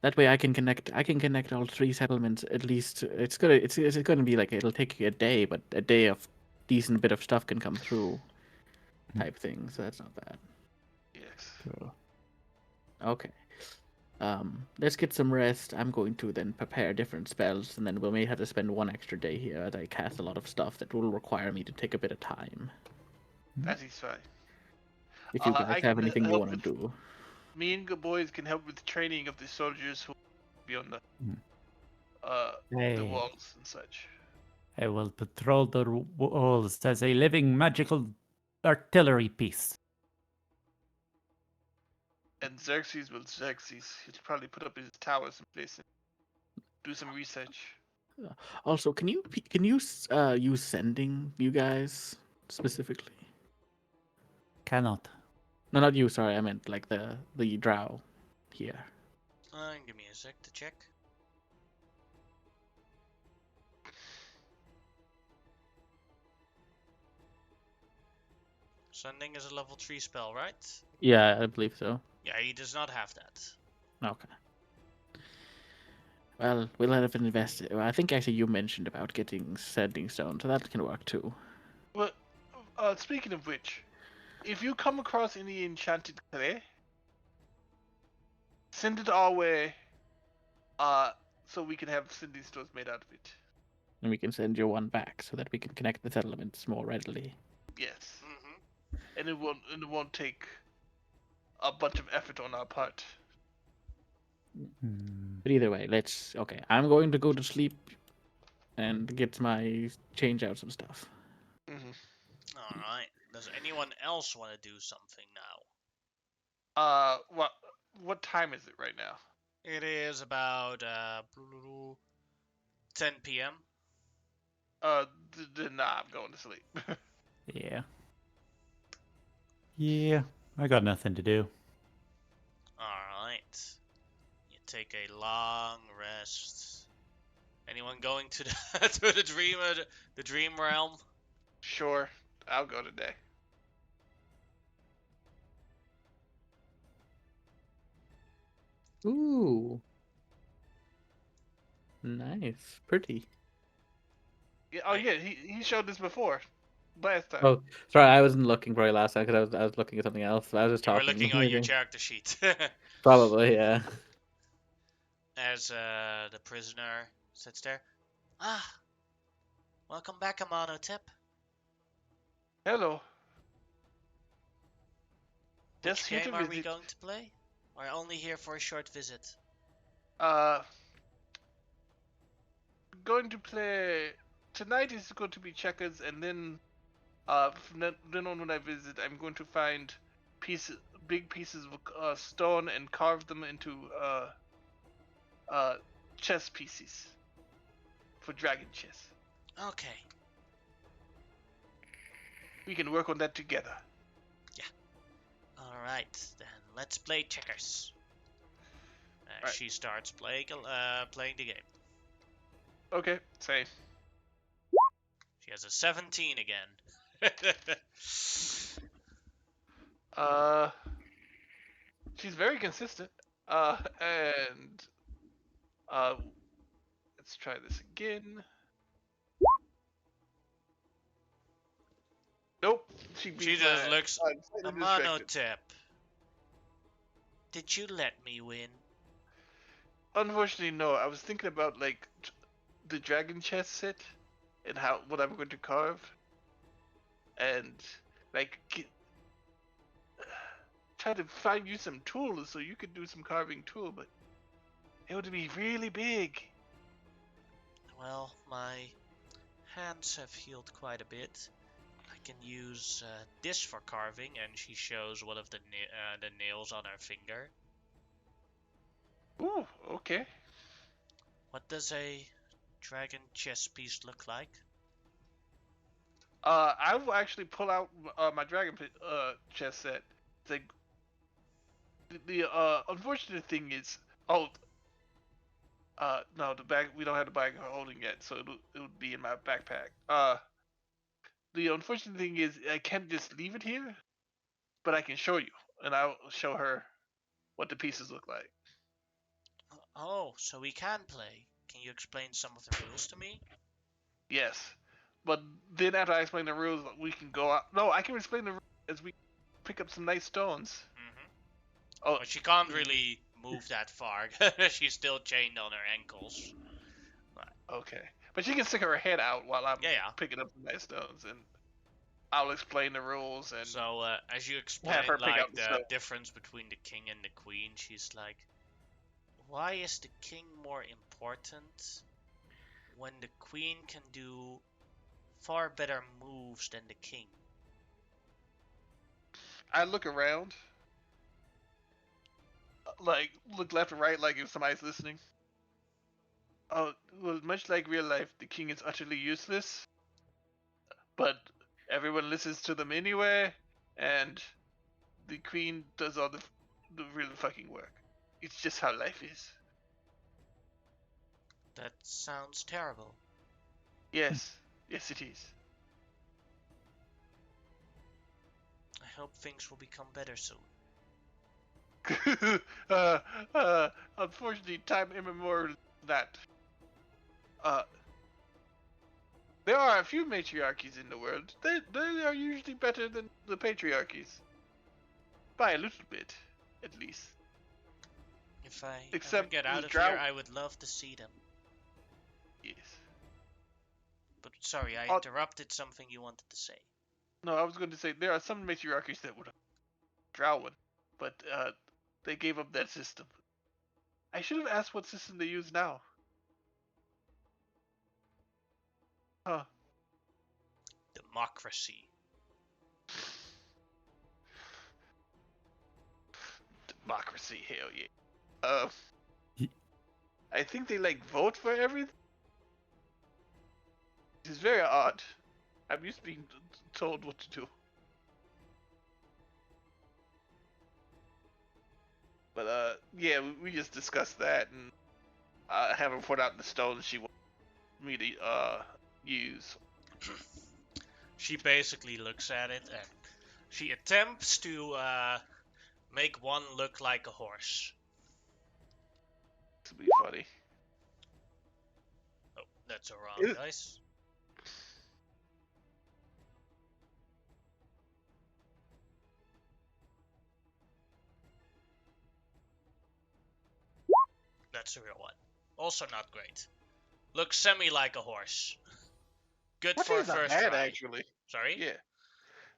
That way I can connect all three settlements at least. It's gonna be like it'll take a day, but a day of decent bit of stuff can come through, type thing. So that's not bad. Yes. cool. Okay. Let's get some rest. I'm going to then prepare different spells, and then we may have to spend one extra day here as I cast a lot of stuff that will require me to take a bit of time. That is fine. If you I guys can have anything you help want to with- do. Me and good boys can help with the training of the soldiers who will be on the Hey. walls and such. I will patrol the walls as a living magical artillery piece. And Xerxes will Xerxes. He'll probably put up his towers in place and do some research. Also, can you use sending, you guys specifically? Cannot. No, not you. Sorry, I meant like the drow here. give me a sec to check. Sending is a level 3 spell, right? Yeah, I believe so. Yeah, he does not have that. Okay. Well, we'll have to invest. I think actually you mentioned about getting sending stone, so that can work too. Well, speaking of which, if you come across any enchanted clay, send it our way, so we can have sending stones made out of it. And we can send you one back so that we can connect the settlements more readily. Yes, Mm-hmm. and it won't take a bunch of effort on our part. But either way, okay. I'm going to go to sleep and get my change out some stuff. Mm-hmm. All right. Does anyone else want to do something now? What time is it right now? It is about 10 p.m. Nah, I'm going to sleep. Yeah. Yeah, I got nothing to do. All right. You take a long rest. Anyone going to the to the dream realm? Sure, I'll go today. Ooh. Nice. Pretty. Yeah, yeah, he showed this before, last time. Oh, sorry, I wasn't looking for it last time because I was looking at something else. I was just You were talking. looking on your character sheet. Probably, yeah. as the prisoner sits there. Ah, welcome back, Amonotep. Hello. Which Just here to game are we visit. going to play? Or only here for a short visit? Going to play tonight is going to be checkers, and then then on when I visit, I'm going to find big pieces of stone, and carve them into chess pieces for dragon chess. Okay. We can work on that together. Alright, then let's play checkers. Right. She starts playing the game. Okay, same. She has a 17 again. She's very consistent. And let's try this again. Nope. She just looks. slightly distracted. Amonotep. Did you let me win? Unfortunately, no. I was thinking about like the dragon chess set and what I'm going to carve, and like try to find you some tools so you could do some carving too, but it would be really big. Well, my hands have healed quite a bit. I can use this for carving, and she shows one of the nails on her finger. Ooh, okay. What does a dragon chess piece look like? I will actually pull out my dragon chess set. The unfortunate thing is, no, the bag, we don't have the bag holding yet, so it would be in my backpack. The unfortunate thing is I can't just leave it here, but I can show you, and I'll show her what the pieces look like. Oh, so we can play. Can you explain some of the rules to me? Yes, but then after I explain the rules, we can go out. No, I can explain the rules as we pick up some nice stones. Oh, but she can't really move that far. She's still chained on her ankles. Okay, but she can stick her head out while I'm Yeah. picking up some nice stones, and I'll explain the rules. And so as you explain her pick like up the the stone. difference between the king and the queen, she's like, why is the king more important when the queen can do far better moves than the king? I look around, like look left and right, like if somebody's listening. Oh, well, much like real life, the king is utterly useless, but everyone listens to them anyway, and the queen does all the real fucking work. It's just how life is. That sounds terrible. Yes, yes it is. I hope things will become better soon. Unfortunately, time immemorial that. There are a few matriarchies in the world. They are usually better than the patriarchies. By a little bit, at least. If I ever Except get the out of drought. here, I would love to see them. Yes. But sorry, I interrupted something you wanted to say. No, I was going to say there are some matriarchies that would drow one, but they gave up that system. I should have asked what system they use now. Huh. Democracy. Democracy, hell yeah. I think they like vote for everything. It's very odd. I'm used to being told what to do. But yeah, we just discussed that, and I have her put out the stones she wants me to use. She basically looks at it and she attempts to make one look like a horse. This will be funny. Oh, that's a wrong dice. that's a real one. Also not great. Looks semi like a horse. Good 14 for a is not first bad, try. actually. Sorry? Yeah.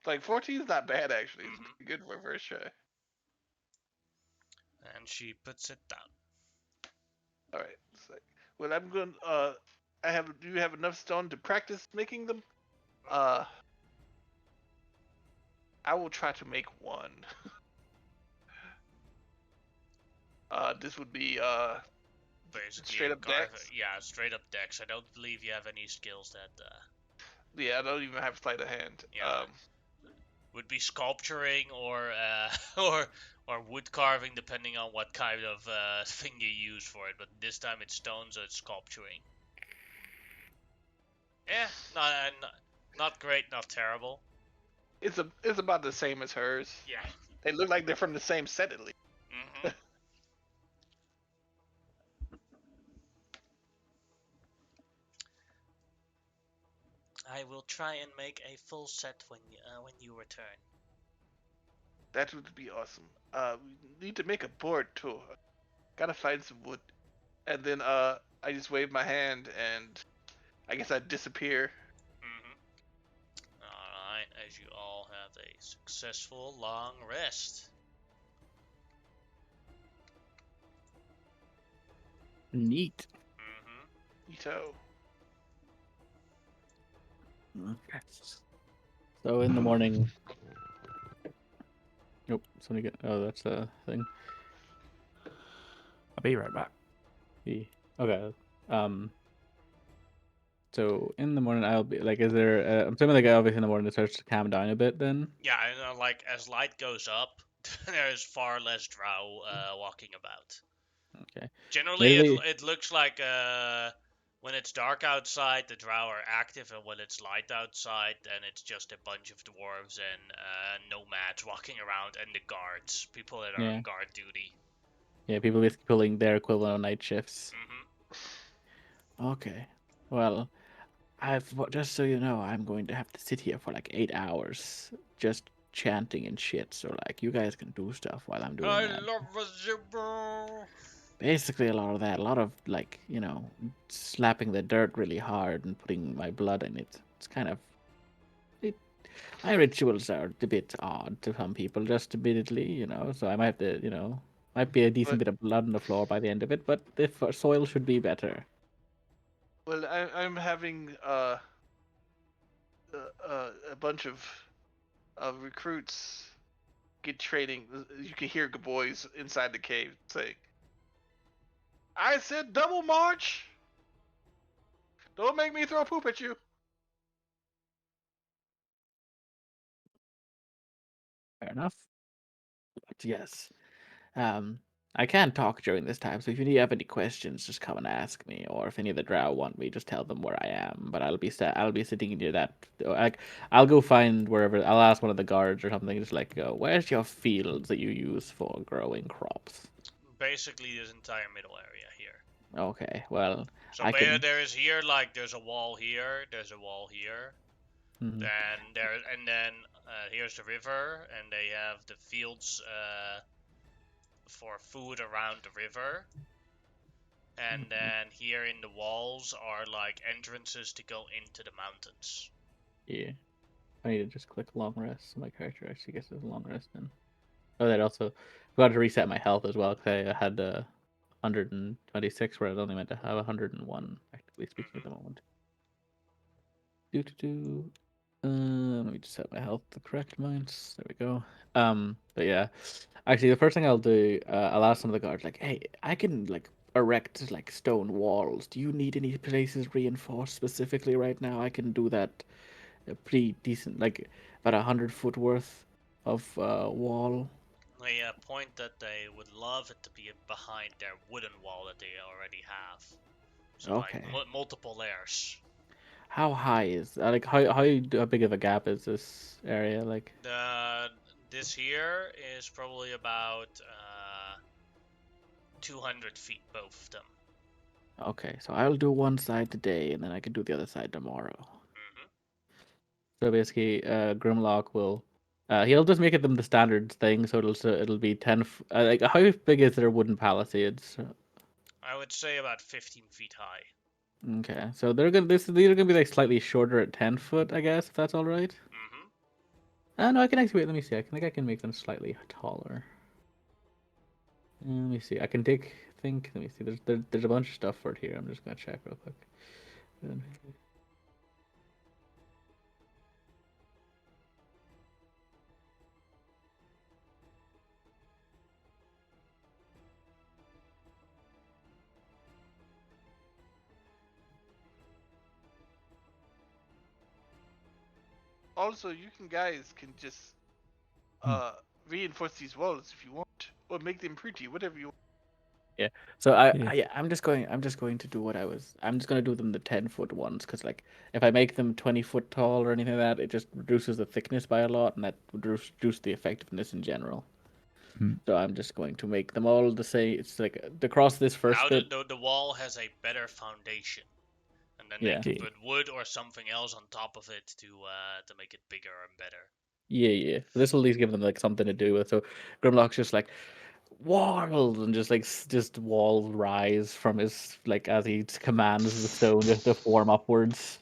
Like, 14 is not bad, actually. It's Mhm. good for a first try. And she puts it down. Alright. Well, I'm going to, do you have enough stone to practice making them? I will try to make one. This would be, Basically, straight up dex? Yeah, straight up dex. I don't believe you have any skills that, Yeah, I don't even have sleight of hand. yeah, would be sculpturing or or wood carving, depending on what kind of thing you use for it. But this time it's stone, so it's sculpturing. Yeah, not great, not terrible. It's about the same as hers. Yeah. They look like they're from the same set, at least. Mm-hmm. I will try and make a full set when you return. That would be awesome. We need to make a board too. Gotta find some wood. And then I just wave my hand and I guess I disappear. Mm-hmm. Alright, as you all have a successful long rest. Neat. Mm-hmm. Ito. Okay. So in the morning. Nope. Somebody get. Oh, that's the thing. I'll be right back. Okay. So in the morning, I'll be like, is there? I'm assuming like obviously in the morning it starts to calm down a bit. Then. Yeah, and like as light goes up, there's far less drow walking about. Okay. Generally, Maybe. it looks like when it's dark outside, the drow are active, and when it's light outside, then it's just a bunch of dwarves and nomads walking around, and the guards, people that are Yeah. on guard duty. Yeah, people basically pulling their equivalent of night shifts. Mm-hmm. Okay. Well, just so you know, I'm going to have to sit here for like 8 hours just chanting and shit. So like, you guys can do stuff while I'm doing that. love a Basically, a lot of that, a lot of like, slapping the dirt really hard and putting my blood in it. It's kind of my rituals are a bit odd to some people, just admittedly, So I might have to, might be a decent But bit of blood on the floor by the end of it, but the soil should be better. well, I'm having a bunch of recruits get training. You can hear boys inside the cave saying, "I said double march. Don't make me throw poop at you." Fair enough. But yes, I can talk during this time, so if you have any questions, just come and ask me. Or if any of the drow want me, just tell them where I am. But I'll be sitting near that. Like, I'll go find wherever. I'll ask one of the guards or something. Just like, where's your fields that you use for growing crops? Basically, this entire middle area here. Okay, well, So I can. there is here, like, there's a wall here, there's a wall here. Mhm. Then here's the river, and they have the fields for food around the river. And then here in the walls are like entrances to go into the mountains. Yeah. I need to just click long rest. So my character actually gets a long rest then. Oh, that also forgot to reset my health as well because I had 126 where I was only meant to have 101, actively speaking, at the moment. Let me just set my health to correct mine. There we go. But yeah, actually, the first thing I'll do, I'll ask some of the guards, like, hey, I can like erect like stone walls. Do you need any places reinforced specifically right now? I can do that pretty decent, like about 100 foot worth of wall. They point that they would love it to be behind their wooden wall that they already have. So Okay. like multiple layers. How high is like how big of a gap is this area? Like This here is probably about 200 feet, both of them. okay, so I'll do one side today, and then I can do the other side tomorrow. Mm-hmm. So basically, Grimlock will. He'll just make it them the standard thing, so it'll be 10. Like how big is their wooden palisades? I would say about 15 feet high. Okay, so these are gonna be like slightly shorter at 10 foot, I guess, if that's all right. No, I can actually wait. Let me see. I think I can make them slightly taller. Let me see. I can think. Let me see. There's a bunch of stuff for it here. I'm just gonna check real quick. Also, you guys can just reinforce these walls if you want, or make them pretty, whatever you want. Yeah. So Yeah. I'm just going to do what I'm just gonna do them the 10-foot ones, because like if I make them 20 foot tall or anything like that, it just reduces the thickness by a lot, and that would reduce the effectiveness in general. Mm. So I'm just going to make them all the same. It's like across this first Now bit. the wall has a better foundation, and then Yeah. they can Yeah. put wood or something else on top of it to make it bigger and better. Yeah. This will at least give them like something to do with. So Grimlock's just like walls and just like just walls rise from his like as he commands the stone just to form upwards.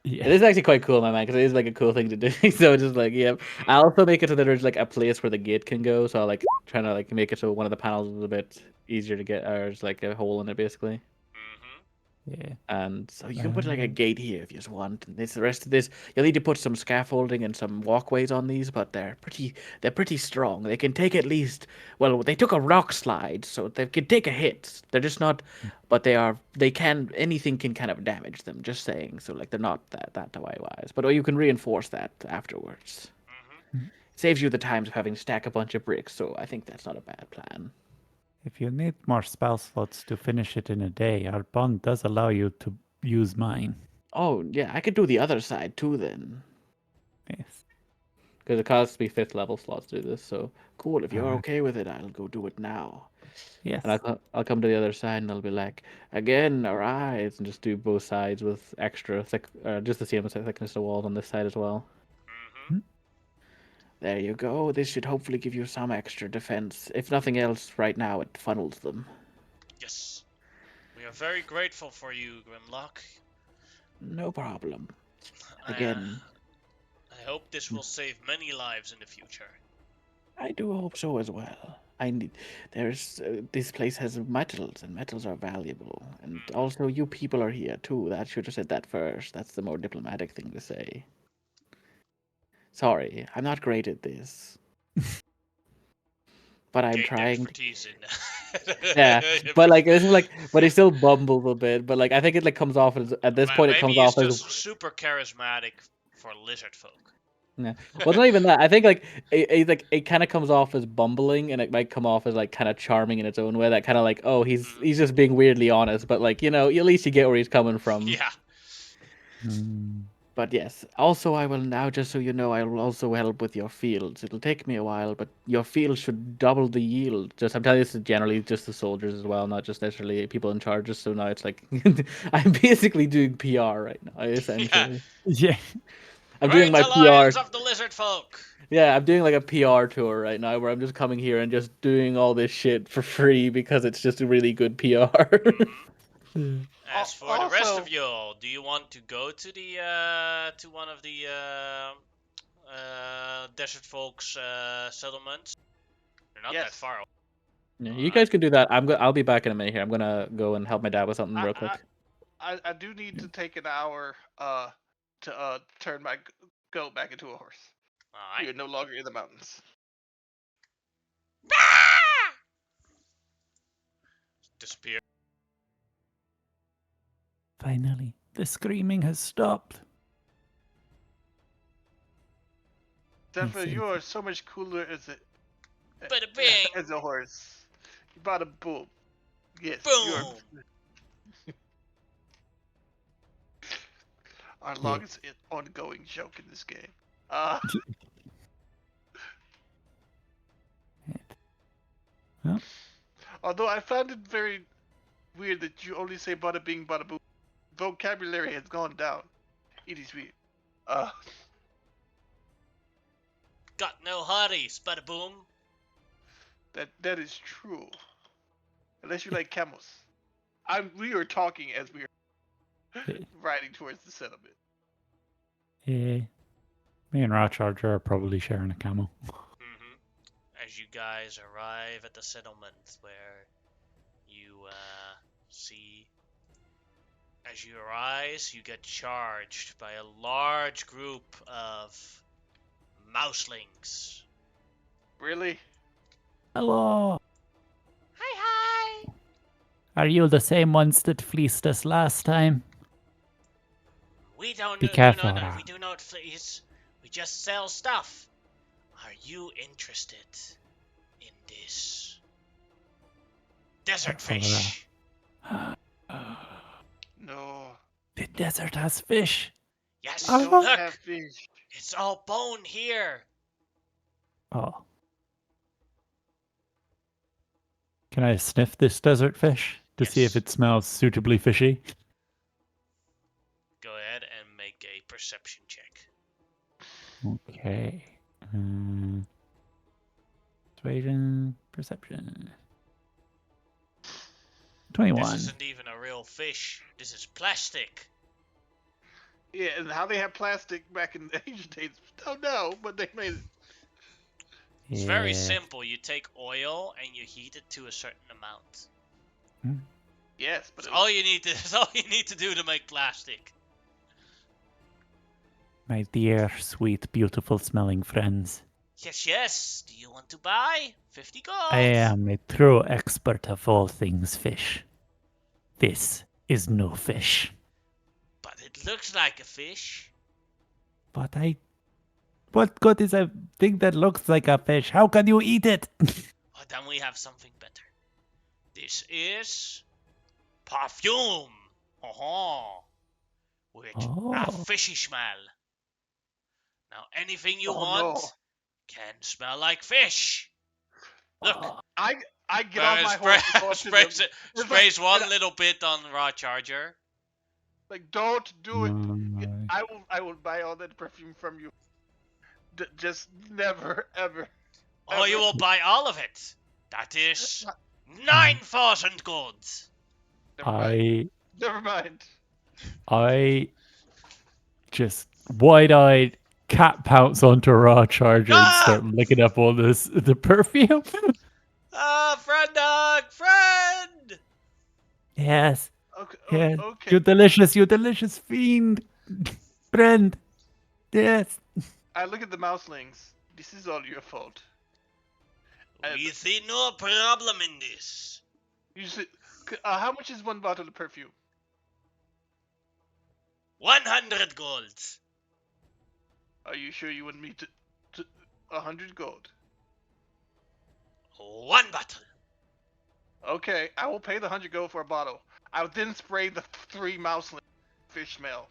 Yeah. It is actually quite cool, my man, because it is like a cool thing to do. So just like yeah, I also make it so that there's like a place where the gate can go. So I like trying to like make it so one of the panels is a bit easier to get, or it's like a hole in it basically. Yeah. And so you can put like a gate here if you just want. And it's the rest of this. You'll need to put some scaffolding and some walkways on these, but they're pretty strong. They can take at least, well, they took a rock slide, so they can take a hit. They're just not, but they can, anything can kind of damage them. Just saying. So like they're not that wise, but you can reinforce that afterwards. Saves you the times of having to stack a bunch of bricks. So I think that's not a bad plan. If you need more spell slots to finish it in a day, our bond does allow you to use mine. Oh yeah, I could do the other side too then. Yes. Because it costs me 5th level slots to do this, so cool. If you're Ah. okay with it, I'll go do it now. Yes. And I'll come to the other side and I'll be like, again, arise, and just do both sides with extra thick, just the same thickness of walls on this side as well. There you go. This should hopefully give you some extra defense. If nothing else, right now it funnels them. Yes. We are very grateful for you, Grimlock. No problem. Again, I hope this will save many lives in the future. I do hope so as well. This place has metals, and metals are valuable. And also, you people are here too. That should have said that first. That's the more diplomatic thing to say. Sorry, I'm not great at this. But I'm Okay, thanks trying. for teasing. Yeah, but like this is like, but he still bumbles a bit. But like, I think it like comes off as at this point it Maybe comes he's off as just super charismatic for lizard folk. yeah. Well, it's not even that. I think like it kind of comes off as bumbling, and it might come off as like kind of charming in its own way. That kind of like, oh, he's just being weirdly honest, but like at least you get where he's coming from. Yeah. But yes, also I will now, just so you know, I will also help with your fields. It'll take me a while, but your fields should double the yield. Just I'm telling you, this is generally just the soldiers as well, not just necessarily people in charge. Just so now it's like I'm basically doing PR right now, essentially. Yeah. I'm doing Great my alliance PR. of the lizard folk. Yeah, I'm doing like a PR tour right now where I'm just coming here and just doing all this shit for free because it's just a really good PR. As for the rest Also- of you, do you want to go to the to one of the desert folks settlements? They're not that Yes. far away. Yeah, you guys can do that. I'll be back in a minute here. I'm gonna go and help my dad with something real I, quick. I do need to take an hour to turn my goat back into a horse. Alright. We are no longer in the mountains. Disappear. Finally, the screaming has stopped. Zephyr, Insane. you are so much cooler Bada bing. as a horse. You bought a boom. Yes, Boom. Our longest ongoing joke in this game. Well, Although I found it very weird that you only say bada bing, bada boom. Vocabulary has gone down. It is weird. Got no hurries, bada boom. That is true. Unless you like camels. We were talking as we were Eh. riding towards the settlement. Yeah. Me and Rawcharger are probably sharing a camel. As you guys arrive at the settlement where you see, as you arise, you get charged by a large group of mouselings. Really? Hello. Hi. Are you the same ones that fleeced us last time? We don't Be do careful, not Ra. we do not fleece. We just sell stuff. Are you interested in this desert Careful, Ra. fish? No. The desert has fish. Yes, We don't look, have fish. it's all bone here. Oh. Can I sniff this desert fish to see if Yes. it smells suitably fishy? Go ahead and make a perception check. Okay. Persuasion, perception. 21. This isn't even a real fish. This is plastic. Yeah, and how they have plastic back in the ancient days, don't know, but they made it. It's very simple. You take oil and you heat it to a certain amount. Yes, but That's all you need to. That's all you need to do to make plastic. My dear, sweet, beautiful smelling friends. Yes. Do you want to buy 50 gold? I am a true expert of all things fish. This is no fish. But it looks like a fish. But what good is a thing that looks like a fish? How can you eat it? Oh, then we have something better. This is perfume. With a fishy smell. Now anything you want can smell like fish. Look. I get off my horse and go up to them. Sprays one little bit on Raw Charger. Like, don't do it. I will buy all that perfume from you. Just never, ever. Oh, you will buy all of it. That is 9,000 gold. Never mind. I just wide-eyed cat pounce onto Raw Charger and start licking up all the perfume. Friend dog, friend! Yes. Okay. Yes. Okay. You delicious fiend. Friend. Yes. I look at the mouselings. This is all your fault. We see no problem in this. You see, how much is one bottle of perfume? 100 gold. Are you sure you want me to 100 gold? One bottle. Okay, I will pay the 100 gold for a bottle. I will then spray the 3 mouseling fish smell.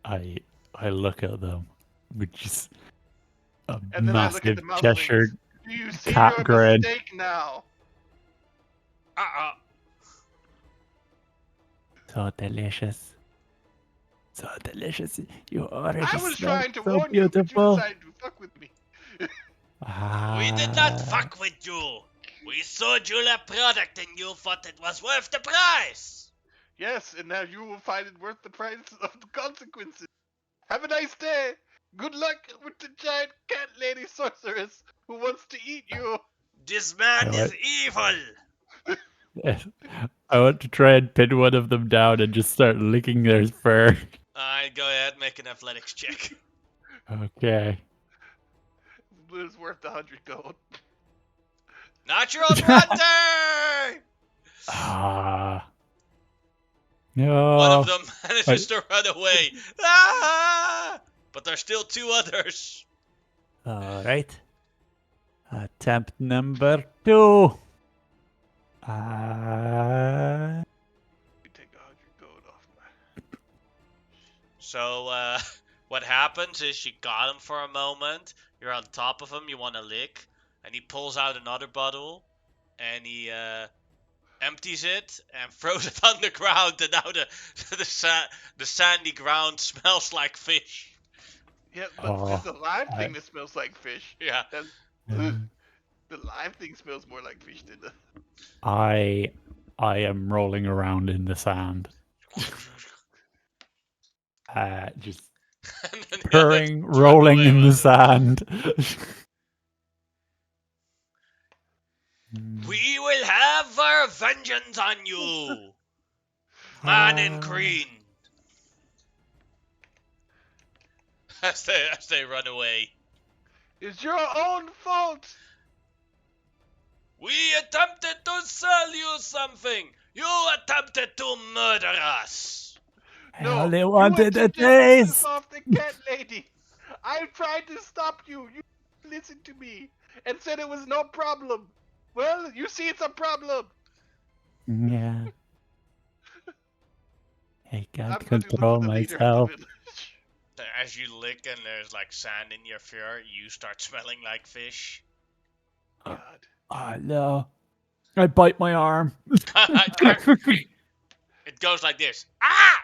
I look at them with just a And then I look at massive the mouselings. gesture. Do you see cat your grin. mistake now? So delicious. So delicious. You already I was smell trying to so warn you, but you beautiful. decided to fuck with me. We did not fuck with you. We sold you the product and you thought it was worth the price. Yes, and now you will find it worth the price of the consequences. Have a nice day. Good luck with the giant cat lady sorceress who wants to eat you. This man is evil. Yes. I want to try and pin one of them down and just start licking their fur. Alright, go ahead, make an athletics check. Okay. It was worth 100 gold. Natural 20! No. One of them manages to run away. But there's still 2 others. Alright. Attempt number 2. You take 100 gold off my... So, what happens is you got him for a moment, you're on top of him, you want to lick, and he pulls out another bottle, and he empties it and throws it on the ground, and now the sandy ground smells like fish. Yeah, but there's a live thing that smells like fish. Yeah. The live thing smells more like fish than the... I I am rolling around in the sand. Just And then the purring, others run rolling away in the with it. sand. We will have our vengeance on you, man in green. As they run away. It's your own fault. We attempted to sell you something. You attempted to murder us. I No, only you wanted a attempted to piss taste. off the cat lady. I tried to stop you. You listened to me and said it was no problem. Well, you see it's a problem. Yeah. I I'm can't going to look for control the leader of the myself. village. As you lick and there's like sand in your fur, you start smelling like fish. God. Oh no. I bite my arm. It goes like this. Ah!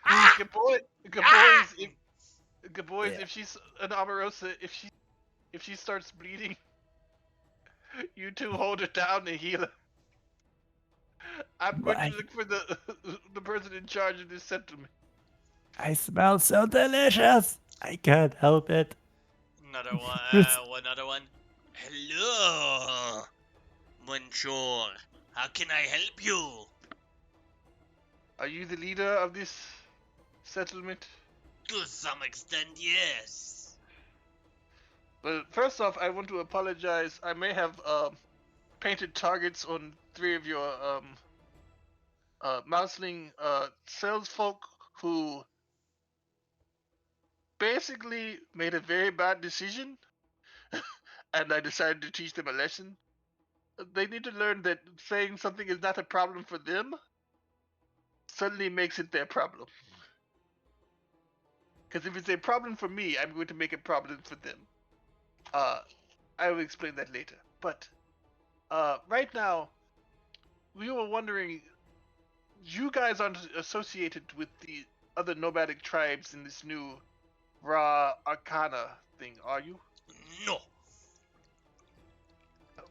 Ah! Good boy. Good Ah! boys. Good boys. If she's an Omarosa, if she starts bleeding, you two hold her down and heal her. I'm going Why? to look for the person in charge of this settlement. I smell so delicious. I can't help it. Another one. It's- Another one. Hello, bonjour. How can I help you? Are you the leader of this settlement? To some extent, yes. Well, first off, I want to apologize. I may have painted targets on 3 of your mouseling salesfolk who basically made a very bad decision, and I decided to teach them a lesson. They need to learn that saying something is not a problem for them suddenly makes it their problem. Because if it's a problem for me, I'm going to make a problem for them. I will explain that later. But right now, we were wondering, you guys aren't associated with the other nomadic tribes in this new Ra Arcana thing, are you? No.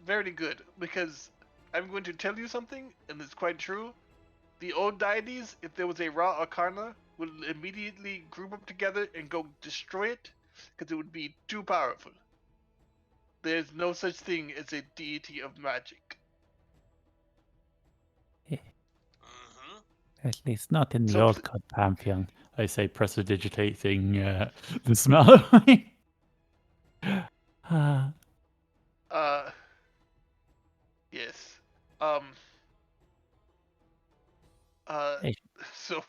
Very good, because I'm going to tell you something, and it's quite true. The old deities, if there was a Ra Arcana, would immediately group up together and go destroy it, because it would be too powerful. There's no such thing as a deity of magic. Mm-hmm. At least not in the So, old god pantheon. I say prestidigitating the smell. Ah, uh, yes. Um, uh, I, so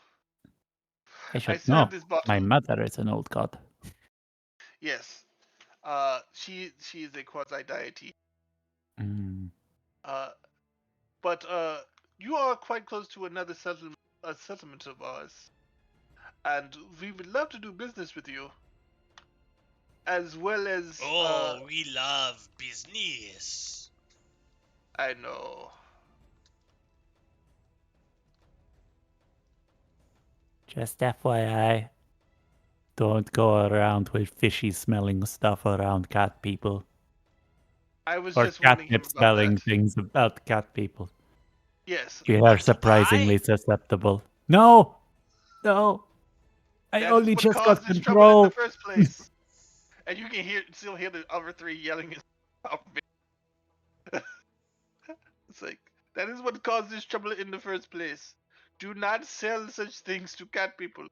I I should still have know. this My bottle. mother is an old god. Yes. She is a quasi deity. Mm. Uh, but you are quite close to another settlement, a settlement of ours, and we would love to do business with you, as well as Oh, we love business. I know. Just FYI, don't go around with fishy smelling stuff around cat people. I was Or just warning him catnip about smelling that. things about cat people. Yes, You are Want to buy? surprisingly susceptible. No! No! I that is only what just got caused this trouble in the control. first place. And you can still hear the other 3 yelling. It's like, that is what caused this trouble in the first place. Do not sell such things to cat people.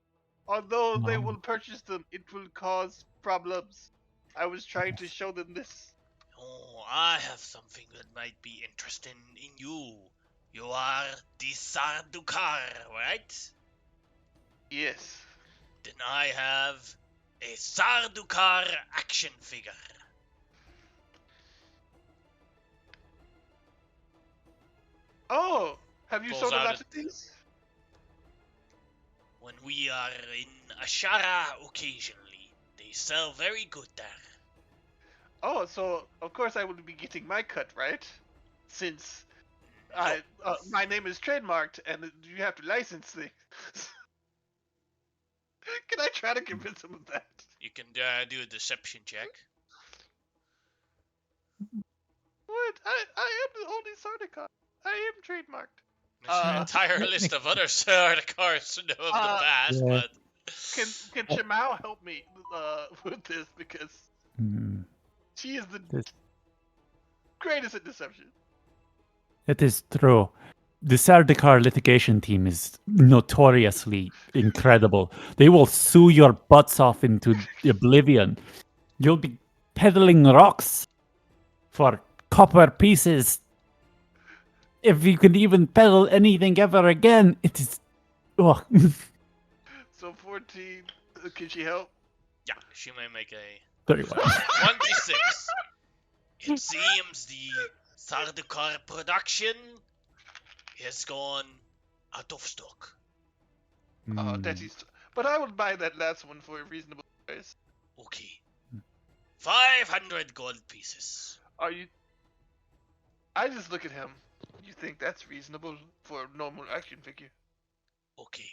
Although they No. will purchase them, it will cause problems. I was trying to show them this. Oh, I have something that might be interesting in you. You are the Sardukar, right? Yes. Then I have a Sardukar action figure. Oh, have you Pulls sold a out lot a- of these? When we are in Asherah occasionally, they sell very good there. Oh, so of course I will be getting my cut, right? Since No, my name is trademarked and you have to license things. Can I try to convince him of that? you can do a deception check. What? I am the only Sardaukar. I am trademarked. There's an entire list of other Sardaukars to know of the past, Yeah. but Can Shemao help me with this because Hmm. she is the This- greatest at deception. It is true. The Sardaukar litigation team is notoriously incredible. They will sue your butts off into oblivion. You'll be peddling rocks for copper pieces. If you can even peddle anything ever again, it is. Oh. So 14. Can she help? yeah, she may make a 31. 26. It seems the Sardaukar production has gone out of stock. That is. But I would buy that last one for a reasonable price. Okay. 500 gold pieces. Are you? I just look at him. You think that's reasonable for a normal action figure? Okay.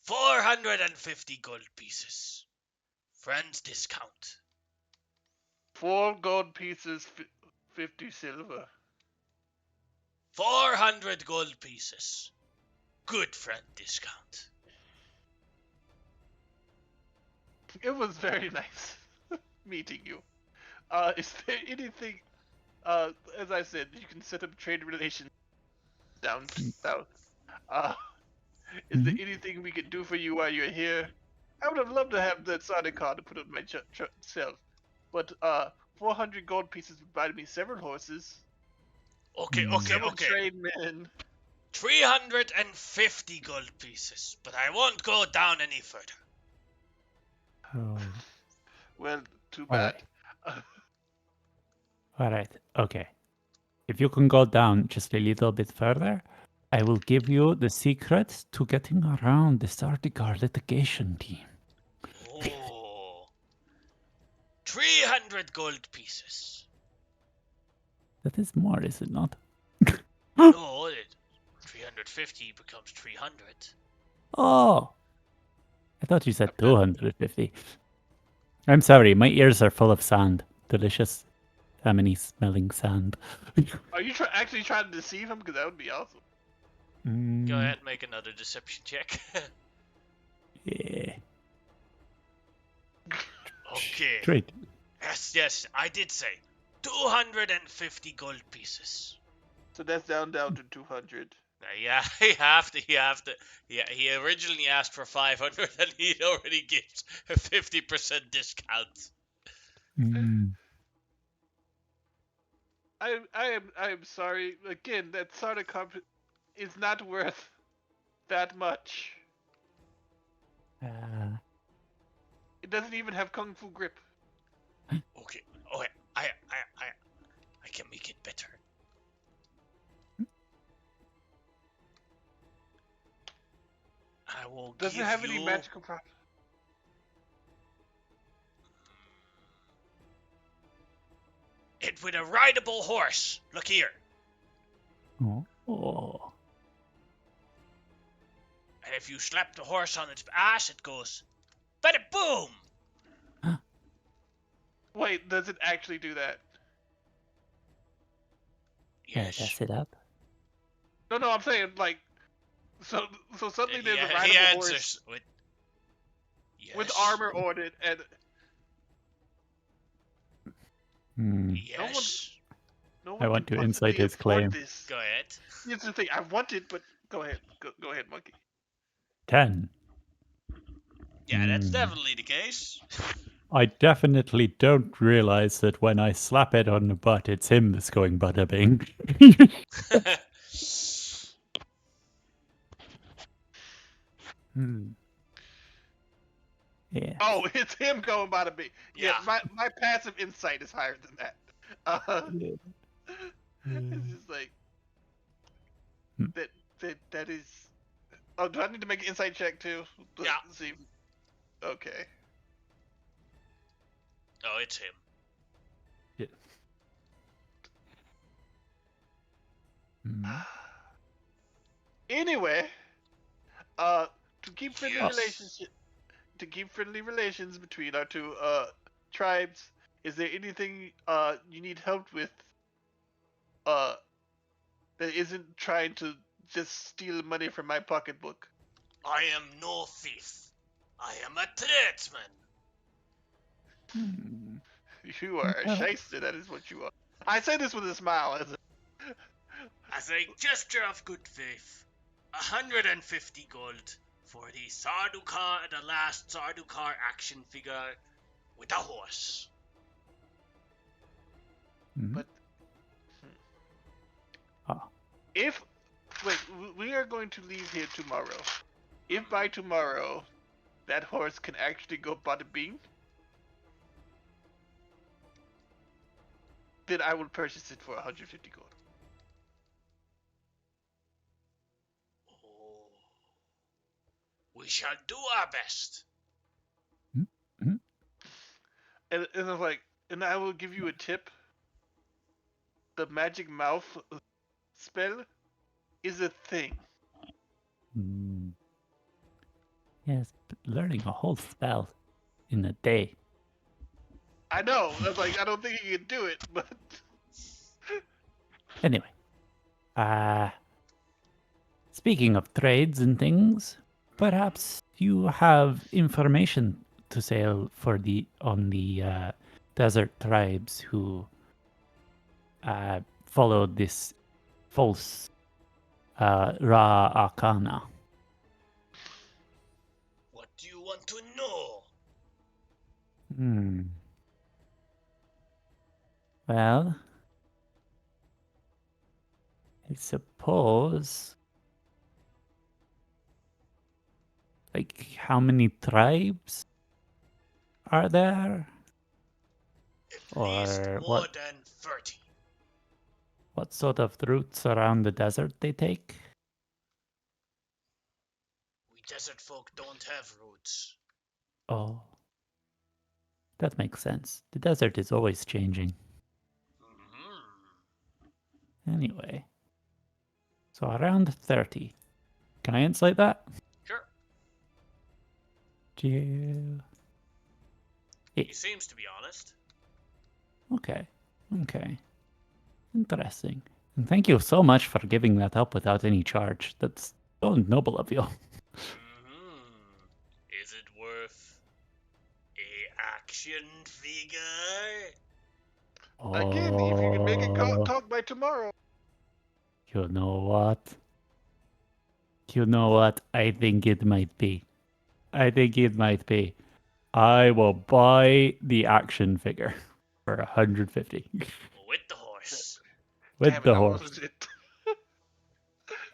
450 gold pieces. Friends discount. 4 gold pieces, 50 silver. 400 gold pieces. Good friend discount. It was very nice meeting you. Is there anything? As I said, you can set up trade relations down south. Is there anything we can do for you while you're here? I would have loved to have that Sonic card to put on my shelf, but 400 gold pieces would buy me several horses, Okay. several trade men. 350 gold pieces, but I won't go down any further. Oh. Well, too All bad. All right. Okay. If you can go down just a little bit further, I will give you the secret to getting around the Sardaukar litigation team. Oh. 300 gold pieces. That is more, is it not? No, 350 becomes 300. Oh, I thought you said 250. I'm sorry, my ears are full of sand. Delicious, salmon-y smelling sand. Are you actually trying to deceive him? Because that would be awesome. Go ahead, make another deception check. Yeah. Okay. Great. Yes, I did say 250 gold pieces. So that's down to 200. Yeah, you have to. Yeah, he originally asked for 500 and he'd already gives a 50% discount. I am sorry. Again, that Sarda cup is not worth that much. It doesn't even have kung fu grip. Okay, I can make it better. I will Doesn't give have you... any magical properties. It with a rideable horse. Look here. Oh. And if you slap the horse on its ass, it goes, bada boom! Wait, does it actually do that? Yes. Yeah, that's it up. No, I'm saying like, so suddenly there's a He rideable answers horse with, yes. with armor on it, and Yes. no one I want can to insight possibly his afford claim. This. Go ahead. Here's the thing, I want it, but go ahead, go ahead, monkey. 10. Yeah, that's definitely the case. I definitely don't realize that when I slap it on the butt, it's him that's going bada bing. Yeah. Oh, it's him going by the beat. Yeah, Yeah. my passive insight is higher than that. It's just like that is. Oh, do I need to make an insight check too? Yeah. See. Okay. Oh, it's him. Anyway, to keep friendly relations between our two tribes, is there anything you need help with? That isn't trying to just steal money from my pocketbook. I am no thief. I am a tradesman. Hmm. You are a Well- shyster, that is what you are. I say this with a smile. As a gesture of good faith, 150 gold for the the last Sardukar action figure with a horse. Mhm. But Ah. if we are going to leave here tomorrow. If by tomorrow that horse can actually go bada bing, then I will purchase it for 150 gold. Oh. We shall do our best. And I'm like, and I will give you a tip. The magic mouth spell is a thing. Hmm. Yes, but learning a whole spell in a day. I know. I was like, I don't think you can do it, but Anyway, speaking of trades and things, perhaps you have information to sell for on the desert tribes who followed this false Ra Arcana. What do you want to know? Hmm. Well, I suppose. Like, how many tribes are there? At least Or more what? than 30. What sort of routes around the desert they take? We desert folk don't have roots. Oh, that makes sense. The desert is always changing. Mm-hmm. Anyway, so around 30. Can I insight that? Sure. Yeah. He seems to be honest. Okay. Okay. Interesting. And thank you so much for giving that up without any charge. That's so noble of you. Mm-hmm. Is it worth a action figure? again, if you can make it Oh, talk by tomorrow, you know what? You know what? I think it might be. I think it might be. I will buy the action figure for 150 With the horse. with damn it, the I horse. wanted it.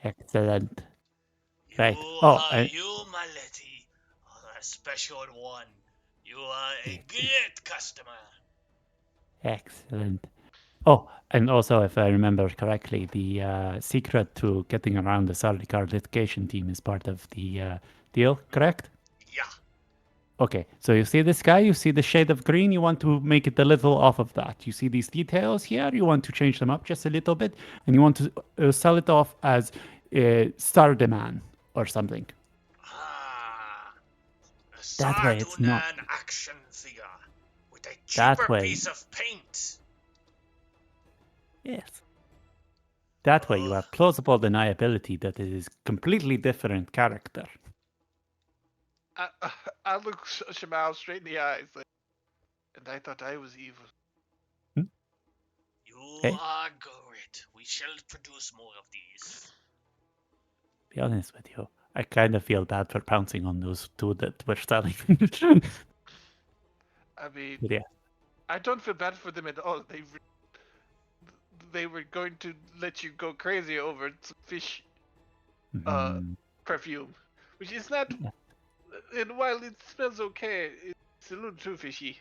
Excellent. You Right. Oh, are you, my lady, are a special one. You are a great customer. excellent. Oh, and also, if I remember correctly, the secret to getting around the Sardikar litigation team is part of the deal, correct? Yeah. Okay, so you see this guy, you see the shade of green, you want to make it a little off of that. You see these details here, you want to change them up just a little bit, and you want to sell it off as Sardaman or something. Ah. A That way it's not. Sardunan action figure with a That cheaper way. piece of paint. Yes. That way you have plausible deniability that it is completely different character. I look Shamal straight in the eyes, like, and I thought I was evil. You Okay. are great. We shall produce more of these. Be honest with you, I kind of feel bad for pouncing on those two that were selling. I mean, But yeah. I don't feel bad for them at all. They were going to let you go crazy over some fish Mhm. perfume, which is not. Yeah. And while it smells okay, it's a little too fishy.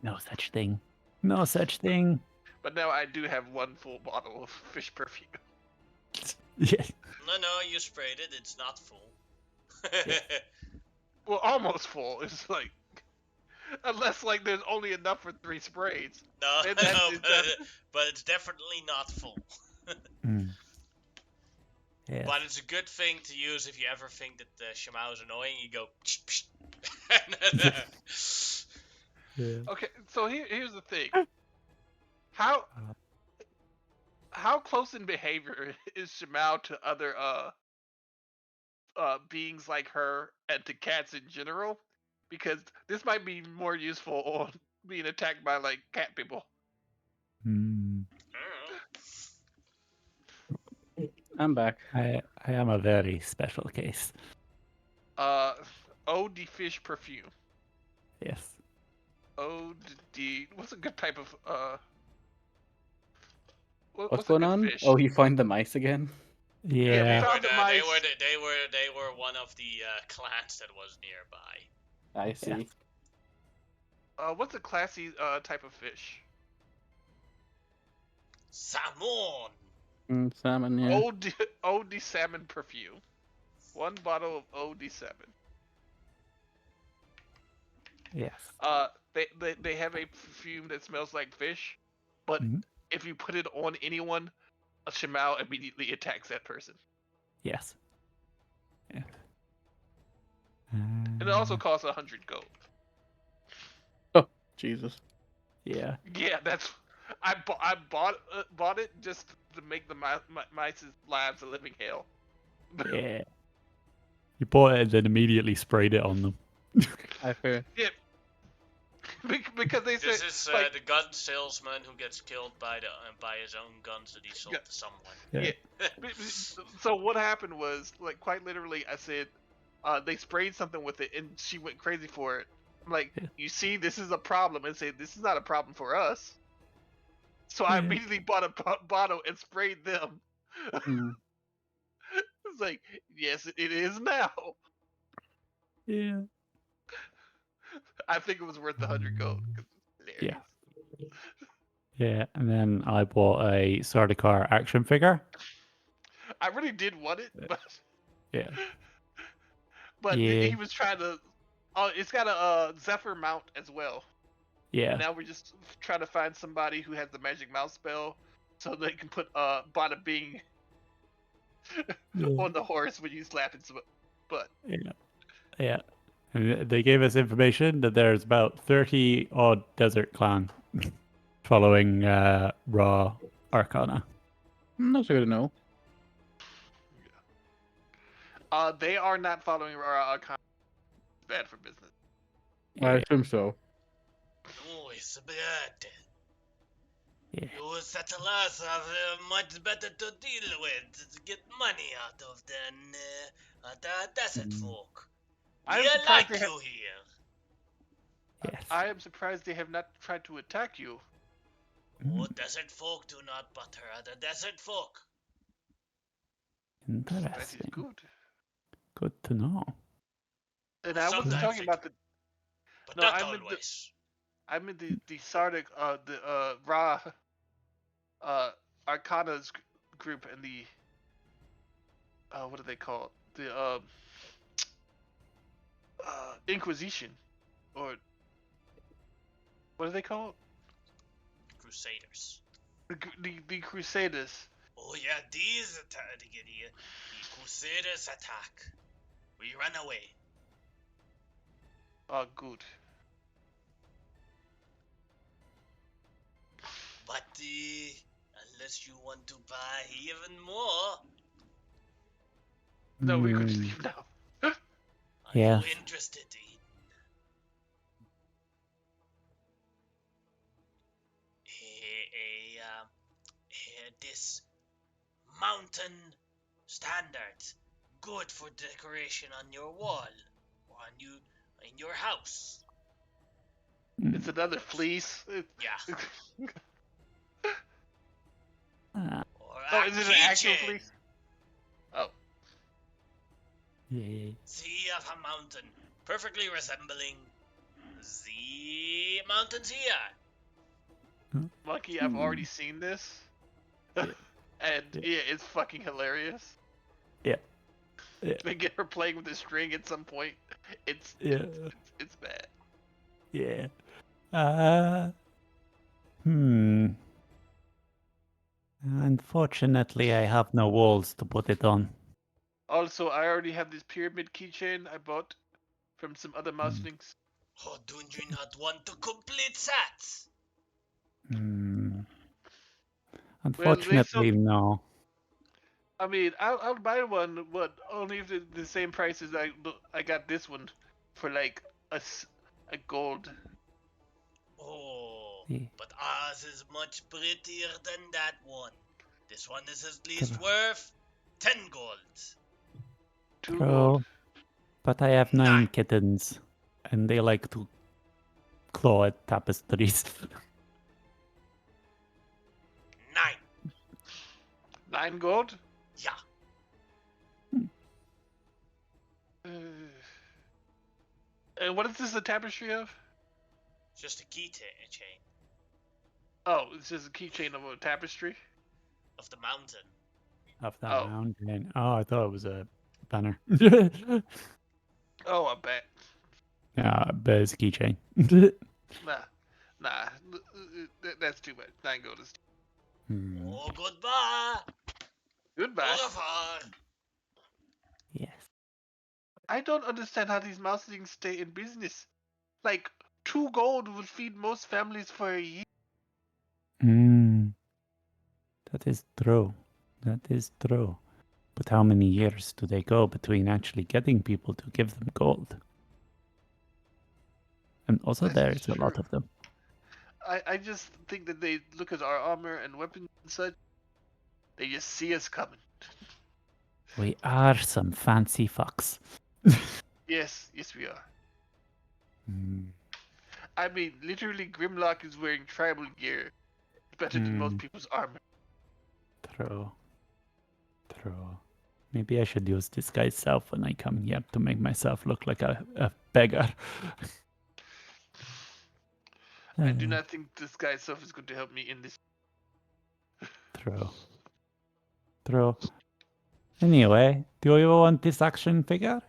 No such thing. No such thing. But now I do have one full bottle of fish perfume. Yes. No, you sprayed it. It's not full. Well, almost full. It's like, unless like there's only enough for 3 sprays. No, And that's- no, it's but it's definitely not full. Mm. Yes. But it's a good thing to use if you ever think that the Shimao is annoying. You go. Psh, psh. Yeah. Okay, so here's the thing. How how close in behavior is Shimao to other beings like her and to cats in general? Because this might be more useful on being attacked by like cat people. Hmm. I'm back. I am a very special case. Eau de fish perfume. Yes. Eau de what's a good type of What's what's a going good on? fish? Oh, you find the mice again? Yeah, we They Yeah. found were the the, they mice. were the, they were one of the clans that was nearby. I see. What's a classy type of fish? Salmon. Salmon, yeah. Eau de salmon perfume. 1 bottle of Eau de salmon. Yes. They have a perfume that smells like fish, but Mhm. if you put it on anyone, a Shimao immediately attacks that person. Yes. Yeah. And it also costs 100 gold. Oh, Jesus. Yeah. Yeah, that's I bought it just to make the mice's lives a living hell. Yeah. You bought it and then immediately sprayed it on them. I fear. Yeah, because they said This is like the gun salesman who gets killed by his own guns that he sold to someone. yeah. So what happened was like quite literally, I said, they sprayed something with it, and she went crazy for it. I'm like, Yeah. you see, this is a problem, and said, this is not a problem for us. So I Yeah. immediately bought a bottle and sprayed them. Mm. It's like, yes, it is now. Yeah. I think it was worth the 100 gold. 'Cause it's hilarious. Yeah. Yeah. And then I bought a Sardaukar action figure. I really did want it, but Yeah. he Yeah. was trying to. Oh, it's got a Zephyr mount as well. Yeah. Now we're just trying to find somebody who has the magic mouse spell, so they can put Bada Bing on the horse when you slap its butt. Yeah. Yeah. And they gave us information that there's about 30 odd desert clan following Raw Arcana. That's good to know. They are not following our bad for business. I assume so. Oh, it's bad. Yeah. You settlers are much better to deal with, to get money out of than the desert folk. We I'm surprised like they have. you here. Yes. I am surprised they have not tried to attack you. Oh, desert folk do not butter other desert folk. That is Interesting. good. Good to know. And I wasn't Sometimes talking it- about the. But No, not I'm in the. always. I'm in the Sardic, the Ra, Arcana's group and the. What do they call it? The Inquisition, or what do they call it? Crusaders. The Crusaders. Oh yeah, the Crusaders attack. We run away. Oh, good. But unless you want to buy even more, No, we could just Hmm. leave now. are Yes. you interested in this mountain standard, good for decoration on your wall or on you in your house? It's another fleece. Yeah. Or Oh, a is it an actual keychain. fleece? Oh, Yeah. Sea of a mountain, perfectly resembling the mountains here. Monkey, I've already seen this. Yeah. And Yeah. yeah, it's fucking hilarious. Yeah. Yeah. They get her playing with the string at some point. It's Yeah. it's bad. Yeah. Unfortunately, I have no walls to put it on. Also, I already have this pyramid keychain I bought from some other mouselings. Oh, do you not want to complete that? Unfortunately, no. I mean, I'll buy one, but only if it's the same price as I got this one for like a gold. Oh, Yeah. but ours is much prettier than that one. This one is at least worth 10 gold. 2 True. gold. But I have 9 9. kittens, and they like to claw at tapestries. 9. 9 gold? Yeah. And what is this a tapestry of? Just a key chain Oh, this is a keychain of a tapestry? of the mountain. Of that Oh. mountain. Oh, I thought it was a banner. Oh, I bet. Yeah, but it's a keychain. Nah. That's too much. 9 gold is Oh, goodbye. Goodbye. Au revoir. Yes. I don't understand how these mouselings stay in business. Like, 2 gold would feed most families for a year. That is true. That is true. But how many years do they go between actually getting people to give them gold? And also That's there's a true. lot of them. I just think that they look at our armor and weapons and such. They just see us coming. We are some fancy fucks. Yes, we are. I mean, literally, Grimlock is wearing tribal gear. Better than most people's armor. True. Maybe I should use disguise self when I come here to make myself look like a beggar. I do not think this guy's stuff is going to help me in this. True. Anyway, do you want this action figure?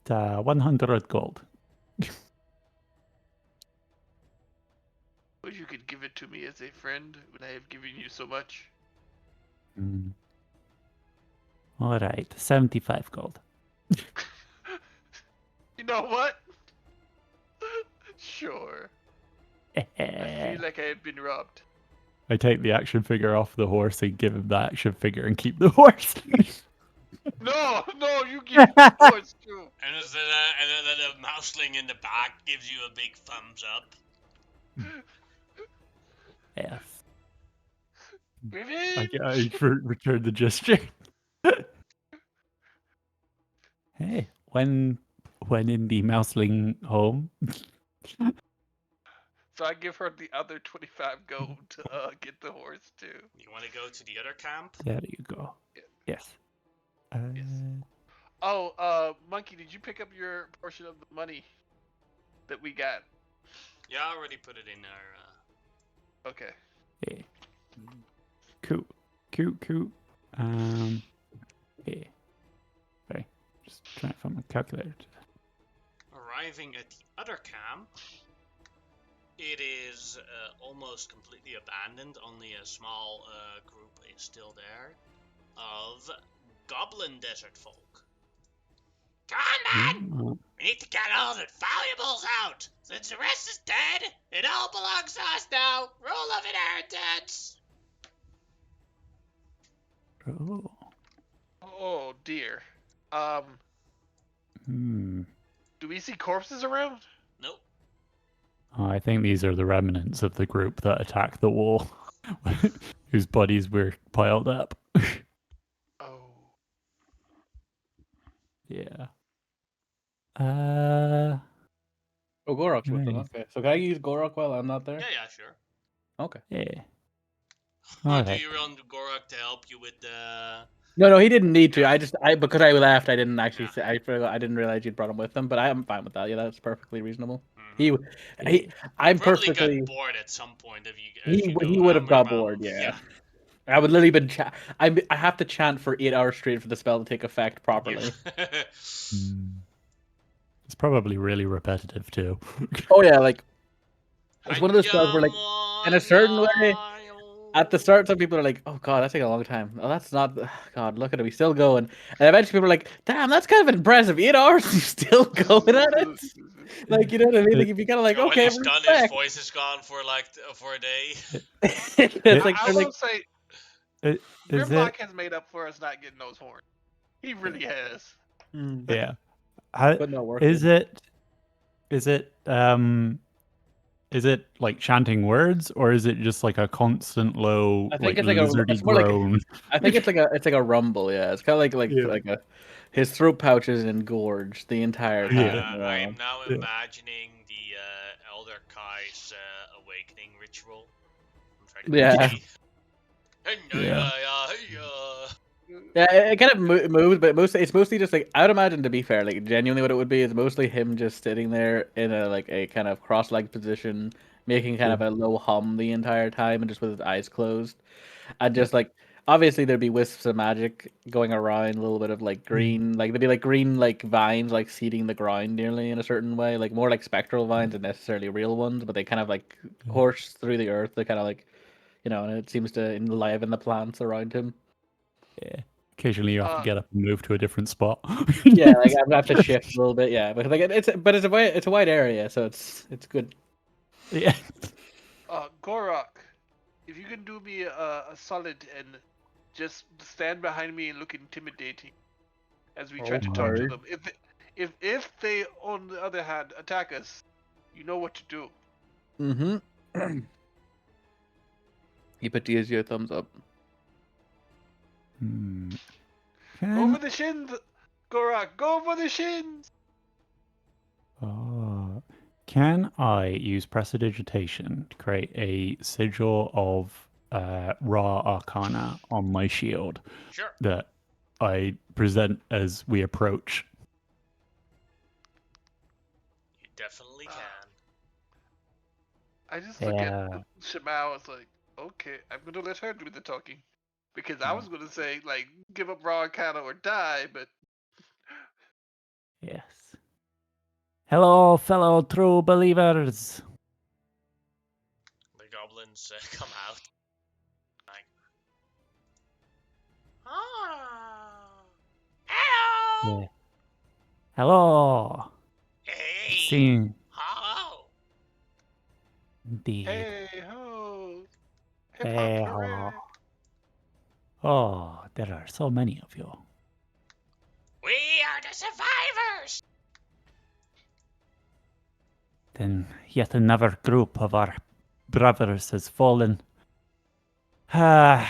It's 100 gold. Or you could give it to me as a friend when I have given you so much. All right, 75 gold. You know what? Sure. I feel like I have been robbed. I take the action figure off the horse and give him the action figure and keep the horse. No, you give the horse too. And then a mouseling in the back gives you a big thumbs up. Yes. Revenge! I return the gesture. Hey, when in the mouseling home. So I give her the other 25 gold to get the horse too. You want to go to the other camp? There you go. Yes. Yes. Oh, Monkey, did you pick up your portion of the money that we got? Yeah, I already put it in there. Okay. Yeah. Cool. Yeah. Sorry. Just trying to find my calculator. Arriving at the other camp, it is almost completely abandoned. Only a small group is still there of goblin desert folk. Come on, man! We need to get all the valuables out! Since the rest is dead, it all belongs to us now! Rule of inheritance! Oh dear. Do we see corpses around? Nope. Oh, I think these are the remnants of the group that attacked the wall, whose bodies were piled up. Oh. Yeah. Oh, Gorok's with them. Okay. So can I use Gorok while I'm not there? Yeah, sure. Okay. Yeah. Do you want Gorok to help you with the... No, he didn't need to. Because I left, I didn't actually say, I didn't realize you'd brought him with him, but I'm fine with that. Yeah, that's perfectly reasonable. I'm probably perfectly got bored at some point if you he would have got bored, yeah. I would literally been I have to chant for 8 hours straight for the spell to take effect properly. It's probably really repetitive too. Oh yeah, like it's one of those spells where, like, in a certain way, at the start, some people are like, "Oh God, that's taking a long time." Oh, that's not. God, look at it, we still going. And eventually, people are like, "Damn, that's kind of impressive. 8 hours, you still going at it." Like, you know what I mean? Like, if you kind of like, okay, when he's done, his voice is gone for a day. It's like I will say, Is Grimlock it? has made up for us not getting those horns. He really has. Yeah. How, But not working. is it? Is it? Is it like chanting words, or is it just like a constant low, I think like it's like a. lizardy It's more like. groan? I think it's like a rumble. Yeah, it's kind of Yeah. like a. His throat pouch is engorged the entire time. I am now Yeah. imagining the Elder Kai's awakening ritual. I'm trying to Yeah. Yeah. Yeah, it kind of moves, but it's mostly just like I would imagine, to be fair, like genuinely what it would be is mostly him just sitting there in a kind of cross-legged position, making kind of a low hum the entire time, and just with his eyes closed, and just like obviously there'd be wisps of magic going around, a little bit of like green, like there'd be like green like vines like seeding the ground nearly in a certain way, like more like spectral vines than necessarily real ones, but they kind of like course through the earth. They kind of like and it seems to enliven the plants around him. Yeah. Occasionally you have to get up and move to a different spot. Yeah, like I have to shift a little bit. Yeah, but like it's a wide area, so it's good. Yeah. Gorok, if you can do me a solid and just stand behind me and look intimidating as we try to talk to them. If they, on the other hand, attack us, you know what to do. Mm-hmm. He put you a thumbs up. Go for the shins, Gorok. Go for the shins. Can I use prestidigitation to create a sigil of raw arcana on my shield Sure. that I present as we approach? You definitely can. I just look at Shemao. It's like, okay, I'm gonna let her do the talking, because I was gonna say like give up raw arcana or die, but Yes. Hello, fellow true believers. The goblins come out. Hello. Yeah. Hello. Hey. Seeing Hello. indeed. hey ho, hip Hey, hop hooray. Oh, there are so many of you. We are the survivors. Then yet another group of our brothers has fallen. I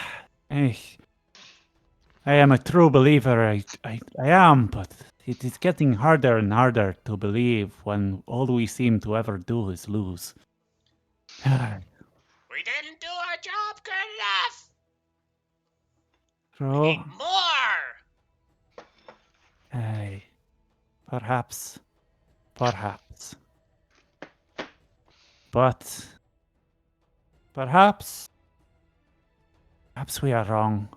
am a true believer. I am, but it is getting harder and harder to believe when all we seem to ever do is lose. We didn't do our job good enough. We True. need more. Perhaps. But perhaps we are wrong.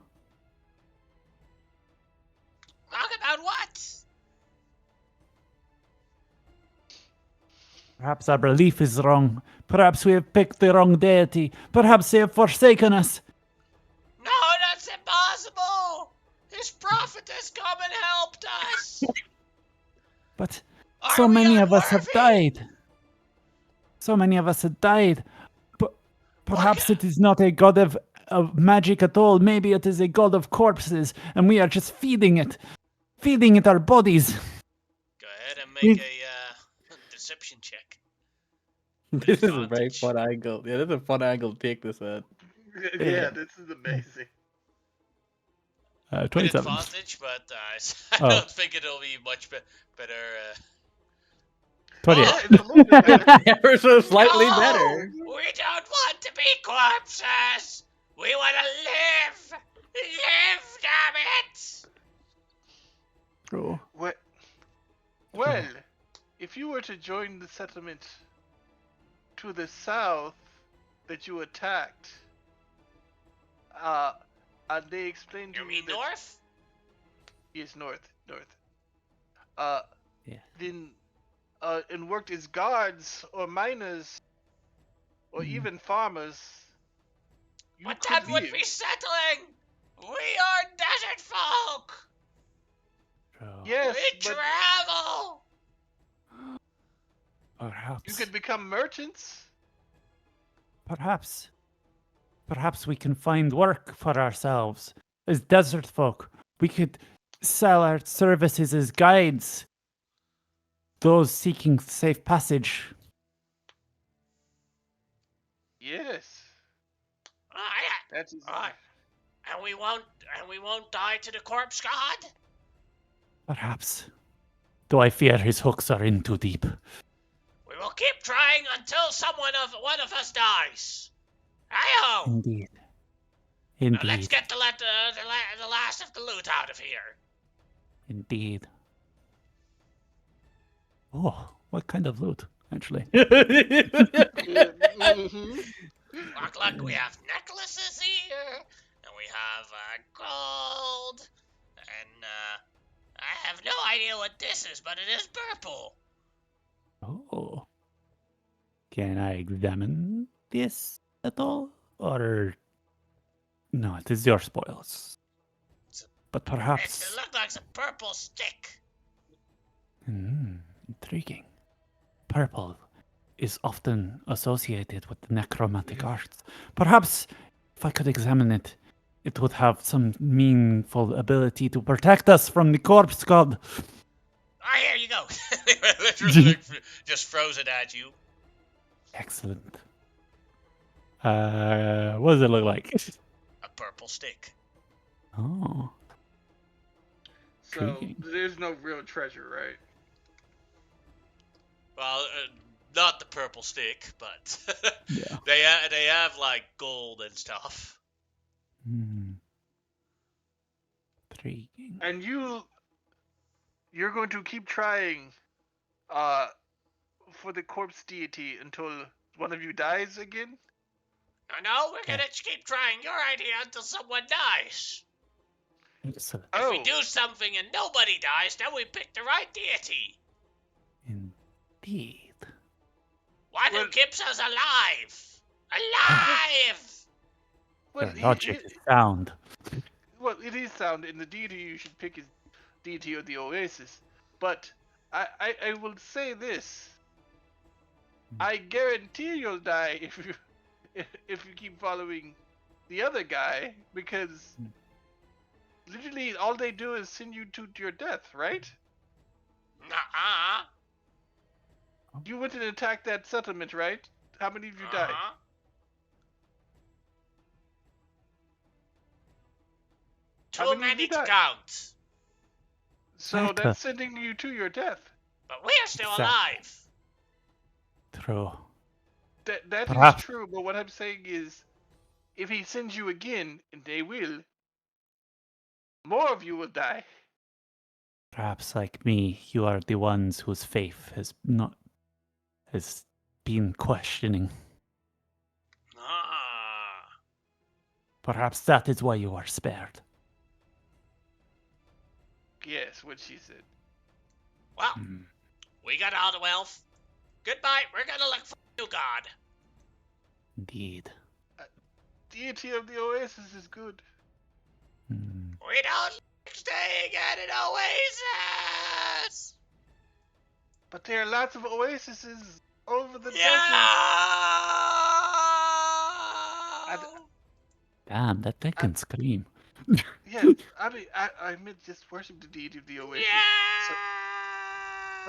Wrong about what? Perhaps our belief is wrong. Perhaps we have picked the wrong deity. Perhaps they have forsaken us. No, that's impossible. His prophet has come and helped us. But Are so we many of us have unworthy? died. So many of us have died. But perhaps it is not a god of magic at all. Maybe it is a god of corpses, and we are just feeding it our bodies. Go ahead and make a deception check. This is a very Advantage. fun angle. Yeah, this is a fun angle to take this at. Yeah, this is amazing. 27. Advantage, but I don't think it'll be much better. 28. Yeah, it's a little bit better. Ever so slightly No! better. We don't want to be corpses. We want to live. Live, damn it! True. Well, if you were to join the settlement to the south that you attacked, and they explained to You me mean that north? yes, north. Yeah. Then, and worked as guards or miners or even farmers. But that would be settling. We are desert folk. True. Yes, We but travel. Perhaps. you could become merchants. Perhaps. Perhaps we can find work for ourselves as desert folk. We could sell our services as guides. Those seeking safe passage. Yes. Oh, yeah. That is. Alright. And we won't die to the corpse god? Perhaps. Though I fear his hooks are in too deep. We will keep trying until one of us dies. Ayo! Indeed. Now Indeed. let's get the last of the loot out of here. Indeed. Oh, what kind of loot, actually? Mhm. Look, we have necklaces here, and we have gold, and I have no idea what this is, but it is purple. Oh. Can I examine this at all? Or... No, it is your spoils. But It perhaps... looks like a purple stick. Intriguing. Purple is often associated with the necromantic arts. Perhaps, if I could examine it, it would have some meaningful ability to protect us from the corpse god. Ah, here you go. Literally just froze it at you. Excellent. What does it look like? A purple stick. Oh, So Intriguing. there's no real treasure, right? Well, not the purple stick, but yeah. they have like gold and stuff. Intriguing. And you're going to keep trying, for the corpse deity until one of you dies again. No, we're gonna keep trying your idea until someone dies. Excellent. If we do something and nobody dies, then we pick the right deity. Indeed. One who keeps us alive. Alive! Well, Your logic is sound. well, it is sound, and the deity you should pick is deity of the Oasis. But I will say this: I guarantee you'll die if you keep following the other guy, because literally all they do is send you to your death, right? Nuh-uh. You went and attacked that settlement, right? How many of you died? How Too many of many you to died? count. So Exactly. that's sending you to your death. But we're still Exactly. alive. True. That Perhaps. is true, but what I'm saying is, if he sends you again, and they will, more of you will die. Perhaps like me, you are the ones whose faith has been questioning. Ah. Perhaps that is why you are spared. Yes, what she said. Well, we got all the wealth. Goodbye. We're gonna look for a new god. Indeed. Deity of the Oasis is good. We don't like staying at an oasis. But there are lots of oases over the desert. Yeah. Damn, that thing can scream. Yeah, I mean, I meant just worship the deity of the Oasis. Yeah. So,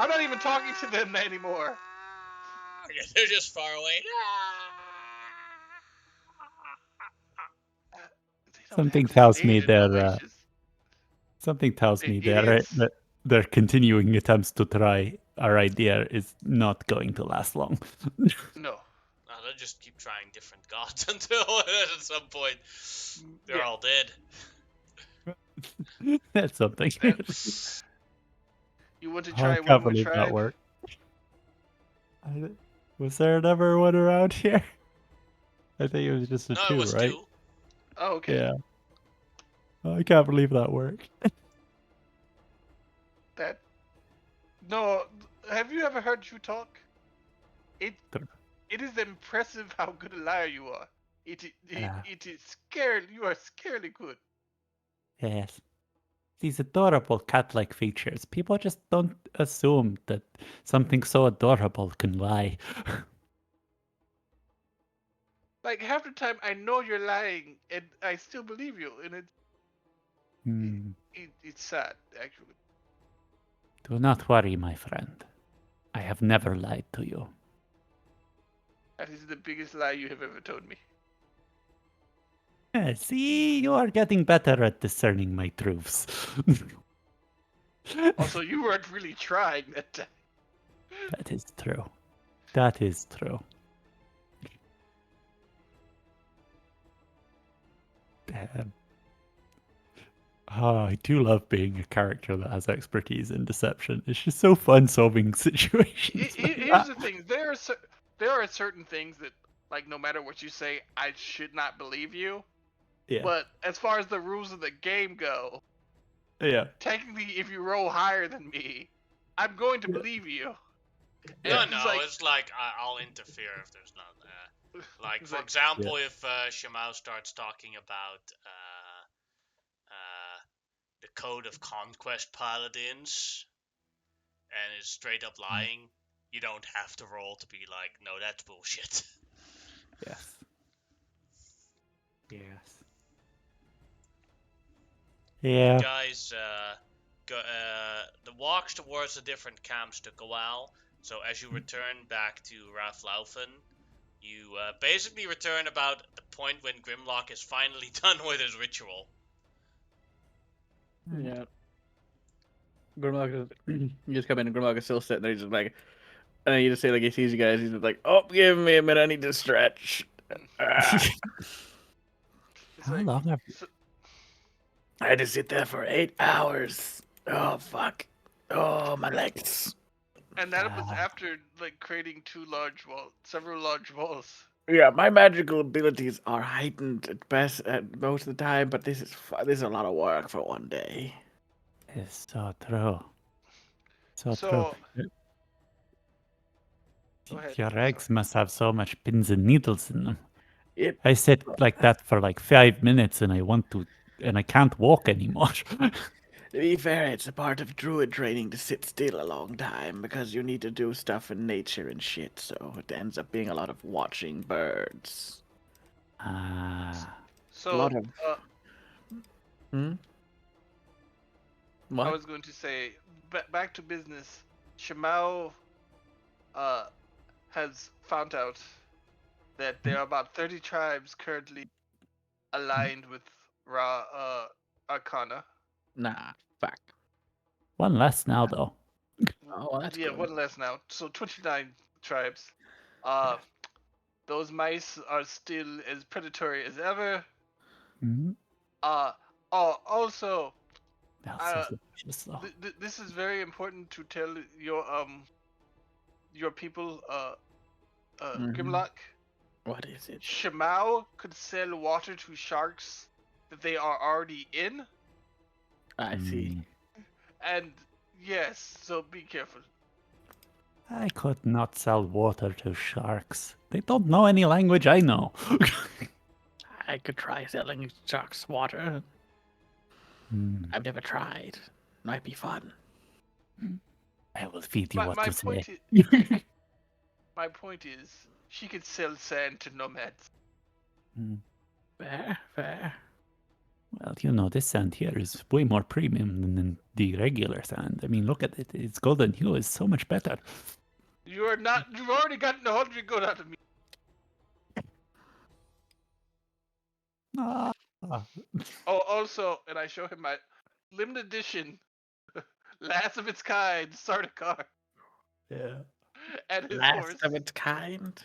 I'm not even talking to them anymore. They're just far away. They don't Something have tells me stage in they're Malaysia's. something tells me Idiots. their continuing attempts to try our idea is not going to last long. No. No, they'll just keep trying different gods until at some point they're all dead. That's something. You want to I try can't one more believe that tribe? worked. Was there ever one around here? I think it was just a No, two, it was right? 2. Oh, okay. Yeah. I can't believe that worked. No, have you ever heard you talk? It Sure. it is impressive how good a liar you are. Yeah. It is scary. You are scarily good. Yes. These adorable cat-like features. People just don't assume that something so adorable can lie. Like half the time, I know you're lying, and I still believe you, and Hmm. it's sad actually. Do not worry, my friend. I have never lied to you. That is the biggest lie you have ever told me. See, you are getting better at discerning my truths. Also, you weren't really trying that time. That is true. That is true. Damn. Oh, I do love being a character that has expertise in deception. It's just so fun solving situations like Here's that. the thing: there are certain things that, like, no matter what you say, I should not believe you. Yeah. But as far as the rules of the game go, Yeah. technically, if you roll higher than me, I'm going to believe you. And No, it's just like, it's like I'll interfere if there's not. Like, it's for like, example, if Shimao starts talking about the code of conquest paladins and is straight up lying, you don't have to roll to be like, no, that's bullshit. Yes. Yes. Yeah. Guys, the walks towards the different camps took a while. So as you return back to Raflaufen, you basically return about the point when Grimlock is finally done with his ritual. Yeah. Grimlock is, you just come in and Grimlock is still sitting there. He's just like, and then you just say, like, he sees you guys. He's just like, oh, give me a minute. I need to stretch. Ah. it's How like, long have so, I had to sit there for 8 hours. Oh, fuck. Oh, my legs. and that was after like creating several large walls. Yeah, my magical abilities are heightened at best at most of the time, but this is a lot of work for one day. It's so true. So true. So go ahead. Your Sorry. eggs must have so much pins and needles in them. Yep. I sit like that for like 5 minutes and I can't walk anymore. To be fair, it's a part of druid training to sit still a long time because you need to do stuff in nature and shit, so it ends up being a lot of watching birds. Ah. A So lot of. I What? was going to say, back to business. Shimao has found out that there are about 30 tribes currently aligned with Arcana. Nah, fuck. One less now though. Oh, well, that's Yeah, good. one less now. So 29 tribes. Those mice are still as predatory as ever. Mhm. Also, That's so delicious though. this is very important to tell your people, Mhm. Grimlock. What is it? Shimao could sell water to sharks that they are already in, I see. and yes, so be careful. I could not sell water to sharks. They don't know any language I know. I could try selling sharks water. Hmm. I've never tried. Might be fun. I will feed you what My to say. my point is, she could sell sand to nomads. Hmm. Fair, fair. Well, you know, this sand here is way more premium than the regular sand. I mean, look at it. Its golden hue is so much better. You've already gotten 100 good out of me. Ah. Oh, also, and I show him my limited edition, last of its kind starter car, Yeah. and his Last horse. of its kind.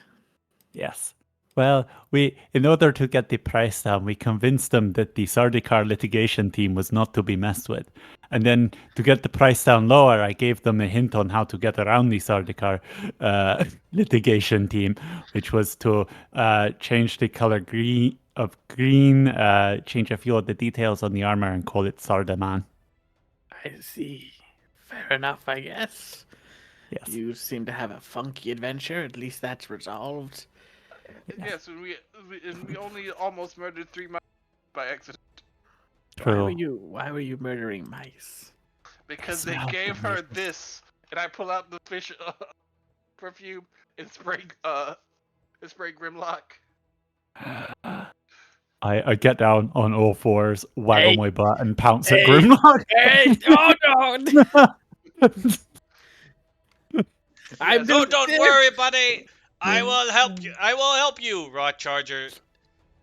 Yes. Well, in order to get the price down, we convinced them that the Sardaukar litigation team was not to be messed with. And then to get the price down lower, I gave them a hint on how to get around the Sardaukar litigation team, which was to change the color green, change a few of the details on the armor and call it Sardaman. I see. Fair enough, I guess. Yes. You seem to have a funky adventure. At least that's resolved. Yes, and we only almost murdered 3 mice by accident True. Why were you murdering mice? because they smell gave her delicious. this, and I pull out the fish perfume and spray Grimlock. I get down on all fours, waggle Hey. my butt, and pounce at Hey. Grimlock. Hey! Oh no! I'm No, doing don't this. worry, buddy. I will help you. I will help you. Rod Charger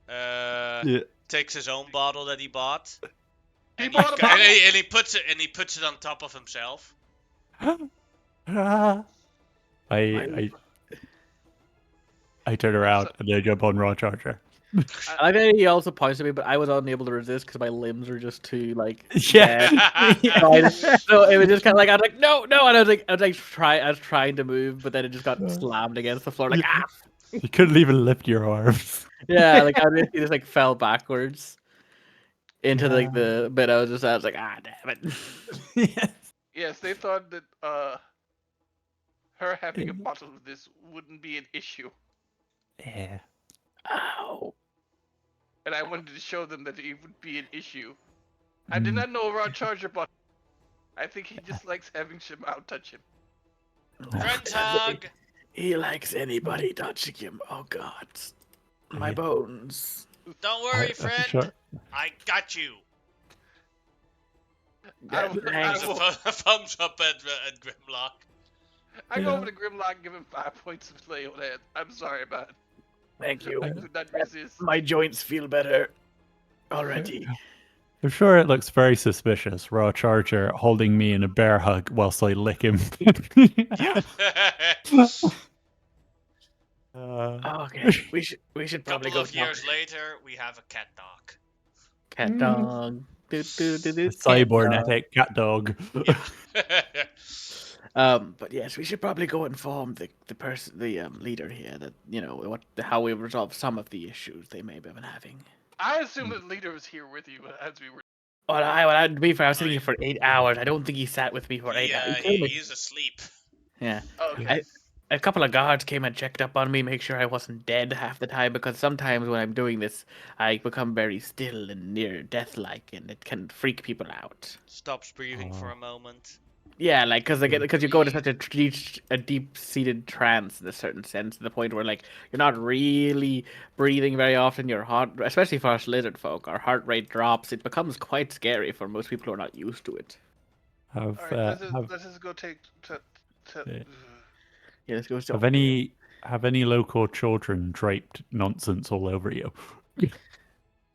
Yeah. takes his own bottle that he bought. He And bought a bottle. he puts it on top of himself. I turn around and I jump on Raw Charger. I like that he also points at me, but I was unable to resist because my limbs were just too like Yeah. dead. So it was just kind of like I was like no, and I was trying to move, but then it just got slammed against the floor. Like ah, You couldn't even lift your arms. yeah, like I just like fell backwards into like the bit. I was like ah, damn it. Yes. Yes, they thought that her having a bottle of this wouldn't be an issue, Yeah. Ow. and I wanted to show them that it would be an issue. I did not know Rod Charger bought. I think he just likes having Shimao touch him. Friends hug. He likes anybody touching him. Oh God, my bones. Don't worry, friend. Sure. I got you. I There's will- a thumbs up at Grimlock. I go over to Grimlock and give him 5 points of lay on hand. I'm sorry about it. Thank you. I could not resist. My joints feel better already. I'm sure it looks very suspicious. Raw Charger holding me in a bear hug whilst I lick him. Okay, we should A probably couple go of years later, we have a cat dog. Cat dog. Do, do, do, do, cat dog. Cybernetic cat dog. But yes, we should probably go inform the leader here that how we resolve some of the issues they may have been having. I assume that leader was here with you as we were. Well, to be fair, I was sitting here for 8 hours. I don't think he sat with me for 8 hours. He's asleep. Yeah. Okay. A couple of guards came and checked up on me, make sure I wasn't dead half the time, because sometimes when I'm doing this, I become very still and near death-like, and it can freak people out. Stops breathing for a moment. Yeah, like because you go into such a deep-seated trance in a certain sense, to the point where like you're not really breathing very often. Your heart, especially for us lizard folk, our heart rate drops. It becomes quite scary for most people who are not used to it. All right, let's just go take. Yeah, let's go. Have any local children draped nonsense all over you?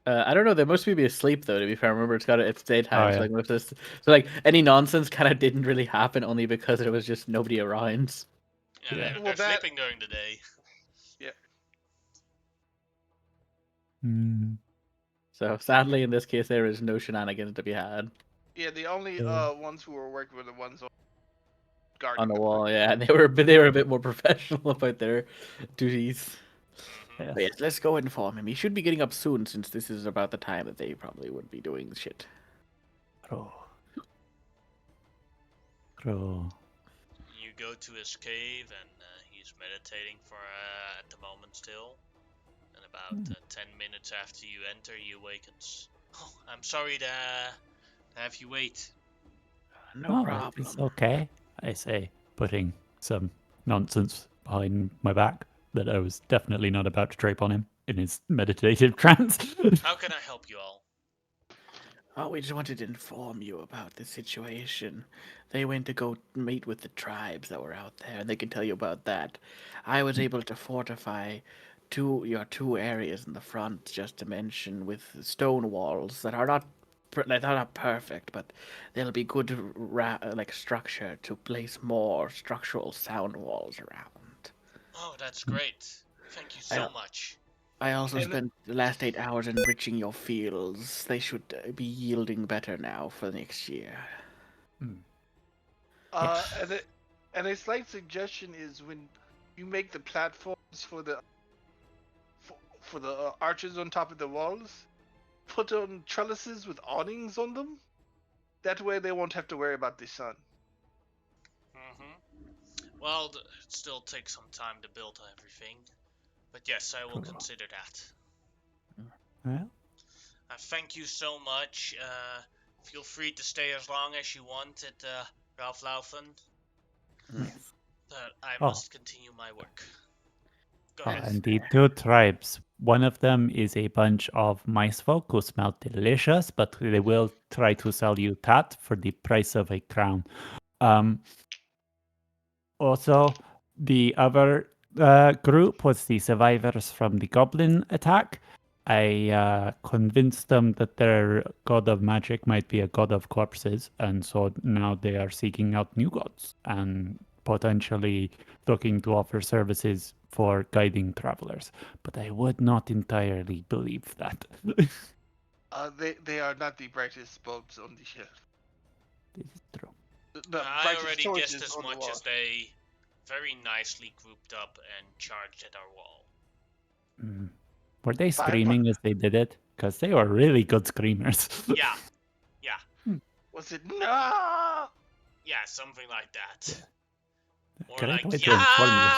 I don't know. They must be asleep though. To be fair, remember it's daytime. Oh, So yeah. like most of this, so like any nonsense kind of didn't really happen only because there was just nobody around. Yeah, they're sleeping during the day. Yeah. So sadly, in this case, there is no shenanigans to be had. Yeah, the only ones who were working were the ones guarding On the them. wall. Yeah, they were a bit more professional about their duties. Yeah. But yes, let's go inform him. He should be getting up soon, since this is about the time that they probably would be doing shit. Oh. You go to his cave, and he's meditating for at the moment still. And about 10 minutes after you enter, he awakens. Oh, I'm sorry to have you wait. No problem. It's okay, I say, putting some nonsense behind my back that I was definitely not about to drape on him in his meditative trance. How can I help you all? Oh, we just wanted to inform you about the situation. They went to go meet with the tribes that were out there, and they can tell you about that. I was able to fortify your two areas in the front, just to mention, with stone walls that are not perfect, but they'll be good structure to place more structural sound walls around. Oh, that's great. Thank you so much. I also spent the last 8 hours enriching your fields. They should be yielding better now for next year. And a slight suggestion is when you make the platforms for the arches on top of the walls, put on trellises with awnings on them. That way they won't have to worry about the sun. Well, it still takes some time to build everything. But yes, I will consider that. Well, Thank you so much. Feel free to stay as long as you want at Ralph Laufen. But I must continue my work. Go ahead. and the two tribes One of them is a bunch of mice folk who smell delicious, but they will try to sell you that for the price of a crown. Also, the other group was the survivors from the goblin attack. I convinced them that their god of magic might be a god of corpses, and so now they are seeking out new gods and potentially looking to offer services for guiding travelers. But I would not entirely believe that. They are not the brightest bulbs on the shelf. This is true. The I brightest already torches guessed as on the much wall. as they very nicely grouped up and charged at our wall. Were they Fine, screaming as they did it? Because they were really good screamers. Yeah, Was it no? yeah, something like that. Or Great like, way to inform you.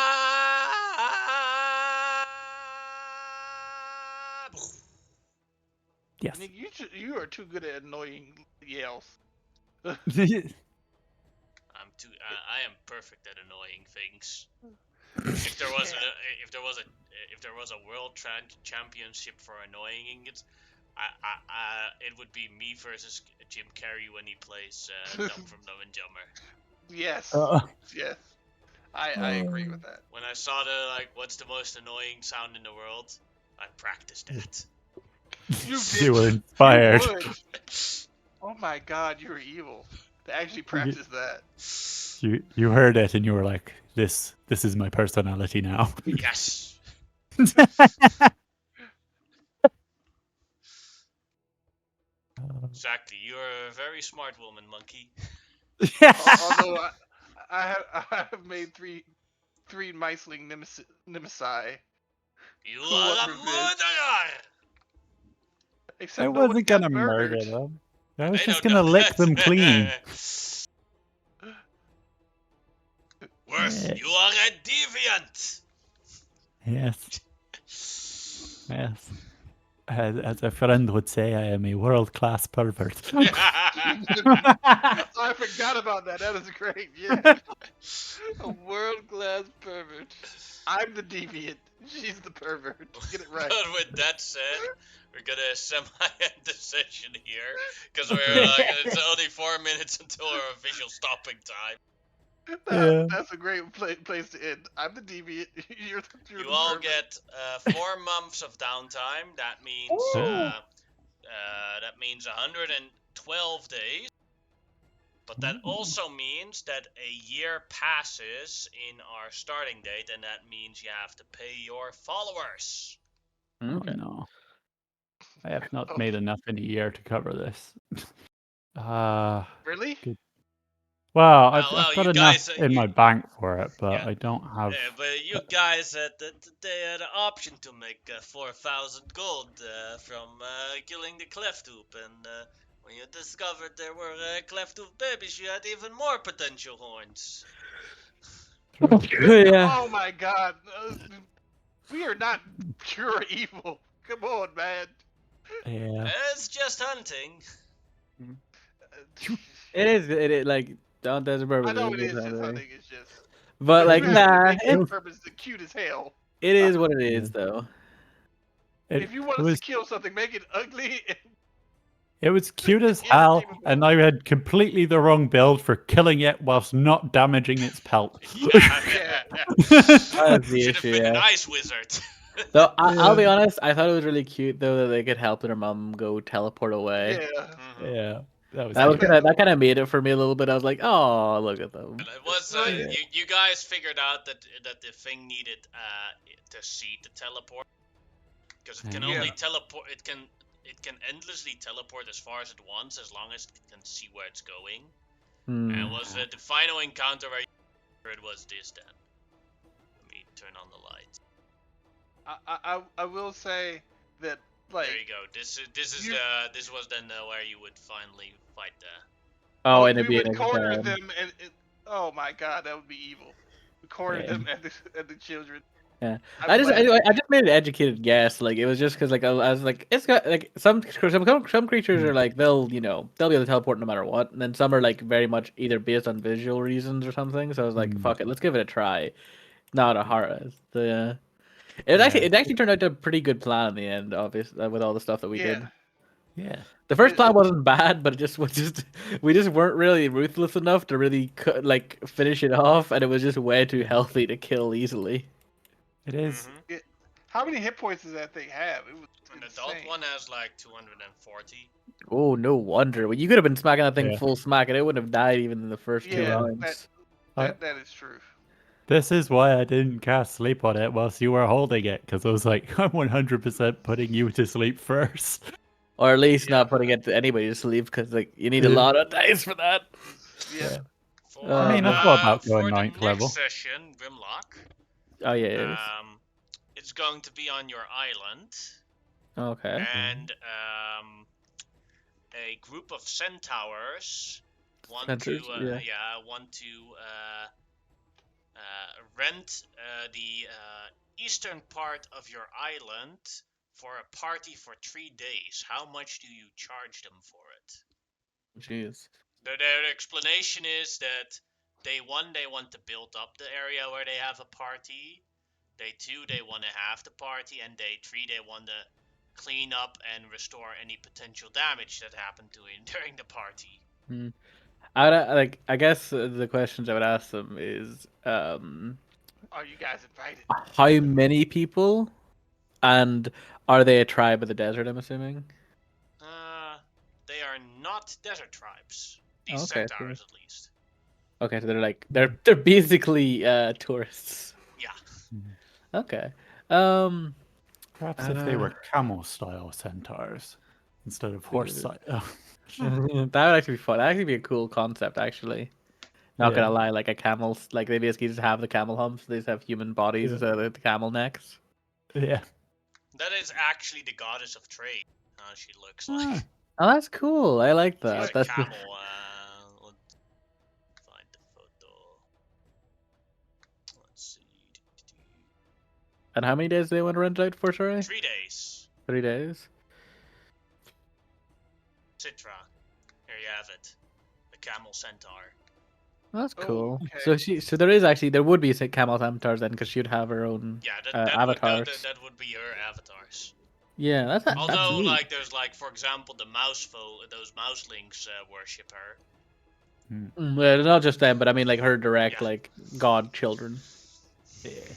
Yes. Nick, you are too good at annoying yells. I am perfect at annoying things. If there was a world championship for annoying it, it would be me versus Jim Carrey when he plays Dumb from Dumb and Dumber. Yes. Yes. I agree with that. When I saw the what's the most annoying sound in the world, I practiced that. You were inspired. You would. Oh my god, you were evil. To actually practice that. You heard it and you were like, this is my personality now. Yes. Exactly. You're a very smart woman, Monkey. Although I have made three miceling nemesi. You Who are want a revenge? murderer. Except I no one wasn't got gonna murder murdered. them. I was They just don't gonna know lick that. them clean. Worse, you are a deviant. Yes. Yes. As a friend would say, I am a world-class pervert. Oh, I forgot about that. That is great. Yeah. A world-class pervert. I'm the deviant. She's the pervert. Get it right. But with that said, we're gonna semi-end the session here because it's only 4 minutes until our official stopping time. That's a great place to end. I'm the deviant. You're You the all pervert. get 4 months of downtime. That means 112 days. But that also means that a year passes in our starting date, and that means you have to pay your followers. Okay. No. I have not made enough in a year to cover this. Really? Good. Well, Well, I've got you enough guys, in my bank for it, but yeah. I don't have. But you guys had the option to make 4,000 gold from killing the Cleftoop, and when you discovered there were Cleftoop babies, you had even more potential horns. Yeah. Oh my god. We are not pure evil. Come on, man. Yeah. It's just hunting. It is like Don Desert Purpose. I know it just is just something. hunting. It's just. But like, you have to nah, make it, your purpose cute as hell. it is what it is, though. If you want us to kill something, make it ugly. It was cute as hell, and I had completely the wrong build for killing it whilst not damaging its pelt. Yeah. That's the Should have issue, been an yeah. ice wizard. So I'll be honest, I thought it was really cute though that they could help their mom go teleport away. Yeah. Yeah, that That kind of made it for me a little bit. I was like, oh, look at them. And it was Yeah. you guys figured out that the thing needed to see to teleport because it can only teleport. It can endlessly teleport as far as it wants as long as it can see where it's going. And it was the final encounter where it was this then. Let me turn on the lights. I will say that like. There you go. This was then where you would finally fight the. Oh, and we it'd be would corner an them and oh my god, that would be evil. We corner them and the children. Yeah, I just made an educated guess. Like it was just because like I was like it's got like some creatures are like they'll be able to teleport no matter what, and then some are like very much either based on visual reasons or something. So I was like, fuck it, let's give it a try. Not a horror. So, yeah. It Yeah. actually turned out a pretty good plan in the end, obviously, with all the stuff that we did. Yeah. The first plan It- wasn't bad, but it just was just we just weren't really ruthless enough to really like finish it off, and it was just way too healthy to kill easily. It is. Mhm. How many hit points does that thing have? It was An insane. adult one has like 240. Oh, no wonder. Well, you could have been smacking that thing Yeah. full smack, and it wouldn't have died even in the first two Yeah, rounds. that is true. This is why I didn't cast sleep on it whilst you were holding it, because I was like, I'm 100% putting you to sleep first. Or at least Yeah. not putting it to anybody to sleep, because like you need a Yeah. lot of dice for that. Yeah. For, I mean, I thought about going for the ninth next level. session, Grimlock, Oh yeah, it is. it's going to be on your island, Okay. and a group of centaurs want Centaurs, to rent the eastern part of your island for a party for 3 days. How much do you charge them for it? Jeez. Their explanation is that day one, they want to build up the area where they have a party. Day two, they want to have the party. And day three, they want to clean up and restore any potential damage that happened to him during the party. I guess the questions I would ask them is, Are you guys invited? how many people, and are they a tribe of the desert? I'm assuming. They are not desert tribes. These Okay, centaurs, at least. Okay, so they're basically tourists. Yeah. Okay. Perhaps if they were camel-style centaurs instead of horse-style. That would actually be fun. That'd actually be a cool concept, actually. Not gonna lie, like a camel, like they basically just have the camel humps. They just have human bodies instead of the camel necks. Yeah. That is actually the goddess of trade. How she looks like. Oh, that's cool. I like that. She's a That's camel. Let's find the photo. Let's see. And how many days do they want to rent out for, sorry? 3 days. 3 days? Citra. Here you have it. The camel centaur. That's cool. Okay. So there would be camel centaurs then, because she'd have her own Yeah, avatars. that would be your avatars. Yeah, that's Although, neat. like, there's like, for example, the those mouselings worship her. Well, not just them, but I mean like her direct Yeah. like god children. Yeah.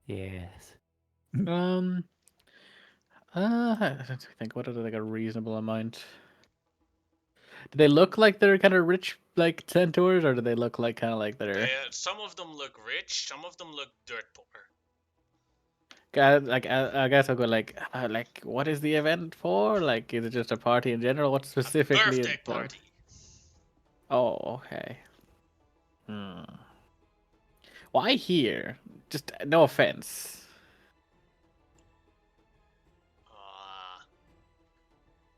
Yes. I think what is like a reasonable amount? Do they look like they're kind of rich like centaurs, or do they look like kind of like they're Some of them look rich, some of them look dirt poor. like I guess I'll go like what is the event for? Like, is it just a party in general? What specifically? Birthday party. Oh, okay. Why here? Just no offense.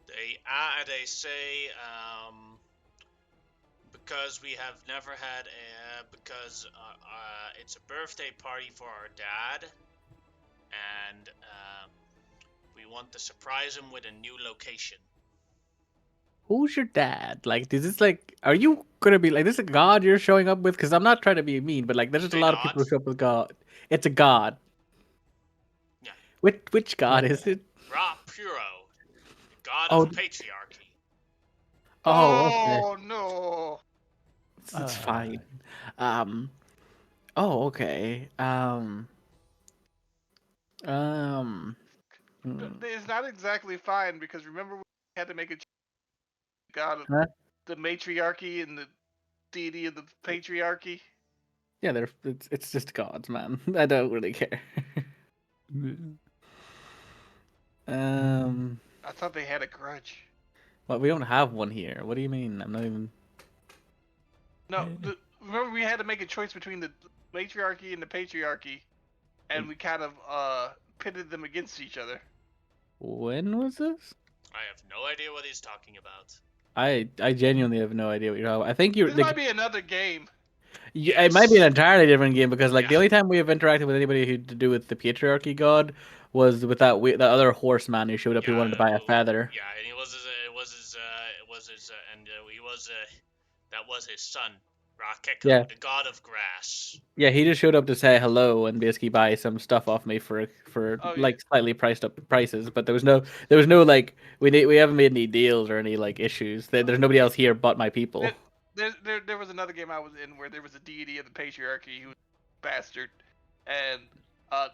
They say because we have never had because it's a birthday party for our dad, and we want to surprise him with a new location. Who's your dad? Like, is this like, are you gonna be like, this is a god you're showing up with? Because I'm not trying to be mean, but like, there's just a Say lot of not. people who show up with God. It's a god. Yeah. Which god is it? Ra Puro, the god Oh. of patriarchy. Oh, okay. Oh no. It's fine. Oh, okay. It's not exactly fine because remember we had to make a god of Huh? the matriarchy and the deity of the patriarchy. Yeah, it's just gods, man. I don't really care. I thought they had a grudge. Well, we don't have one here. What do you mean? I'm not even. No, remember we had to make a choice between the matriarchy and the patriarchy, and we kind of pitted them against each other. When was this? I have no idea what he's talking about. I genuinely have no idea what you're talking about. I think you're. This might be another game. Yeah, it might be an entirely different game because, like, the Yeah. only time we have interacted with anybody who to do with the patriarchy god was with that other horseman who showed up who wanted to buy a feather. Yeah, and that was his son. Rakeko, Yeah. the god of grass. Yeah, he just showed up to say hello and basically buy some stuff off me for Oh, yeah. like slightly priced up prices, but there was no like we haven't made any deals or any like issues. There's nobody else here but my people. There was another game I was in where there was a deity of the patriarchy who was a bastard, and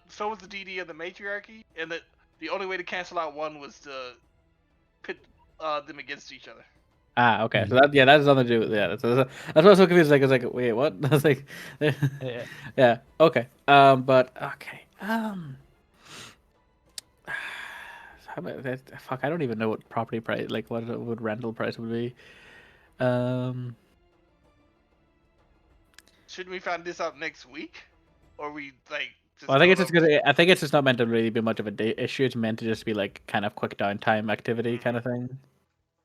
so was the deity of the matriarchy, and the only way to cancel out one was to pit them against each other. Ah, okay. So that's nothing to do with that's why I was so confused. Like I was like, wait, what? I was like, yeah, okay. But okay. How about that? Fuck, I don't even know what property price, like what would rental price would be. Shouldn't we find this out next week, or we like? Just Well, I think it's go just because I think it's just not meant to really be much of a issue. It's meant to just be like kind of quick downtime activity kind of thing.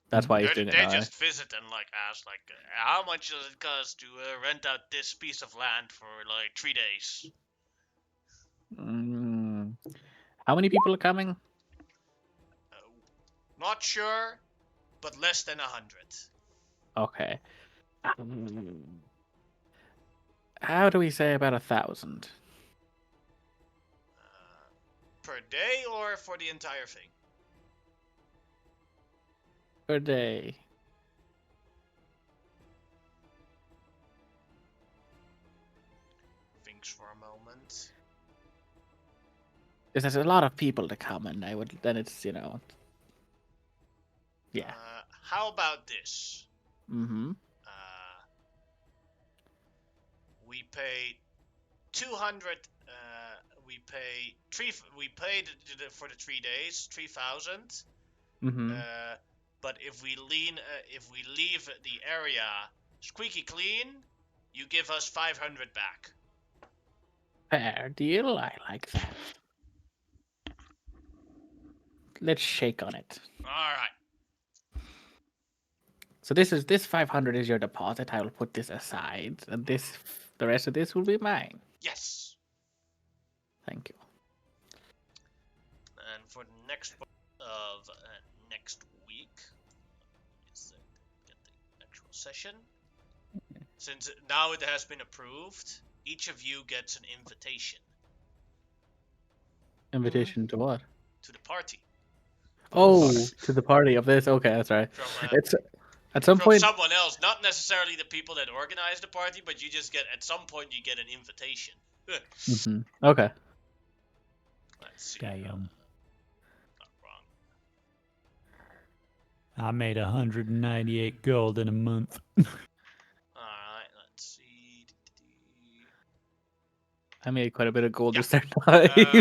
That's why he's doing it They now. just visit and like ask like, how much does it cost to rent out this piece of land for like 3 days? How many people are coming? Not sure, but less than 100. Okay. How do we say about 1,000? Per day or for the entire thing? Per day. Thinks for a moment. If there's a lot of people to come, and then it's yeah. How about this? Mm-hmm. We pay 200. We pay We paid for the 3 days 3,000. Mm-hmm. But if we leave the area squeaky clean, you give us 500 back. Fair deal. I like that. Let's shake on it. All right. So this 500 is your deposit. I will put this aside, and the rest of this will be mine. Yes. Thank you. And for the next part of next week, let's get the actual session. Since now it has been approved, each of you gets an invitation. Invitation to what? To the party. Oh, to the party of this. Okay, that's right. It's at some from point. Someone else, not necessarily the people that organize the party, but you just get at some point you get an invitation. Okay. Let's see. Damn. Not wrong. I made 198 gold in a month. Alright, let's see. I made quite a bit of gold Yeah. just there.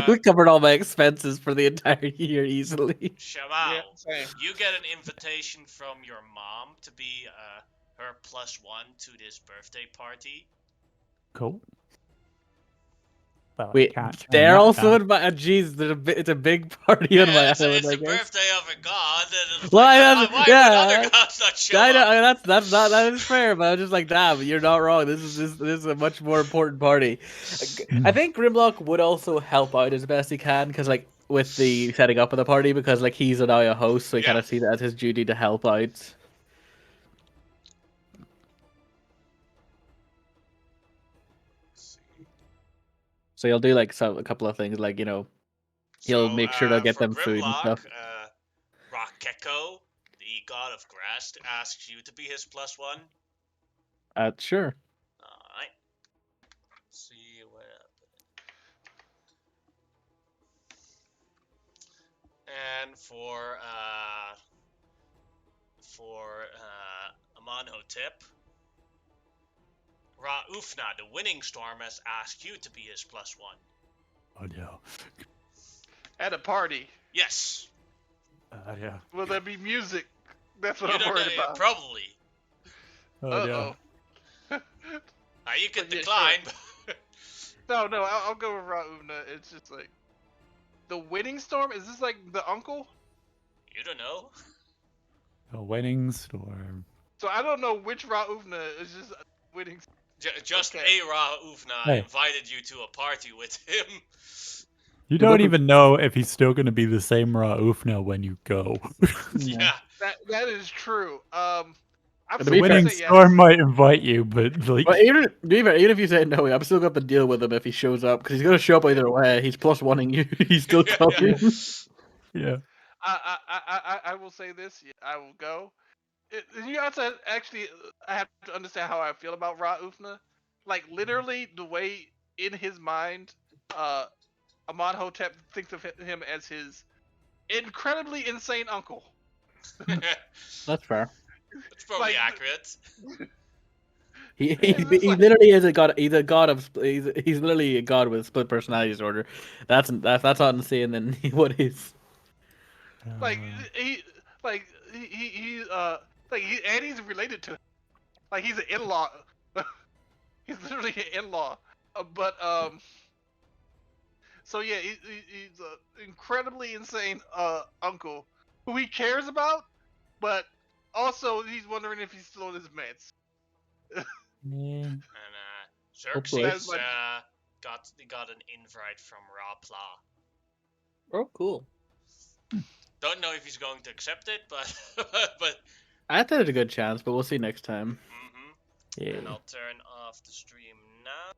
We covered all my expenses for the entire year easily. Shamao, same. you get an invitation from your mom to be her +1 to this birthday party. Cool. Well, Wait, can't turn they're that also down. invited. Jeez, it's a big party on my It's island. the I guess. birthday of a god. And it's Well, like, why would other gods not show I know, up? that is fair, but I was just like, damn, you're not wrong. This is a much more important party. I think Grimlock would also help out as best he can, because like with the setting up of the party, because like he's now a host, so he kind of sees it as his duty to help out. So he'll do like a couple of things, like he'll make sure to get them food and stuff. Rakeko, the god of grass, asks you to be his +1. Sure. Alright. Let's see what happened. And for Amonhotep, Ra-Ufna, the winning storm, has asked you to be his +1. Oh no. At a party. Yes. Yeah. Will there be music? That's what You I'm don't worried know, about. probably. Oh no. You can Yeah, decline. No, I'll go with Ra-Ufna. It's just like the winning storm. Is this like the uncle? You don't know. A winning storm. So I don't know which Ra-Ufna is just winning. Just Okay. a Ra-Ufna Hey. invited you to a party with him. You don't even know if he's still going to be the same Ra-Ufna when you go. Yeah. That is true. I'm To The be still gonna winning say yes. storm might invite you, but like, But even if you say no, I'm still going to have to deal with him if he shows up because he's going to show up either way. He's plus wanting you. He's still coming. yeah. I will say this. I will go. You have to actually. I have to understand how I feel about Ra Ufna. Like literally, the way in his mind, Amonhotep thinks of him as his incredibly insane uncle. That's fair. That's probably Like, accurate. He it's just like, literally is a god. He's a god of. He's literally a god with split personality disorder. That's not insane than what is. like he and he's related to him. Like he's an in-law. He's literally an in-law. But so yeah, he's an incredibly insane uncle who he cares about, but also he's wondering if he's still in his meds. Yeah. And Hopefully. Xerxes That's got an invite from Rapla. Oh, cool. Don't know if he's going to accept it, but but. I think it's a good chance, but we'll see next time. Mm-hmm. Yeah. And I'll turn off the stream now.